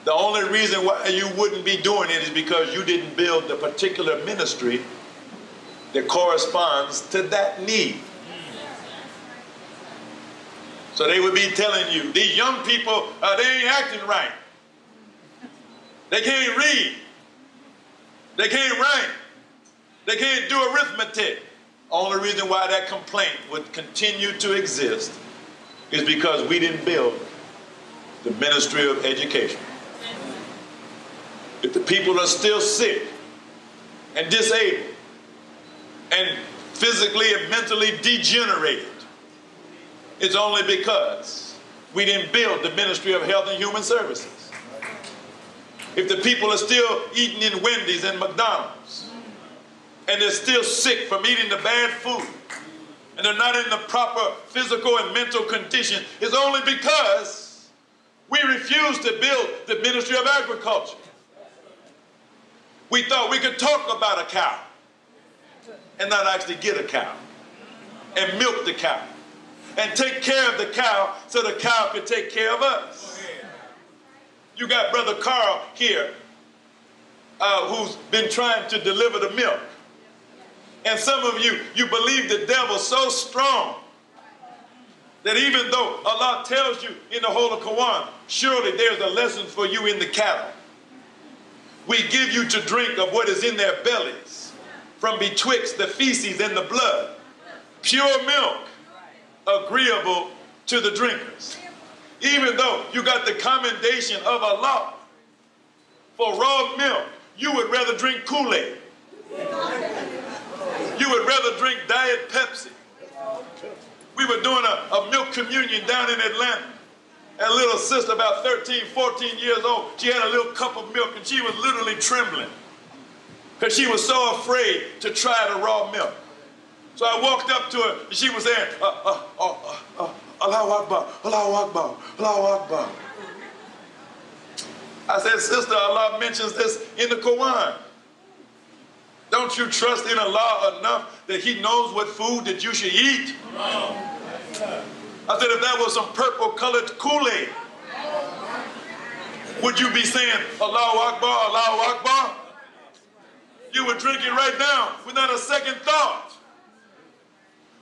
the only reason why you wouldn't be doing it is because you didn't build the particular ministry that corresponds to that need. So they would be telling you, these young people, they ain't acting right. They can't read. They can't write. They can't do arithmetic. Only reason why that complaint would continue to exist is because we didn't build the ministry of education. If the people are still sick and disabled and physically and mentally degenerated, it's only because we didn't build the ministry of health and human services. If the people are still eating in Wendy's and McDonald's, and they're still sick from eating the bad food, and they're not in the proper physical and mental condition, it's only because we refused to build the ministry of agriculture. We thought we could talk about a cow and not actually get a cow and milk the cow and take care of the cow so the cow could take care of us. You got Brother Carl here who's been trying to deliver the milk. And some of you, you believe the devil so strong that even though Allah tells you in the Holy Quran, surely there's a lesson for you in the cattle. We give you to drink of what is in their bellies, from betwixt the feces and the blood, pure milk, agreeable to the drinkers. Even though you got the commendation of Allah for raw milk, you would rather drink Kool-Aid. You would rather drink Diet Pepsi. We were doing a milk communion down in Atlanta. And a little sister, about 13, 14 years old, she had a little cup of milk and she was literally trembling because she was so afraid to try the raw milk. So I walked up to her and she was saying, Allahu Akbar, Allahu Akbar, Allahu Akbar. I said, sister, Allah mentions this in the Quran. Don't you trust in Allah enough that He knows what food that you should eat? I said, if that was some purple-colored Kool-Aid, would you be saying, Allahu Akbar, Allahu Akbar? You would drink it right now without a second thought.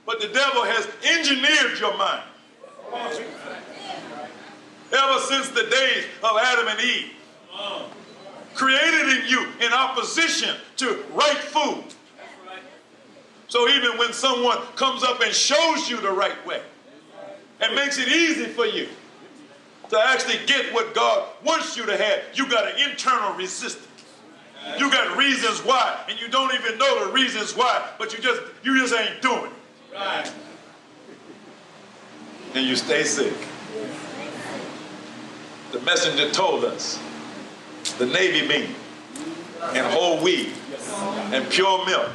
But the devil has engineered your mind. Ever since the days of Adam and Eve, created in you in opposition to right food. So even when someone comes up and shows you the right way and makes it easy for you to actually get what God wants you to have, you got an internal resistance. You got reasons why, and you don't even know the reasons why, but you just ain't doing it. Right. And you stay sick. The messenger told us the navy bean and whole wheat and pure milk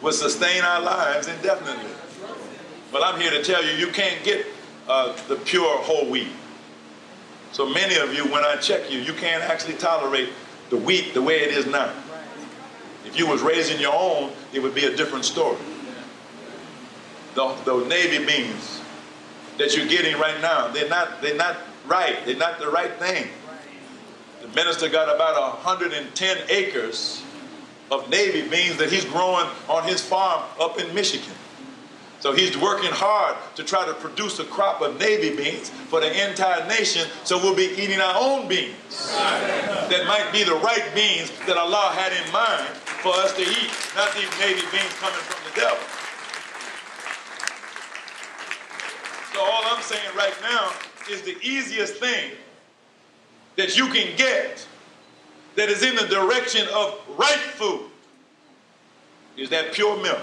will sustain our lives indefinitely. But I'm here to tell you, you can't get the pure whole wheat. So many of you, when I check you, you can't actually tolerate the wheat the way it is now. If you was raising your own, it would be a different story. The navy beans that you're getting right now, they're not right. They're not the right thing. The minister got about 110 acres of navy beans that he's growing on his farm up in Michigan. So he's working hard to try to produce a crop of navy beans for the entire nation, so we'll be eating our own beans. That might be the right beans that Allah had in mind for us to eat, not these navy beans coming from the devil. So all I'm saying right now is the easiest thing that you can get that is in the direction of right food is that pure milk.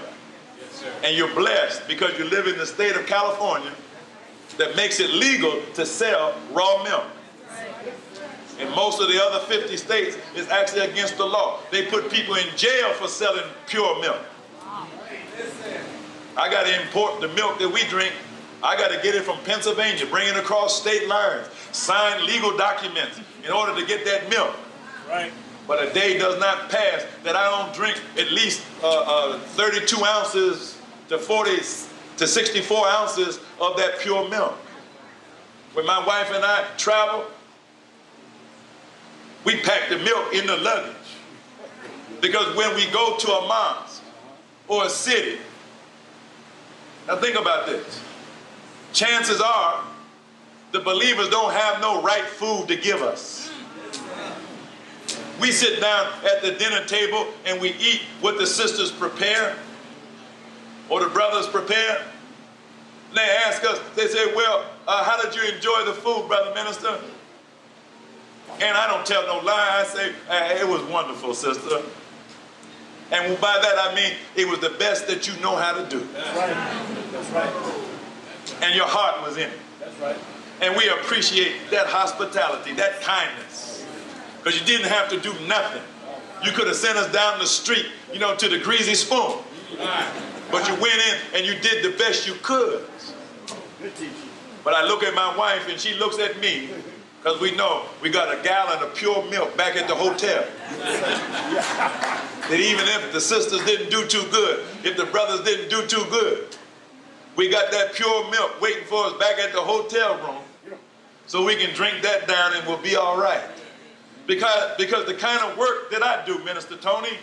Yes, and you're blessed because you live in the state of California that makes it legal to sell raw milk. And most of the other 50 states is actually against the law. They put people in jail for selling pure milk. I got to import the milk that we drink. I got to get it from Pennsylvania, bring it across state lines, sign legal documents in order to get that milk. Right. But a day does not pass that I don't drink at least 32 ounces to 40 to 64 ounces of that pure milk. When my wife and I travel, we pack the milk in the luggage. Because when we go to a mosque or a city, now think about this. Chances are the believers don't have no right food to give us. We sit down at the dinner table and we eat what the sisters prepare. or the brothers prepare. And they ask us, they say, well, how did you enjoy the food, Brother Minister? And I don't tell no lie. I say, it was wonderful, sister. And by that I mean it was the best that you know how to do. That's right. That's right. And your heart was in it. That's right. And we appreciate that hospitality, that kindness. Because you didn't have to do nothing. You could have sent us down the street, you know, to the Greasy Spoon. But you went in and you did the best you could. But I look at my wife and she looks at me, because we know we got a gallon of pure milk back at the hotel. That even if the sisters didn't do too good, if the brothers didn't do too good, we got that pure milk waiting for us back at the hotel room so we can drink that down and we'll be all right. Because the kind of work that I do, Minister Tony,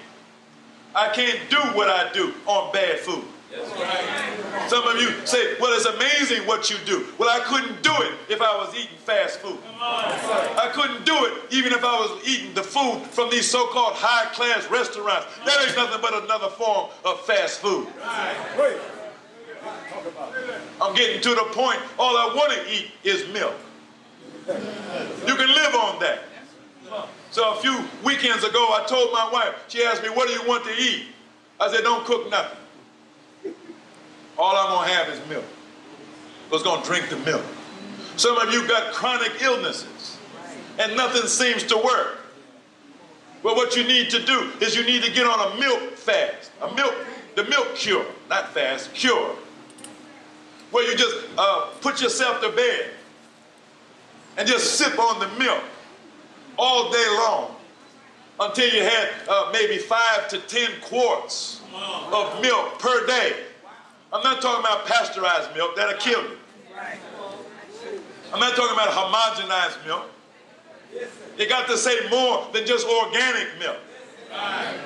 I can't do what I do on bad food. That's right. Some of you say, well, it's amazing what you do. Well, I couldn't do it if I was eating fast food. I couldn't do it even if I was eating the food from these so-called high-class restaurants. That ain't nothing but another form of fast food. I'm getting to the point, all I want to eat is milk. You can live on that. So a few weekends ago, I told my wife, she asked me, what do you want to eat? I said, don't cook nothing. All I'm going to have is milk. I was going to drink the milk. Some of you got chronic illnesses, and nothing seems to work. But what you need to do is you need to get on a milk fast, the milk cure, not fast, cure, where you just put yourself to bed and just sip on the milk all day long until you had maybe 5 to 10 quarts of milk per day. I'm not talking about pasteurized milk, that'll kill you. I'm not talking about homogenized milk. It got to say more than just organic milk.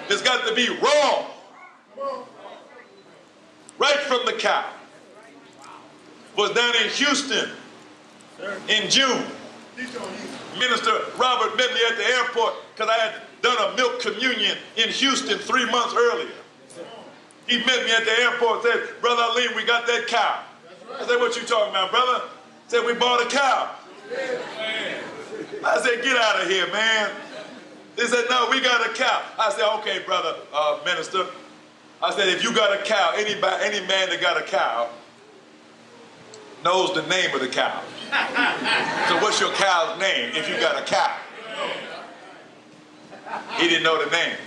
It's got to be raw, right from the cow. Was down in Houston in June. Minister Robert met me at the airport because I had done a milk communion in Houston 3 months earlier. He met me at the airport and said, Brother Alim, we got that cow. I said, what you talking about, brother? He said, we bought a cow. I said, get out of here, man. He said, no, we got a cow. I said, okay, brother, minister. I said, if you got a cow, any man that got a cow knows the name of the cow. So what's your cow's name if you got a cow? He didn't know the name.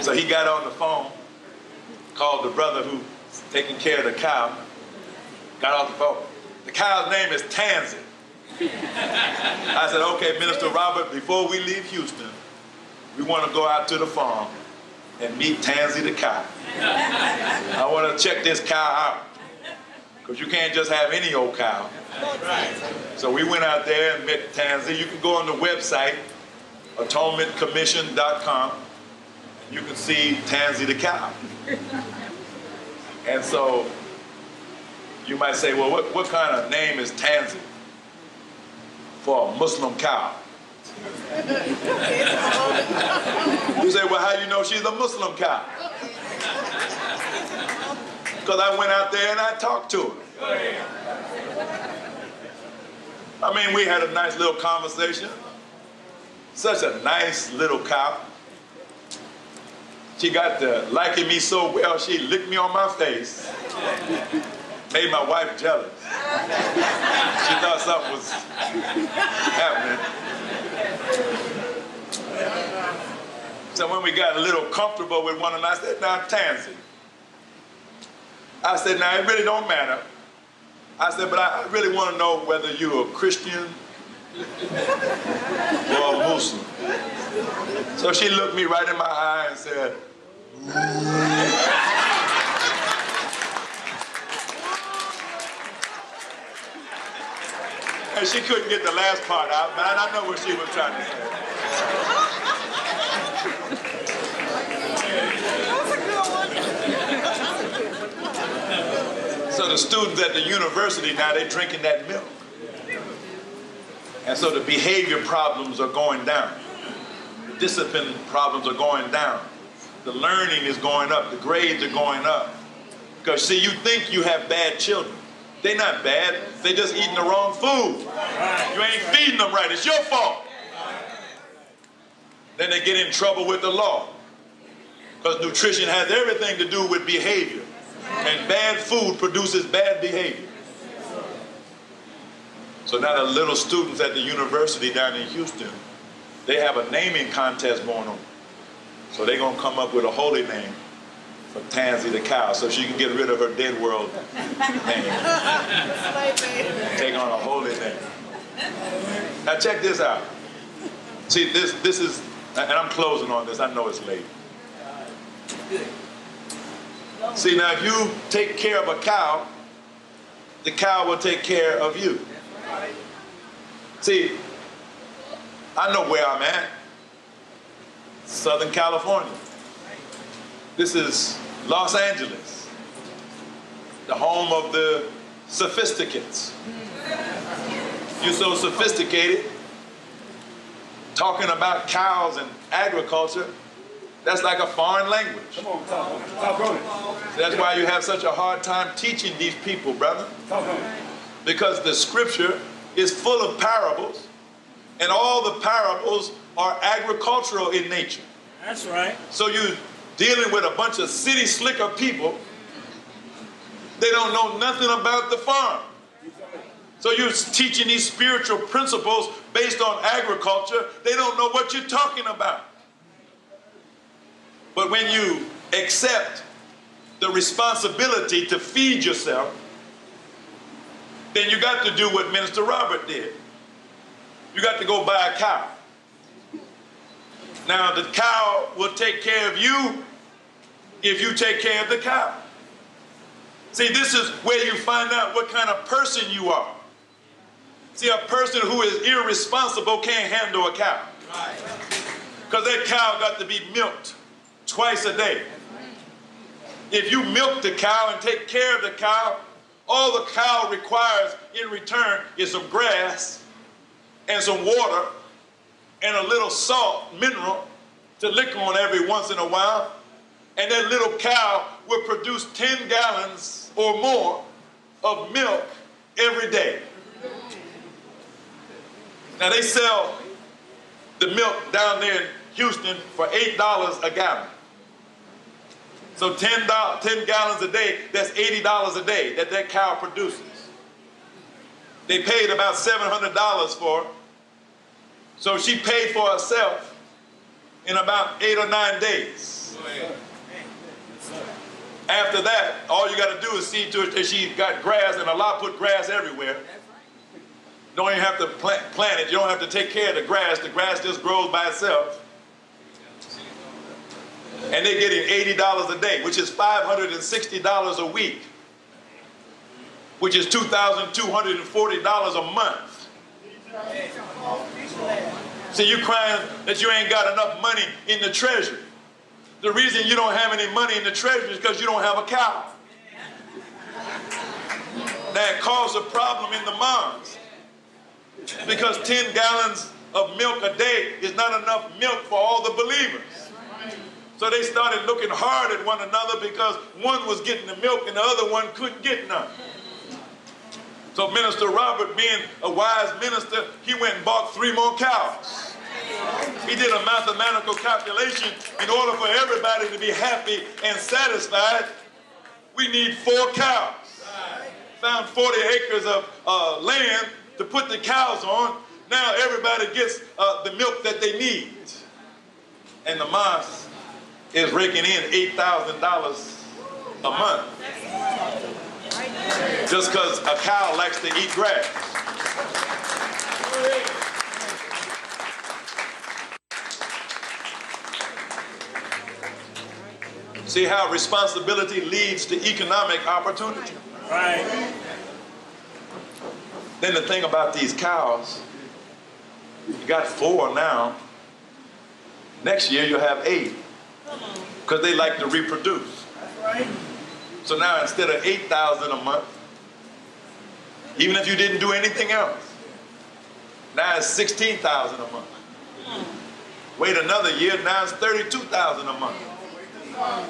So he got on the phone, called the brother who's taking care of the cow, got off the phone. The cow's name is Tansy. I said, okay, Minister Robert, before we leave Houston, we want to go out to the farm and meet Tansy the cow. I want to check this cow out, because you can't just have any old cow. So we went out there and met Tansy. You can go on the website, atonementcommission.com. You can see Tansy the cow. And so you might say, well, what kind of name is Tansy for a Muslim cow? You say, well, how do you know she's a Muslim cow? Because I went out there and I talked to her. I mean, we had a nice little conversation. Such a nice little cow. She got to liking me so well, she licked me on my face. Made my wife jealous. She thought something was happening. So when we got a little comfortable with one another, I said, now, Tansy. I said, now, it really don't matter. I said, but I really want to know whether you're a Christian or a Muslim. So she looked me right in my eye and said, and she couldn't get the last part out, but I know what she was trying to say. So the students at the university now, they're drinking that milk. And so the behavior problems are going down. The discipline problems are going down. The learning is going up. The grades are going up. Because see, you think you have bad children. They're not bad. They just eating the wrong food. You ain't feeding them right. It's your fault. Then they get in trouble with the law. Because nutrition has everything to do with behavior. And bad food produces bad behavior. So now the little students at the university down in Houston, they have a naming contest going on. So they're going to come up with a holy name for Tansy the cow so she can get rid of her dead world name. Take on a holy name. Now check this out. See, this is, and I'm closing on this. I know it's late. See, now if you take care of a cow, the cow will take care of you. See, I know where I'm at. Southern California. This is Los Angeles, the home of the sophisticates. You're so sophisticated, talking about cows and agriculture, that's like a foreign language. Come on, talk on it. That's why you have such a hard time teaching these people, brother. Talk on it. Because the scripture is full of parables, and all the parables are agricultural in nature. That's right. So you're dealing with a bunch of city slicker people. They don't know nothing about the farm. So you're teaching these spiritual principles based on agriculture. They don't know what you're talking about. But when you accept the responsibility to feed yourself, then you got to do what Minister Robert did. You got to go buy a cow. Now the cow will take care of you if you take care of the cow. See, this is where you find out what kind of person you are. See, a person who is irresponsible can't handle a cow. Because that cow got to be milked twice a day. If you milk the cow and take care of the cow, all the cow requires in return is some grass and some water and a little salt, mineral, to lick on every once in a while. And that little cow will produce 10 gallons or more of milk every day. Now they sell the milk down there in Houston for $8 a gallon. So 10 gallons a day, that's $80 a day that cow produces. They paid about $700 for her. So she paid for herself in about 8 or 9 days. After that, all you got to do is see to it that she got grass, and Allah put grass everywhere. You don't even have to plant it. You don't have to take care of the grass. The grass just grows by itself. And they're getting $80 a day, which is $560 a week, which is $2,240 a month. See, you're crying that you ain't got enough money in the treasury. The reason you don't have any money in the treasury is because you don't have a cow. That caused a problem in the moms. Because 10 gallons of milk a day is not enough milk for all the believers. So they started looking hard at one another because one was getting the milk and the other one couldn't get none. So Minister Robert, being a wise minister, he went and bought 3 more cows. He did a mathematical calculation. In order for everybody to be happy and satisfied, we need 4 cows. Found 40 acres of land to put the cows on. Now everybody gets the milk that they need. And the mosque is raking in $8,000 a month. Just because a cow likes to eat grass. See how responsibility leads to economic opportunity. Right. Then the thing about these cows, you got 4 now. Next year you'll have 8. Because they like to reproduce. Right. So now instead of $8,000 a month, even if you didn't do anything else, now it's $16,000 a month. Wait another year, now it's $32,000 a month.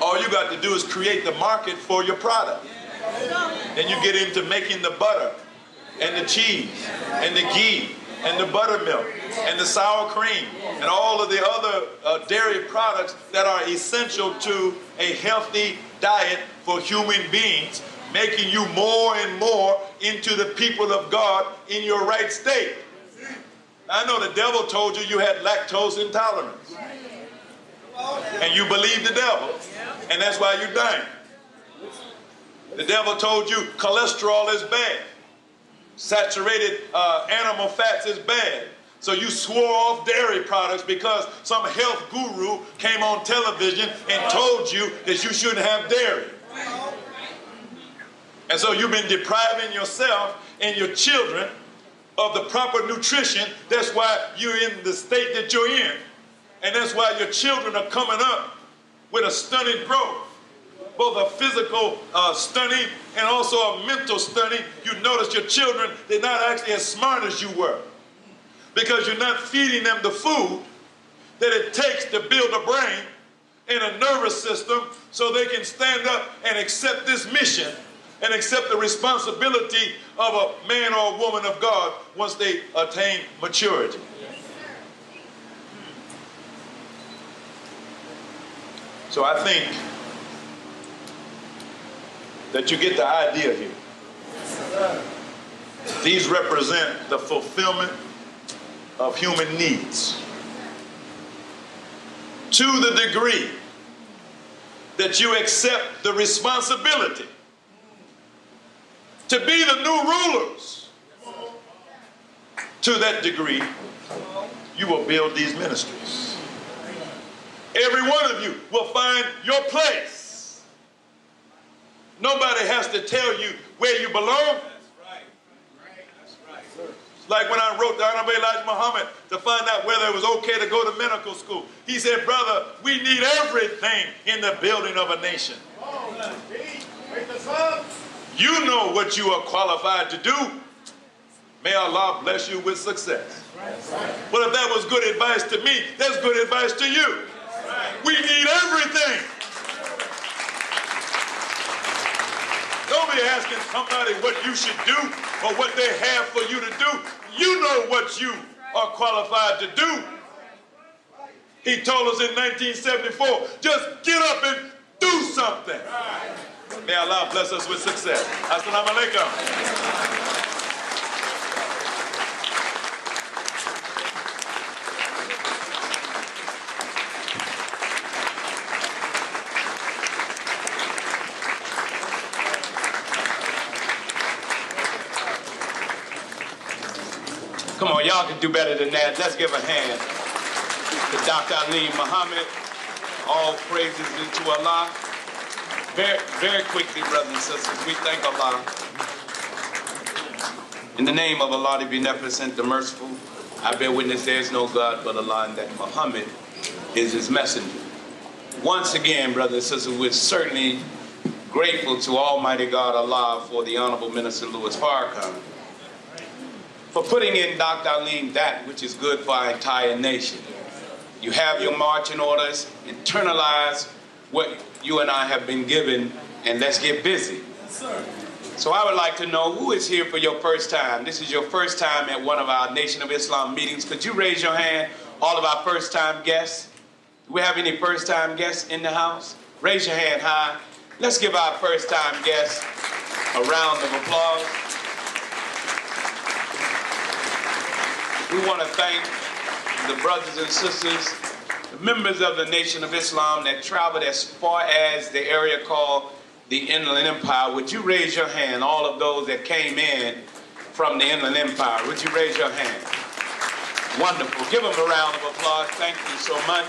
All you got to do is create the market for your product. Then you get into making the butter and the cheese and the ghee and the buttermilk and the sour cream and all of the other dairy products that are essential to a healthy diet for human beings, making you more and more into the people of God in your right state. I know the devil told you you had lactose intolerance. And you believed the devil. And that's why you're dying. The devil told you cholesterol is bad. Saturated animal fats is bad. So you swore off dairy products because some health guru came on television and told you that you shouldn't have dairy. And so you've been depriving yourself and your children of the proper nutrition. That's why you're in the state that you're in. And that's why your children are coming up with a stunted growth. Both a physical stunting and also a mental stunting. You notice your children, they're not actually as smart as you were. Because you're not feeding them the food that it takes to build a brain and a nervous system so they can stand up and accept this mission and accept the responsibility of a man or a woman of God once they attain maturity. So I think that you get the idea here. These represent the fulfillment of human needs. To the degree that you accept the responsibility to be the new rulers, to that degree, you will build these ministries. Every one of you will find your place. Nobody has to tell you where you belong. Like when I wrote the Honorable Elijah Muhammad to find out whether it was okay to go to medical school. He said, brother, we need everything in the building of a nation. You know what you are qualified to do. May Allah bless you with success. But if that was good advice to me, that's good advice to you. We need everything. Don't be asking somebody what you should do or what they have for you to do. You know what you are qualified to do. He told us in 1974, just get up and do something. May Allah bless us with success. Assalamu alaikum. Come on, y'all can do better than that. Let's give a hand to Dr. Alim Muhammad. All praises due to Allah. Very, very quickly, brothers and sisters, we thank Allah. In the name of Allah, the Beneficent, the Merciful, I bear witness there is no God but Allah and that Muhammad is his messenger. Once again, brothers and sisters, we're certainly grateful to Almighty God Allah for the Honorable Minister Louis Farrakhan, for putting in Dr. Alim that which is good for our entire nation. You have your marching orders, internalize what you and I have been given, and let's get busy. Yes, sir. So I would like to know who is here for your first time. This is your first time at one of our Nation of Islam meetings. Could you raise your hand, all of our first time guests? Do we have any first time guests in the house? Raise your hand high. Let's give our first time guests a round of applause. We want to thank the brothers and sisters, the members of the Nation of Islam that traveled as far as the area called the Inland Empire. Would you raise your hand, all of those that came in from the Inland Empire? Would you raise your hand? Wonderful. Give them a round of applause. Thank you so much.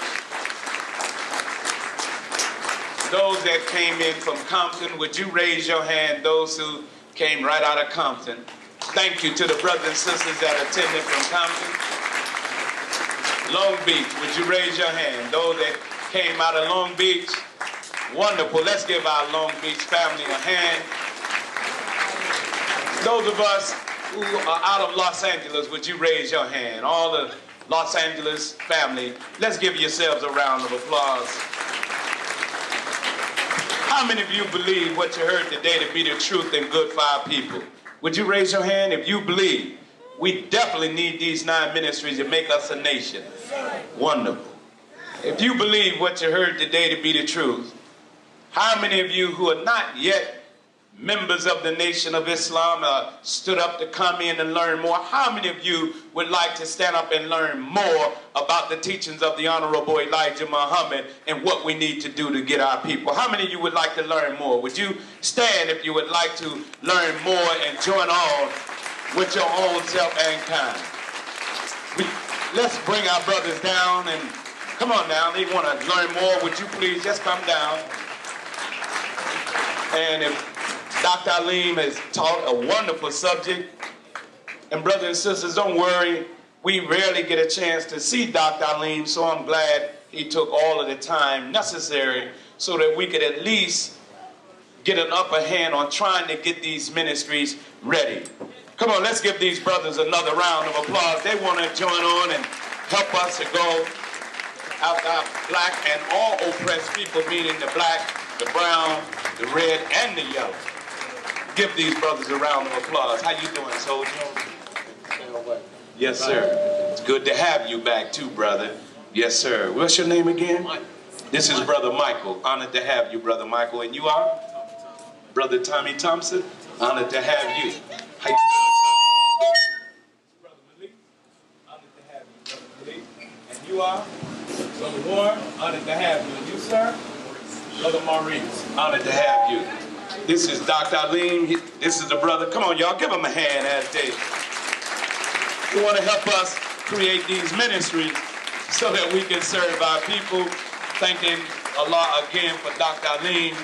Those that came in from Compton, would you raise your hand? Those who came right out of Compton. Thank you to the brothers and sisters that attended from Compton. Long Beach, would you raise your hand? Those that came out of Long Beach, wonderful. Let's give our Long Beach family a hand. Those of us who are out of Los Angeles, would you raise your hand? All the Los Angeles family, let's give yourselves a round of applause. How many of you believe what you heard today to be the truth and good for our people? Would you raise your hand if you believe? We definitely need these 9 ministries to make us a nation. Wonderful. If you believe what you heard today to be the truth, how many of you who are not yet members of the Nation of Islam stood up to come in and learn more? How many of you would like to stand up and learn more about the teachings of the Honorable Elijah Muhammad and what we need to do to get our people? How many of you would like to learn more? Would you stand if you would like to learn more and join on with your own self and kind? Let's bring our brothers down and come on down. They want to learn more. Would you please just come down? And if Dr. Alim has taught a wonderful subject. And brothers and sisters, don't worry. We rarely get a chance to see Dr. Alim, so I'm glad he took all of the time necessary so that we could at least get an upper hand on trying to get these ministries ready. Come on, let's give these brothers another round of applause. They want to join on and help us to go after our black and all oppressed people, meaning the black, the brown, the red, and the yellow. Give these brothers a round of applause. How you doing, soldier? Yes, sir. It's good to have you back too, brother. Yes, sir. What's your name again? Mike. This is Brother Michael. Honored to have you, Brother Michael. And you are? Brother Tommy Thompson. Honored to have you. How you doing, son? Brother Malik. Honored to have you, Brother Malik. And you are? Brother Warren. Honored to have you. And you, sir? Brother Maurice. Honored to have you. This is Dr. Alim. This is the brother. Come on, y'all. Give him a hand as they want to help us create these ministries so that we can serve our people. Thanking Allah again for Dr. Alim.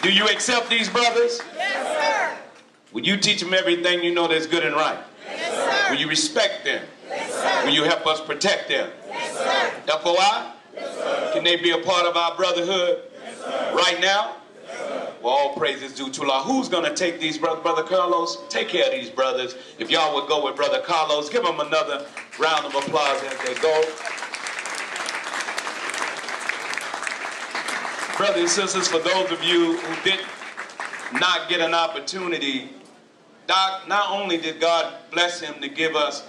Do you accept these brothers? Yes, sir. Will you teach them everything you know that's good and right? Yes, sir. Will you respect them? Yes, sir. Will you help us protect them? Yes, sir. FOI? Yes, sir. Can they be a part of our brotherhood Yes, sir. right now? Well, all praises due to Allah. Who's going to take these brothers? Brother Carlos? Take care of these brothers. If y'all would go with Brother Carlos, give them another round of applause as they go. Brothers and sisters, for those of you who did not get an opportunity, not only did God bless him to give us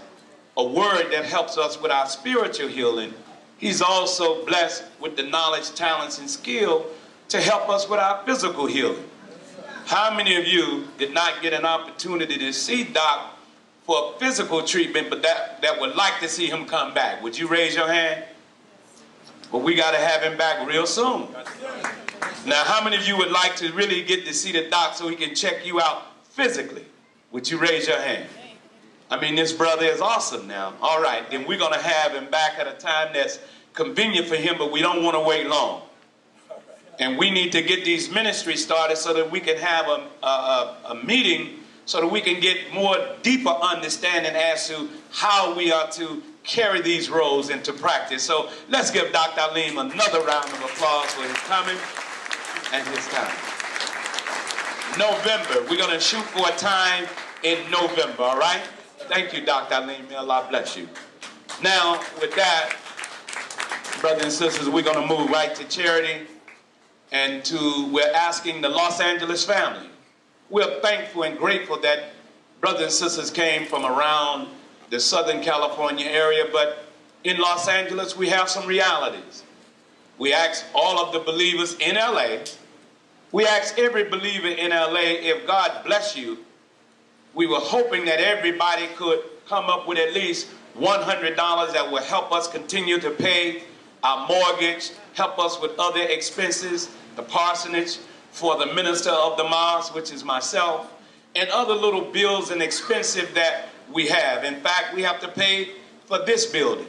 a word that helps us with our spiritual healing, he's also blessed with the knowledge, talents, and skill to help us with our physical healing. How many of you did not get an opportunity to see Doc for physical treatment, but that would like to see him come back? Would you raise your hand? Well, we got to have him back real soon. Now, how many of you would like to really get to see the doc so he can check you out physically? Would you raise your hand? I mean, this brother is awesome now. All right, then we're going to have him back at a time that's convenient for him, but we don't want to wait long. And we need to get these ministries started so that we can have a meeting so that we can get more deeper understanding as to how we are to carry these roles into practice. So let's give Dr. Alim another round of applause for his coming and his time. November. We're going to shoot for a time in November, all right? Thank you, Dr. Alim. May Allah bless you. Now, with that, brothers and sisters, we're going to move right to charity. And we're asking the Los Angeles family. We're thankful and grateful that brothers and sisters came from around the Southern California area, but in Los Angeles, we have some realities. We ask all of the believers in LA, we ask every believer in LA, if God bless you, we were hoping that everybody could come up with at least $100 that will help us continue to pay our mortgage, help us with other expenses, the parsonage for the minister of the mosque, which is myself, and other little bills and expenses that we have. In fact, we have to pay for this building.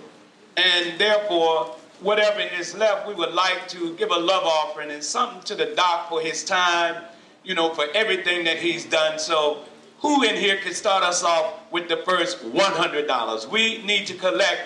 And therefore, whatever is left, we would like to give a love offering and something to the doc for his time, you know, for everything that he's done. So who in here can start us off with the first $100? We need to collect